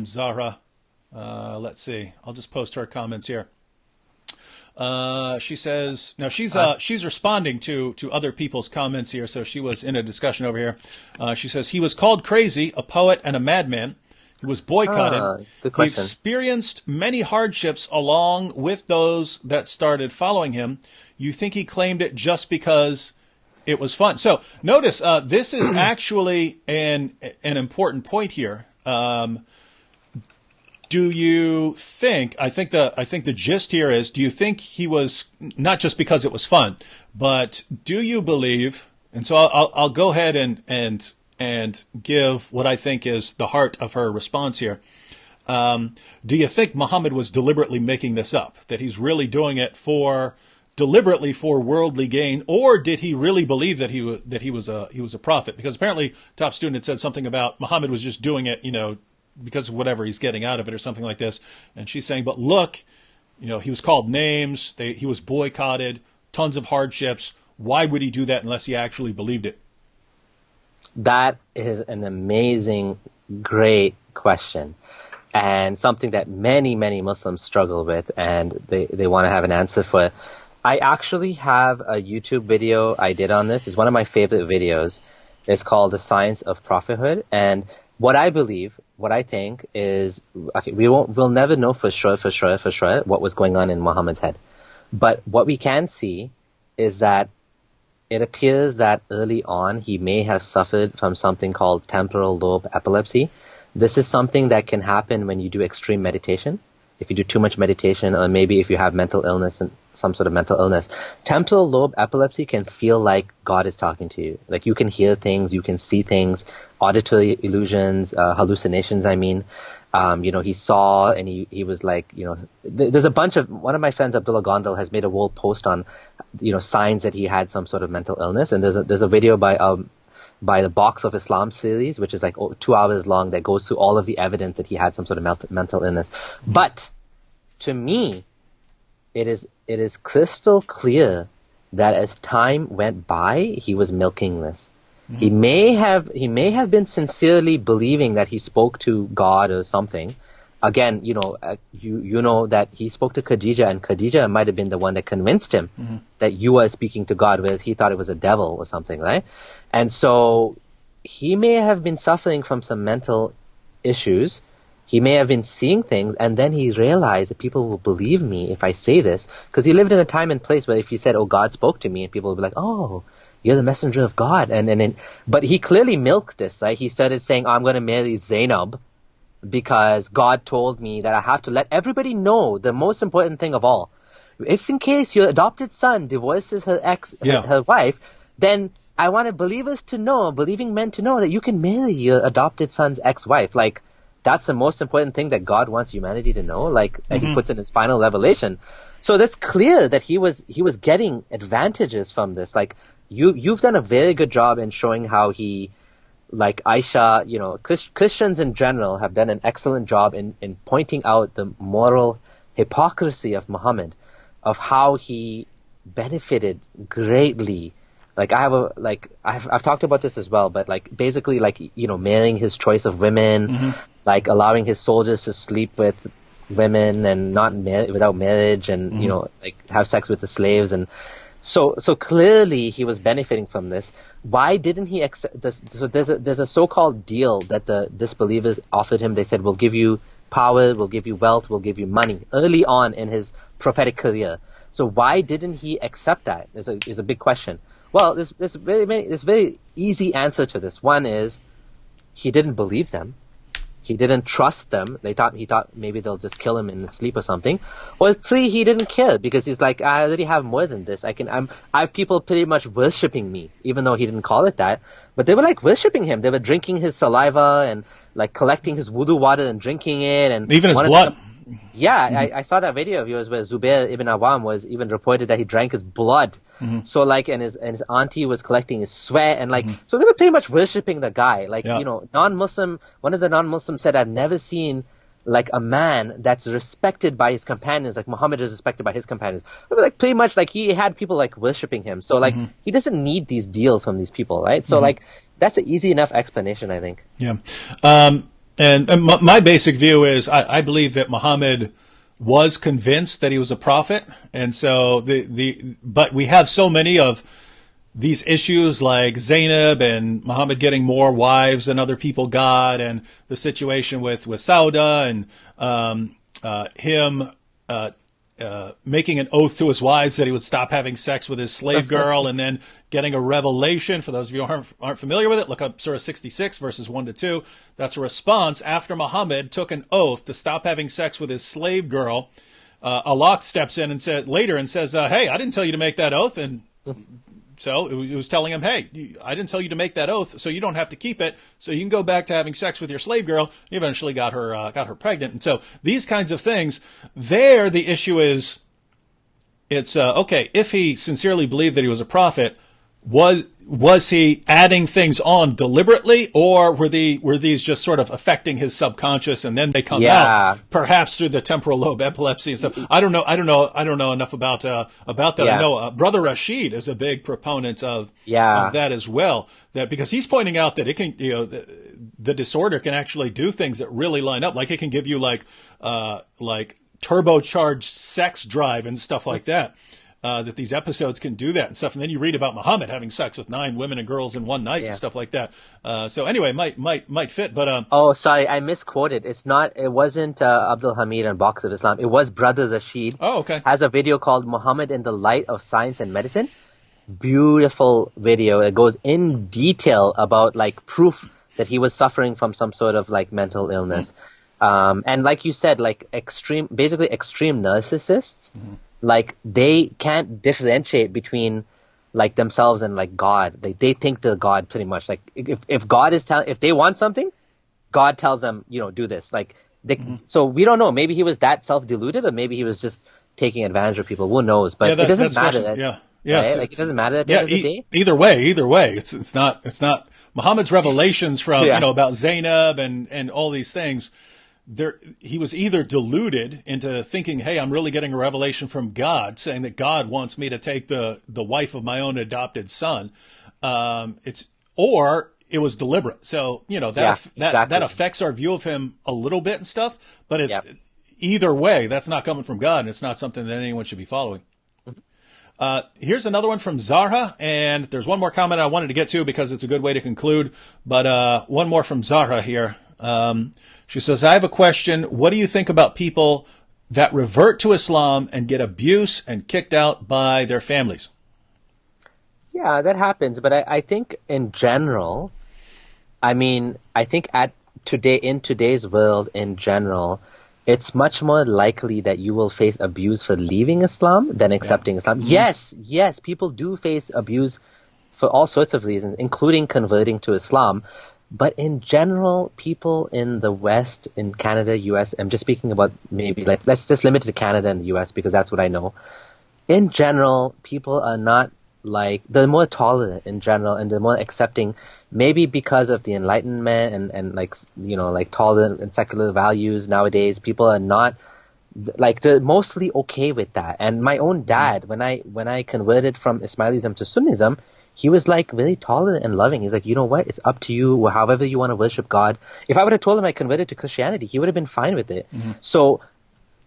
Zahra. Let's see. I'll just post her comments here. She says, now she's responding to other people's comments here, so she was in a discussion over here. She says, he was called crazy, a poet, and a madman. He was boycotted. Good He question. experienced many hardships along with those that started following him. You think he claimed it just because it was fun? So notice this is actually an important point here. Do you think? I think the gist here is: do you think he was not just because it was fun, but do you believe? And so I'll go ahead and give what I think is the heart of her response here. Do you think Muhammad was deliberately making this up? That he's really doing it deliberately for worldly gain, or did he really believe that he was a prophet? Because apparently, Top Student had said something about Muhammad was just doing it, because of whatever he's getting out of it or something like this. And she's saying, but look, he was called names. He was boycotted, tons of hardships. Why would he do that unless he actually believed it? That is an amazing, great question, and something that many, many Muslims struggle with, and they want to have an answer for. I actually have a YouTube video I did on this. It's one of my favorite videos. It's called The Science of Prophethood, and what I think is, okay, we'll never know for sure what was going on in Muhammad's head. But what we can see is that it appears that early on he may have suffered from something called temporal lobe epilepsy. This is something that can happen when you do extreme meditation. if you do too much meditation, or maybe if you have mental illness and some sort of mental illness, temporal lobe epilepsy can feel like God is talking to you. Like you can hear things, you can see things, auditory illusions, hallucinations, I mean. He saw and he was like, there's a bunch of, one of my friends, Abdullah Gondal, has made a whole post on, signs that he had some sort of mental illness. And there's a video by the Box of Islam series, which is like 2 hours long, that goes through all of the evidence that he had some sort of mental illness. But to me, it is crystal clear that as time went by, he was milking this. Mm-hmm. He may have been sincerely believing that he spoke to God or something. Again, you know that he spoke to Khadija, and Khadija might have been the one that convinced him that you were speaking to God, whereas he thought it was a devil or something, right? And so he may have been suffering from some mental issues. He may have been seeing things, and then he realized that people will believe me if I say this, because he lived in a time and place where if he said, "Oh, God spoke to me," and people would be like, "Oh, you're the messenger of God," but he clearly milked this, right? He started saying, "I'm going to marry Zainab because God told me that I have to let everybody know the most important thing of all. If in case your adopted son divorces her wife, then I want believing men to know that you can marry your adopted son's ex-wife." Like, that's the most important thing that God wants humanity to know. Like, and he puts in his final revelation. So that's clear that he was getting advantages from this. Like, you've done a very good job in showing how he, like Aisha, Christians in general have done an excellent job in pointing out the moral hypocrisy of Muhammad, of how he benefited greatly. Like I've talked about this as well, but like basically like, marrying his choice of women, like allowing his soldiers to sleep with women and not without marriage, and like have sex with the slaves, and so clearly he was benefiting from this. Why didn't he accept this? So there's a so-called deal that the disbelievers offered him. They said, "We'll give you power, we'll give you wealth, we'll give you money," early on in his prophetic career. So why didn't he accept that? Is a big question. Well, there's very easy answer to this. One is he didn't believe them. He didn't trust them. He thought maybe they'll just kill him in his sleep or something. Or three, he didn't care because he's like, I already have more than this. I have people pretty much worshipping me, even though he didn't call it that. But they were like worshipping him. They were drinking his saliva and like collecting his wudu water and drinking it, and even his blood. I saw that video of yours where Zubair ibn Awam was even reported that he drank his blood. So like, and his auntie was collecting his sweat, and like, so they were pretty much worshipping the guy. Like, non-Muslim, one of the non-Muslims said, "I've never seen like a man that's respected by his companions, like Muhammad is respected by his companions." But like pretty much like he had people like worshipping him. So like he doesn't need these deals from these people, right? So like that's an easy enough explanation, I think. Yeah. And my basic view is I believe that Muhammad was convinced that he was a prophet, and so but we have so many of these issues like Zainab and Muhammad getting more wives than other people got, and the situation with Sauda, and him making an oath to his wives that he would stop having sex with his slave girl, and then getting a revelation. For those of you who aren't familiar with it, look up Surah 66, verses 1-2. That's a response after Muhammad took an oath to stop having sex with his slave girl. Allah steps in and says, "Hey, I didn't tell you to make that oath." And so it was telling him, "Hey, I didn't tell you to make that oath, so you don't have to keep it. So you can go back to having sex with your slave girl." He eventually got her pregnant. And so these kinds of things, the issue is, it's okay, if he sincerely believed that he was a prophet, was he adding things on deliberately, or were these just sort of affecting his subconscious, and then they come out perhaps through the temporal lobe epilepsy and stuff? I don't know enough about that. I know Brother Rashid is a big proponent of that as well. That because he's pointing out that it can, the disorder can actually do things that really line up. Like it can give you like turbocharged sex drive and stuff like that. That these episodes can do that and stuff, and then you read about Muhammad having sex with 9 women and girls in one night and stuff like that. So anyway, might fit, but oh, sorry, I misquoted. It wasn't Abdul Hamid and Box of Islam. It was Brother Rashid. Oh, okay. Has a video called "Muhammad in the Light of Science and Medicine." Beautiful video. It goes in detail about like proof that he was suffering from some sort of like mental illness. And like you said, like basically extreme narcissists, like they can't differentiate between like themselves and like God. They think they're God pretty much. Like if God is if they want something, God tells them, do this. Like so we don't know. Maybe he was that self-deluded, or maybe he was just taking advantage of people. Who knows? But it doesn't matter. Right? Like it doesn't matter at the end of the day. Either way, it's not Muhammad's revelations from about Zainab and all these things. He was either deluded into thinking, hey, I'm really getting a revelation from God, saying that God wants me to take the wife of my own adopted son. Or it was deliberate. So, that affects our view of him a little bit and stuff, but it's either way, that's not coming from God, and it's not something that anyone should be following. Here's another one from Zahra, and there's one more comment I wanted to get to because it's a good way to conclude, but one more from Zahra here. She says, I have a question. What do you think about people that revert to Islam and get abuse and kicked out by their families? Yeah, that happens. But I think in general, I think in today's world in general, it's much more likely that you will face abuse for leaving Islam than accepting Islam. Mm-hmm. Yes, people do face abuse for all sorts of reasons, including converting to Islam. But in general, people in the West, in Canada, US, I'm just speaking about maybe let's just limit it to Canada and the US because that's what I know. In general, people are not they're more tolerant in general and they're more accepting, maybe because of the Enlightenment and tolerant and secular values nowadays. People are not they're mostly okay with that. And my own dad, when I converted from Ismailism to Sunnism, he was really tolerant and loving. He's like, you know what? It's up to you, however you want to worship God. If I would have told him I converted to Christianity, he would have been fine with it. Mm-hmm. So,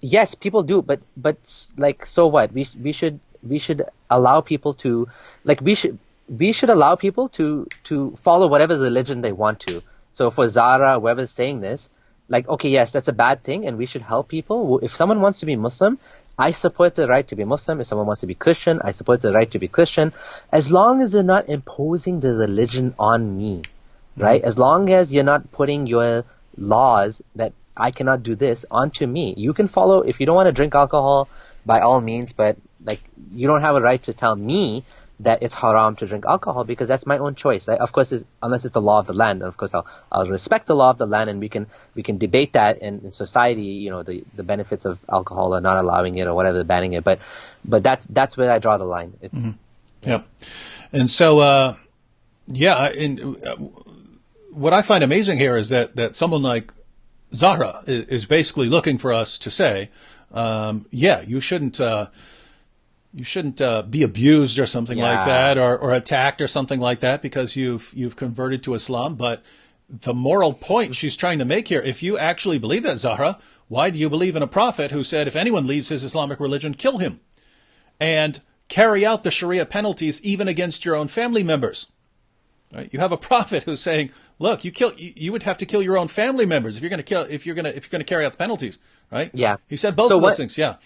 yes, people do, but so what? We should allow people to we should allow people to follow whatever religion they want to. So for Zara, whoever's saying this, okay, yes, that's a bad thing, and we should help people. If someone wants to be Muslim, I support the right to be Muslim. If someone wants to be Christian, I support the right to be Christian, as long as they're not imposing the religion on me, right? As long as you're not putting your laws that I cannot do this onto me. You can follow, if you don't want to drink alcohol, by all means, but you don't have a right to tell me that it's haram to drink alcohol because that's my own choice. Of course, unless it's the law of the land, and of course I'll respect the law of the land, and we can debate that in society. The benefits of alcohol or not allowing it or whatever, banning it. But that's where I draw the line. It's and so what I find amazing here is that someone like Zahra is basically looking for us to say, you shouldn't be abused or something like that, or attacked or something like that because you've converted to Islam. But the moral point she's trying to make here, if you actually believe that, Zahra, why do you believe in a prophet who said if anyone leaves his Islamic religion, kill him and carry out the Sharia penalties even against your own family members? Right? You have a prophet who's saying, look, you would have to kill your own family members if you're going to carry out the penalties, right? Yeah. He said both of those things. Yeah.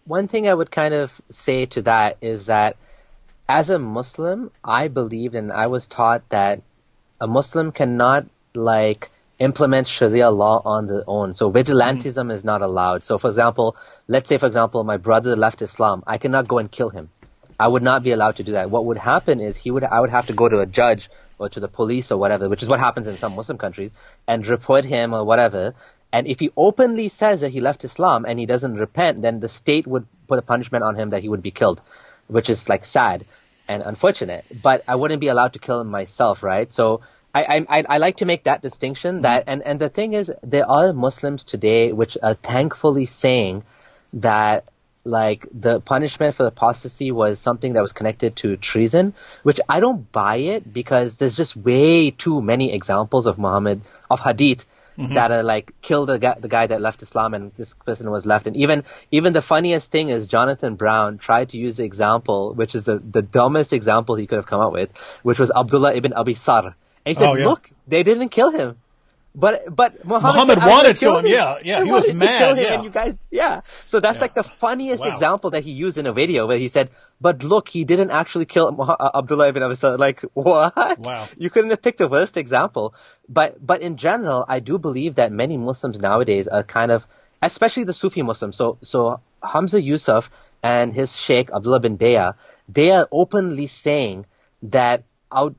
One thing I would kind of say to that is that as a Muslim, I believed and I was taught that a Muslim cannot implement Sharia law on their own. So vigilantism is not allowed. So let's say, my brother left Islam. I cannot go and kill him. I would not be allowed to do that. What would happen is I would have to go to a judge or to the police or whatever, which is what happens in some Muslim countries, and report him or whatever. And if he openly says that he left Islam and he doesn't repent, then the state would put a punishment on him that he would be killed, which is sad and unfortunate. But I wouldn't be allowed to kill him myself, right? So I like to make that distinction. That and the thing is, there are Muslims today which are thankfully saying that the punishment for apostasy was something that was connected to treason, which I don't buy it because there's just way too many examples of hadith that are kill the guy that left Islam and this person was left. And even the funniest thing is Jonathan Brown tried to use the example, which is the dumbest example he could have come up with, which was Abdullah ibn Abi Sar. And he said, look, they didn't kill him. But Muhammad said, wanted to him. Yeah. He was mad. To kill him, yeah. and you guys, So that's like the funniest example that he used in a video where he said, "But look, he didn't actually kill Abdullah ibn Abi Salih." Like, what? Wow. You couldn't have picked a worse example. But in general, I do believe that many Muslims nowadays are kind of, especially the Sufi Muslims. So Hamza Yusuf and his Sheikh Abdullah bin Baya, they are openly saying that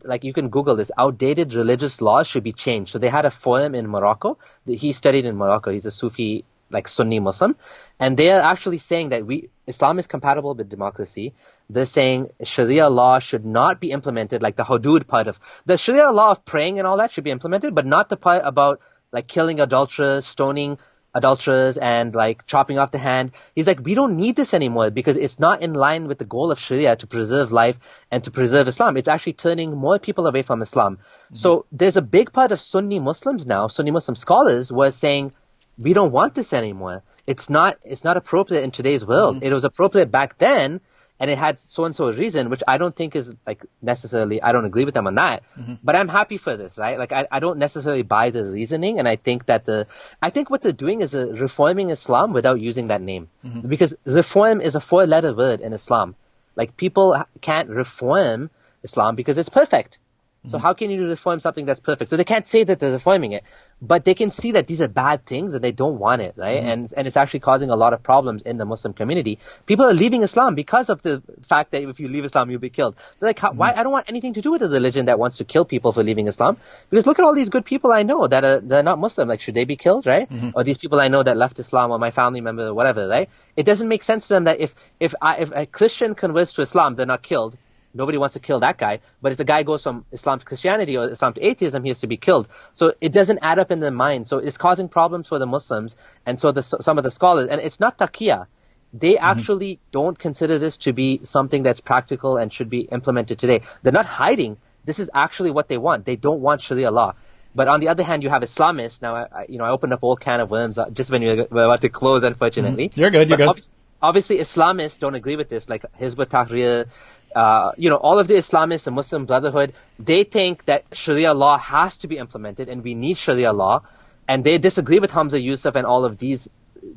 like you can Google this, outdated religious laws should be changed. So they had a forum in Morocco. He studied in Morocco. He's a Sufi, like Sunni Muslim. And they are actually saying that Islam is compatible with democracy. They're saying Sharia law should not be implemented, like the hudud part of the Sharia law of praying and all that should be implemented, but not the part about like killing adulterers, stoning adulterers, and like chopping off the hand. He's like, we don't need this anymore because it's not in line with the goal of Sharia to preserve life and to preserve Islam. It's actually turning more people away from Islam. Mm-hmm. So there's a big part of Sunni Muslims now, Sunni Muslim scholars, were saying, we don't want this anymore. It's not appropriate in today's world. Mm-hmm. It was appropriate back then, and it had so-and-so reason, which I don't think is like necessarily, I don't agree with them on that, but I'm happy for this, right? Like I don't necessarily buy the reasoning, and I think what they're doing is reforming Islam without using that name. Because reform is a 4-letter word in Islam. Like people can't reform Islam because it's perfect. So how can you reform something that's perfect? So they can't say that they're reforming it, but they can see that these are bad things and they don't want it, right? And it's actually causing a lot of problems in the Muslim community. People are leaving Islam because of the fact that if you leave Islam, you'll be killed. They're like, why? I don't want anything to do with a religion that wants to kill people for leaving Islam. Because look at all these good people I know that they're not Muslim. Like, should they be killed, right? Or these people I know that left Islam, or my family member or whatever, right? It doesn't make sense to them that if a Christian converts to Islam, they're not killed. Nobody wants to kill that guy. But if the guy goes from Islam to Christianity or Islam to atheism, he has to be killed. So it doesn't add up in their mind. So it's causing problems for the Muslims and so some of the scholars. And it's not taqiyya. They actually don't consider this to be something that's practical and should be implemented today. They're not hiding. This is actually what they want. They don't want Sharia law. But on the other hand, you have Islamists. Now, I opened up a whole can of worms just when we were about to close, unfortunately. You're good. Obviously, Islamists don't agree with this, like Hizb ut-Tahrir, all of the Islamists, the Muslim Brotherhood, they think that Sharia law has to be implemented and we need Sharia law. And they disagree with Hamza Yusuf and all of these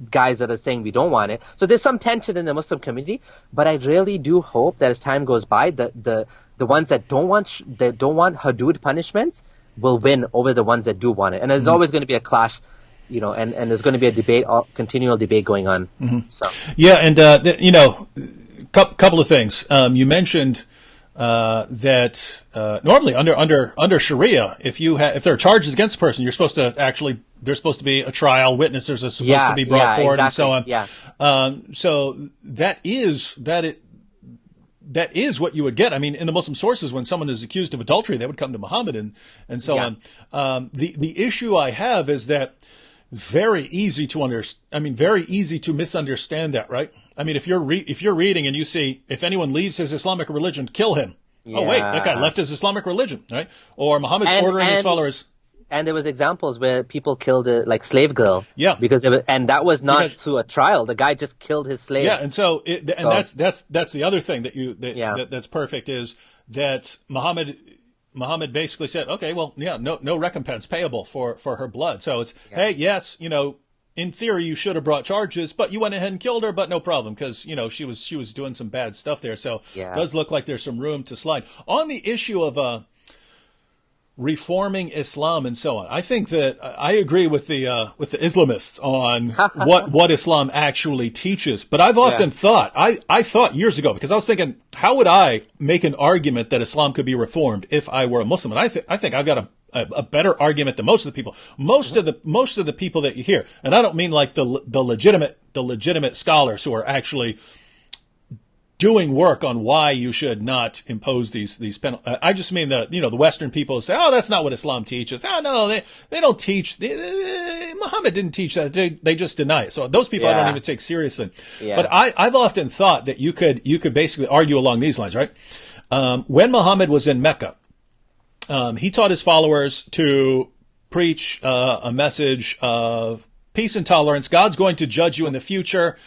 guys that are saying we don't want it. So there's some tension in the Muslim community, but I really do hope that as time goes by, the ones that don't want hudud punishments will win over the ones that do want it. And there's always going to be a clash, and there's going to be a debate, continual debate going on. So yeah, and couple of things. You mentioned that normally under Sharia, if there are charges against a person, there's supposed to be a trial, witnesses are supposed to be brought forward, exactly. And so on. Yeah. So that is what you would get. I mean, in the Muslim sources, when someone is accused of adultery, they would come to Muhammad and so on. The issue I have is that very easy to misunderstand that, right? I mean, if you're reading and you see, if anyone leaves his Islamic religion, kill him. Yeah. Oh wait, that guy left his Islamic religion, right? Or Muhammad's ordering his followers. And there was examples where people killed a slave girl. Yeah. And that was not through a trial. The guy just killed his slave. Yeah, and so that's the other thing that's perfect is that Muhammad basically said, okay, well, yeah, no recompense payable for her blood. So it's, hey, yes, in theory you should have brought charges, but you went ahead and killed her, but no problem because, she was doing some bad stuff there. So it does look like there's some room to slide. On the issue of reforming Islam and so on, I think that I agree with the Islamists on what Islam actually teaches. But I've often thought, I thought years ago, because I was thinking, how would I make an argument that Islam could be reformed if I were a Muslim? And I think I've got a better argument than most of the people. Most of the people that you hear, and I don't mean like the legitimate scholars who are actually doing work on why you should not impose these penalties. I just mean the Western people say, oh, that's not what Islam teaches. Oh, no, they don't teach. Muhammad didn't teach that. They just deny it. So those people I don't even take seriously. Yeah. But I've often thought that you could basically argue along these lines, right? When Muhammad was in Mecca, he taught his followers to preach a message of peace and tolerance. God's going to judge you in the future.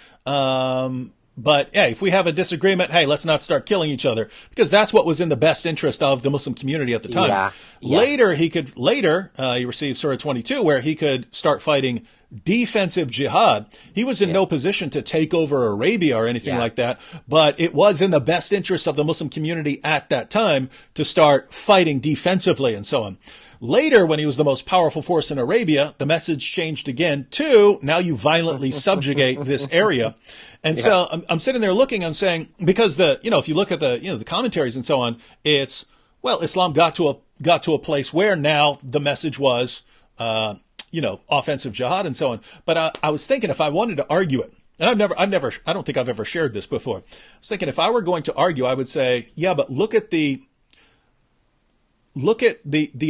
But hey, if we have a disagreement, hey, let's not start killing each other, because that's what was in the best interest of the Muslim community at the time. Yeah. Later, he received Surah 22, where he could start fighting defensive jihad. He was in no position to take over Arabia or anything like that, but it was in the best interest of the Muslim community at that time to start fighting defensively and so on. Later, when he was the most powerful force in Arabia, the message changed again to, now you violently subjugate this area. And so I'm sitting there looking, I'm saying, because if you look at the commentaries and so on, it's, well, Islam got to a place where now the message was, offensive jihad and so on. But I was thinking, if I wanted to argue it, and I don't think I've ever shared this before. I was thinking, if I were going to argue, I would say, yeah, but look at the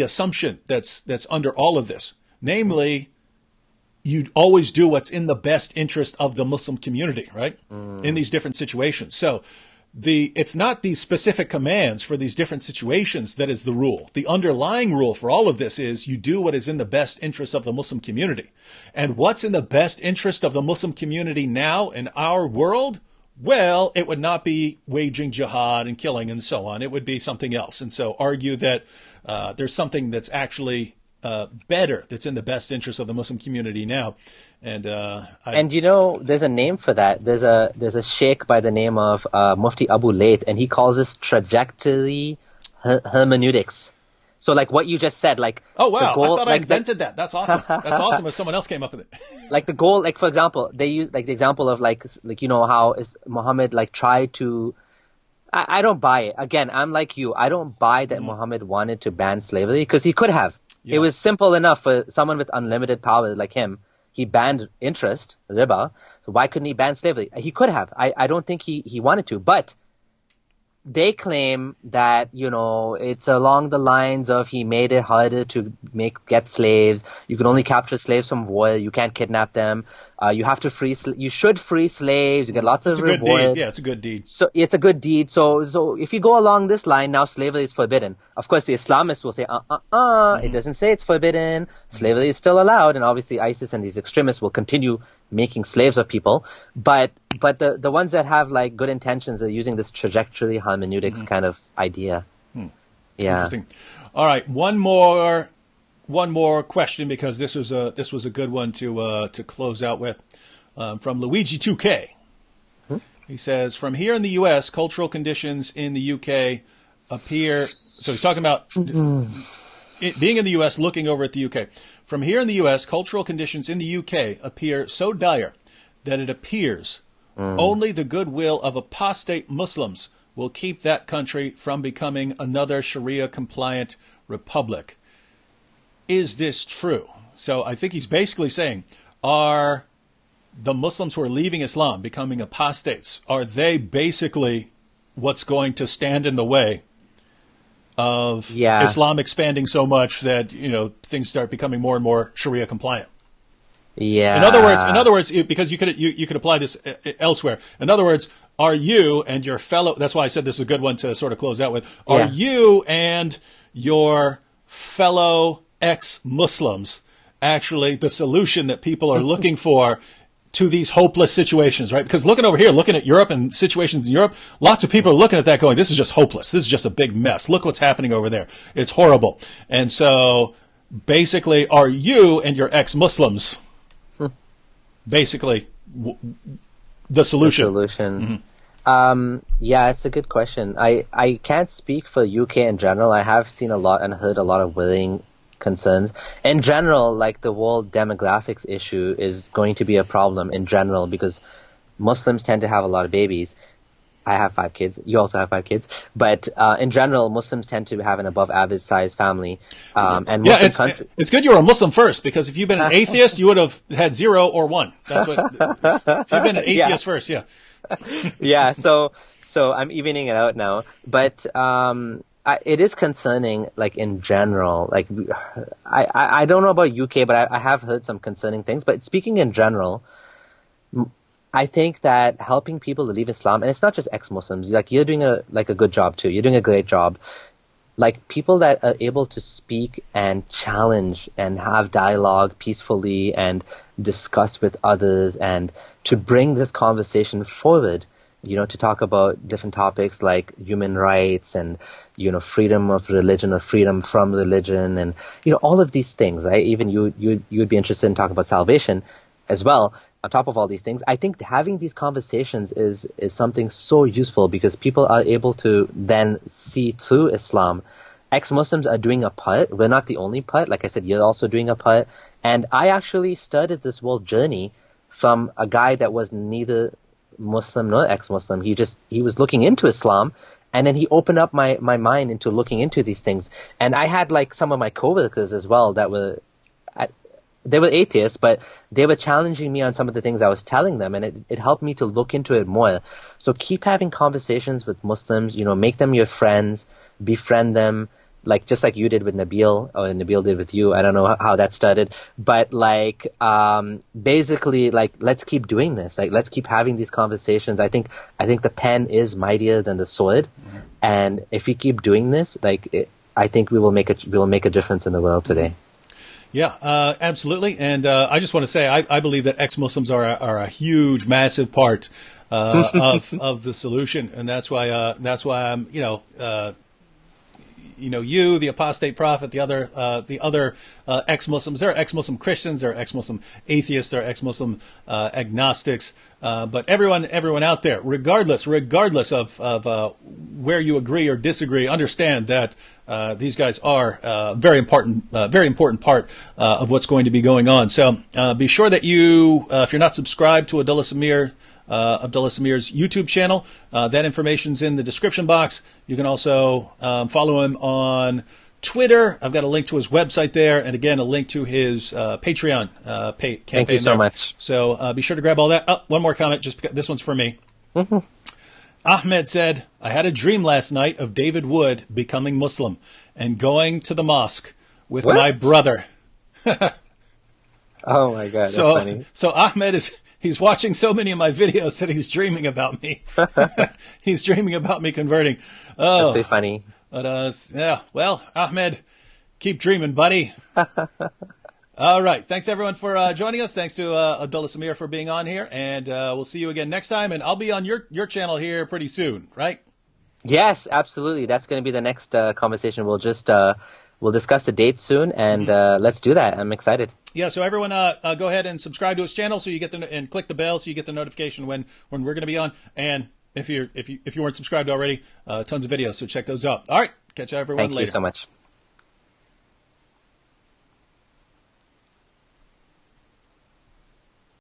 assumption that's under all of this. Namely, you always do what's in the best interest of the Muslim community, right? In these different situations. So it's not these specific commands for these different situations that is the rule. The underlying rule for all of this is you do what is in the best interest of the Muslim community. And what's in the best interest of the Muslim community now in our world? Well, it would not be waging jihad and killing and so on. It would be something else. And so argue that there's something that's actually better, that's in the best interest of the Muslim community now. And there's a name for that. There's a sheikh by the name of Mufti Abu Layth, and he calls this trajectory hermeneutics. So like what you just said, like, oh wow, the goal, I thought I invented that. That's awesome. That's awesome if someone else came up with it. Like the goal, like for example, they use like the example of like how is Muhammad like tried to. I don't buy it. Again, I'm like you. I don't buy that Muhammad wanted to ban slavery, because he could have. Yeah. It was simple enough for someone with unlimited power like him. He banned interest, riba. So why couldn't he ban slavery? He could have. I don't think he wanted to, but they claim that, it's along the lines of he made it harder to get slaves. You can only capture slaves from war. You can't kidnap them. You have to you should free slaves. You get lots of reward. Yeah, it's a good deed. So it's a good deed. So if you go along this line, now slavery is forbidden. Of course, the Islamists will say, it doesn't say it's forbidden. Slavery is still allowed. And obviously ISIS and these extremists will continue making slaves of people. But the ones that have like good intentions are using this trajectory hermeneutics kind of idea. Yeah. Interesting. All right. One more question, because this was a good one to close out with, from Luigi 2K. He says, from here in the U.S., cultural conditions in the U.K. appear. So he's talking about being in the U.S., looking over at the U.K. From here in the U.S., cultural conditions in the U.K. appear so dire that it appears only the goodwill of apostate Muslims will keep that country from becoming another Sharia-compliant republic. Is this true? So I think he's basically saying, are the Muslims who are leaving Islam, becoming apostates, are they basically what's going to stand in the way of Islam expanding so much that, things start becoming more and more Sharia compliant? Yeah. In other words, because you could apply this elsewhere. In other words, are you and your fellow, that's why I said this is a good one to sort of close out with, are you and your fellow ex-Muslims actually the solution that people are looking for to these hopeless situations, right? Because looking over here, looking at Europe and situations in Europe, lots of people are looking at that going, this is just hopeless. This is just a big mess. Look what's happening over there. It's horrible. And so basically, are you and your ex-Muslims basically the solution? The solution. Yeah, it's a good question. I can't speak for UK in general. I have seen a lot and heard a lot of worrying concerns. In general, like the world demographics issue is going to be a problem in general because Muslims tend to have a lot of babies. I have 5 kids. You also have 5 kids. But in general, Muslims tend to have an above average size family. And Muslim it's good you were a Muslim first, because if you've been an atheist, you would have had 0 or 1. That's what. If you've been an atheist first, yeah. So I'm evening it out now. But it is concerning, like in general. Like I don't know about UK, but I have heard some concerning things. But speaking in general, I think that helping people to leave Islam, and it's not just ex-Muslims, like you're doing a good job too. You're doing a great job. Like people that are able to speak and challenge and have dialogue peacefully and discuss with others and to bring this conversation forward to talk about different topics like human rights and, freedom of religion or freedom from religion and, all of these things, right? Even you'd be interested in talking about salvation as well. On top of all these things, I think having these conversations is something so useful because people are able to then see through Islam. Ex-Muslims are doing a part. We're not the only part. Like I said, you're also doing a part. And I actually started this whole journey from a guy that was neither Muslim nor ex-Muslim. He was looking into Islam, and then he opened up my mind into looking into these things. And I had like some of my coworkers as well that they were atheists, but they were challenging me on some of the things I was telling them, and it helped me to look into it more. So keep having conversations with Muslims, make them your friends, befriend them, just like you did with Nabil, or Nabil did with you. I don't know how that started, but basically, let's keep doing this. Let's keep having these conversations. I think the pen is mightier than the sword, and if we keep doing this, I think we will make a difference in the world today. Yeah, absolutely. And I just want to say, I believe that ex-Muslims are a huge, massive part of the solution, and that's why I'm you, the apostate prophet, the other ex-Muslims. There are ex-Muslim Christians, there are ex-Muslim atheists, there are ex-Muslim agnostics. But everyone out there, regardless of where you agree or disagree, understand that these guys are very important part of what's going to be going on. So be sure that you, if you're not subscribed to Abdullah Samir's YouTube channel, that information's in the description box. You can also follow him on Twitter. I've got a link to his website there, and again, a link to his Patreon campaign. Thank you so much. So be sure to grab all that. Oh, one more comment, just because this one's for me. Ahmed said, I had a dream last night of David Wood becoming Muslim and going to the mosque with my brother. Oh my God, that's funny. So Ahmed he's watching so many of my videos that he's dreaming about me. He's dreaming about me converting. Oh, that's very funny. But yeah, well, Ahmed, keep dreaming, buddy. All right. Thanks, everyone, for joining us. Thanks to Abdullah Samir for being on here. And we'll see you again next time. And I'll be on your channel here pretty soon, right? Yes, absolutely. That's going to be the next conversation. We'll discuss the date soon, and let's do that. I'm excited. Yeah, so everyone go ahead and subscribe to his channel so you get and click the bell so you get the notification when we're going to be on. And if you weren't subscribed already, tons of videos, so check those out. All right, catch everyone later. Thank you so much.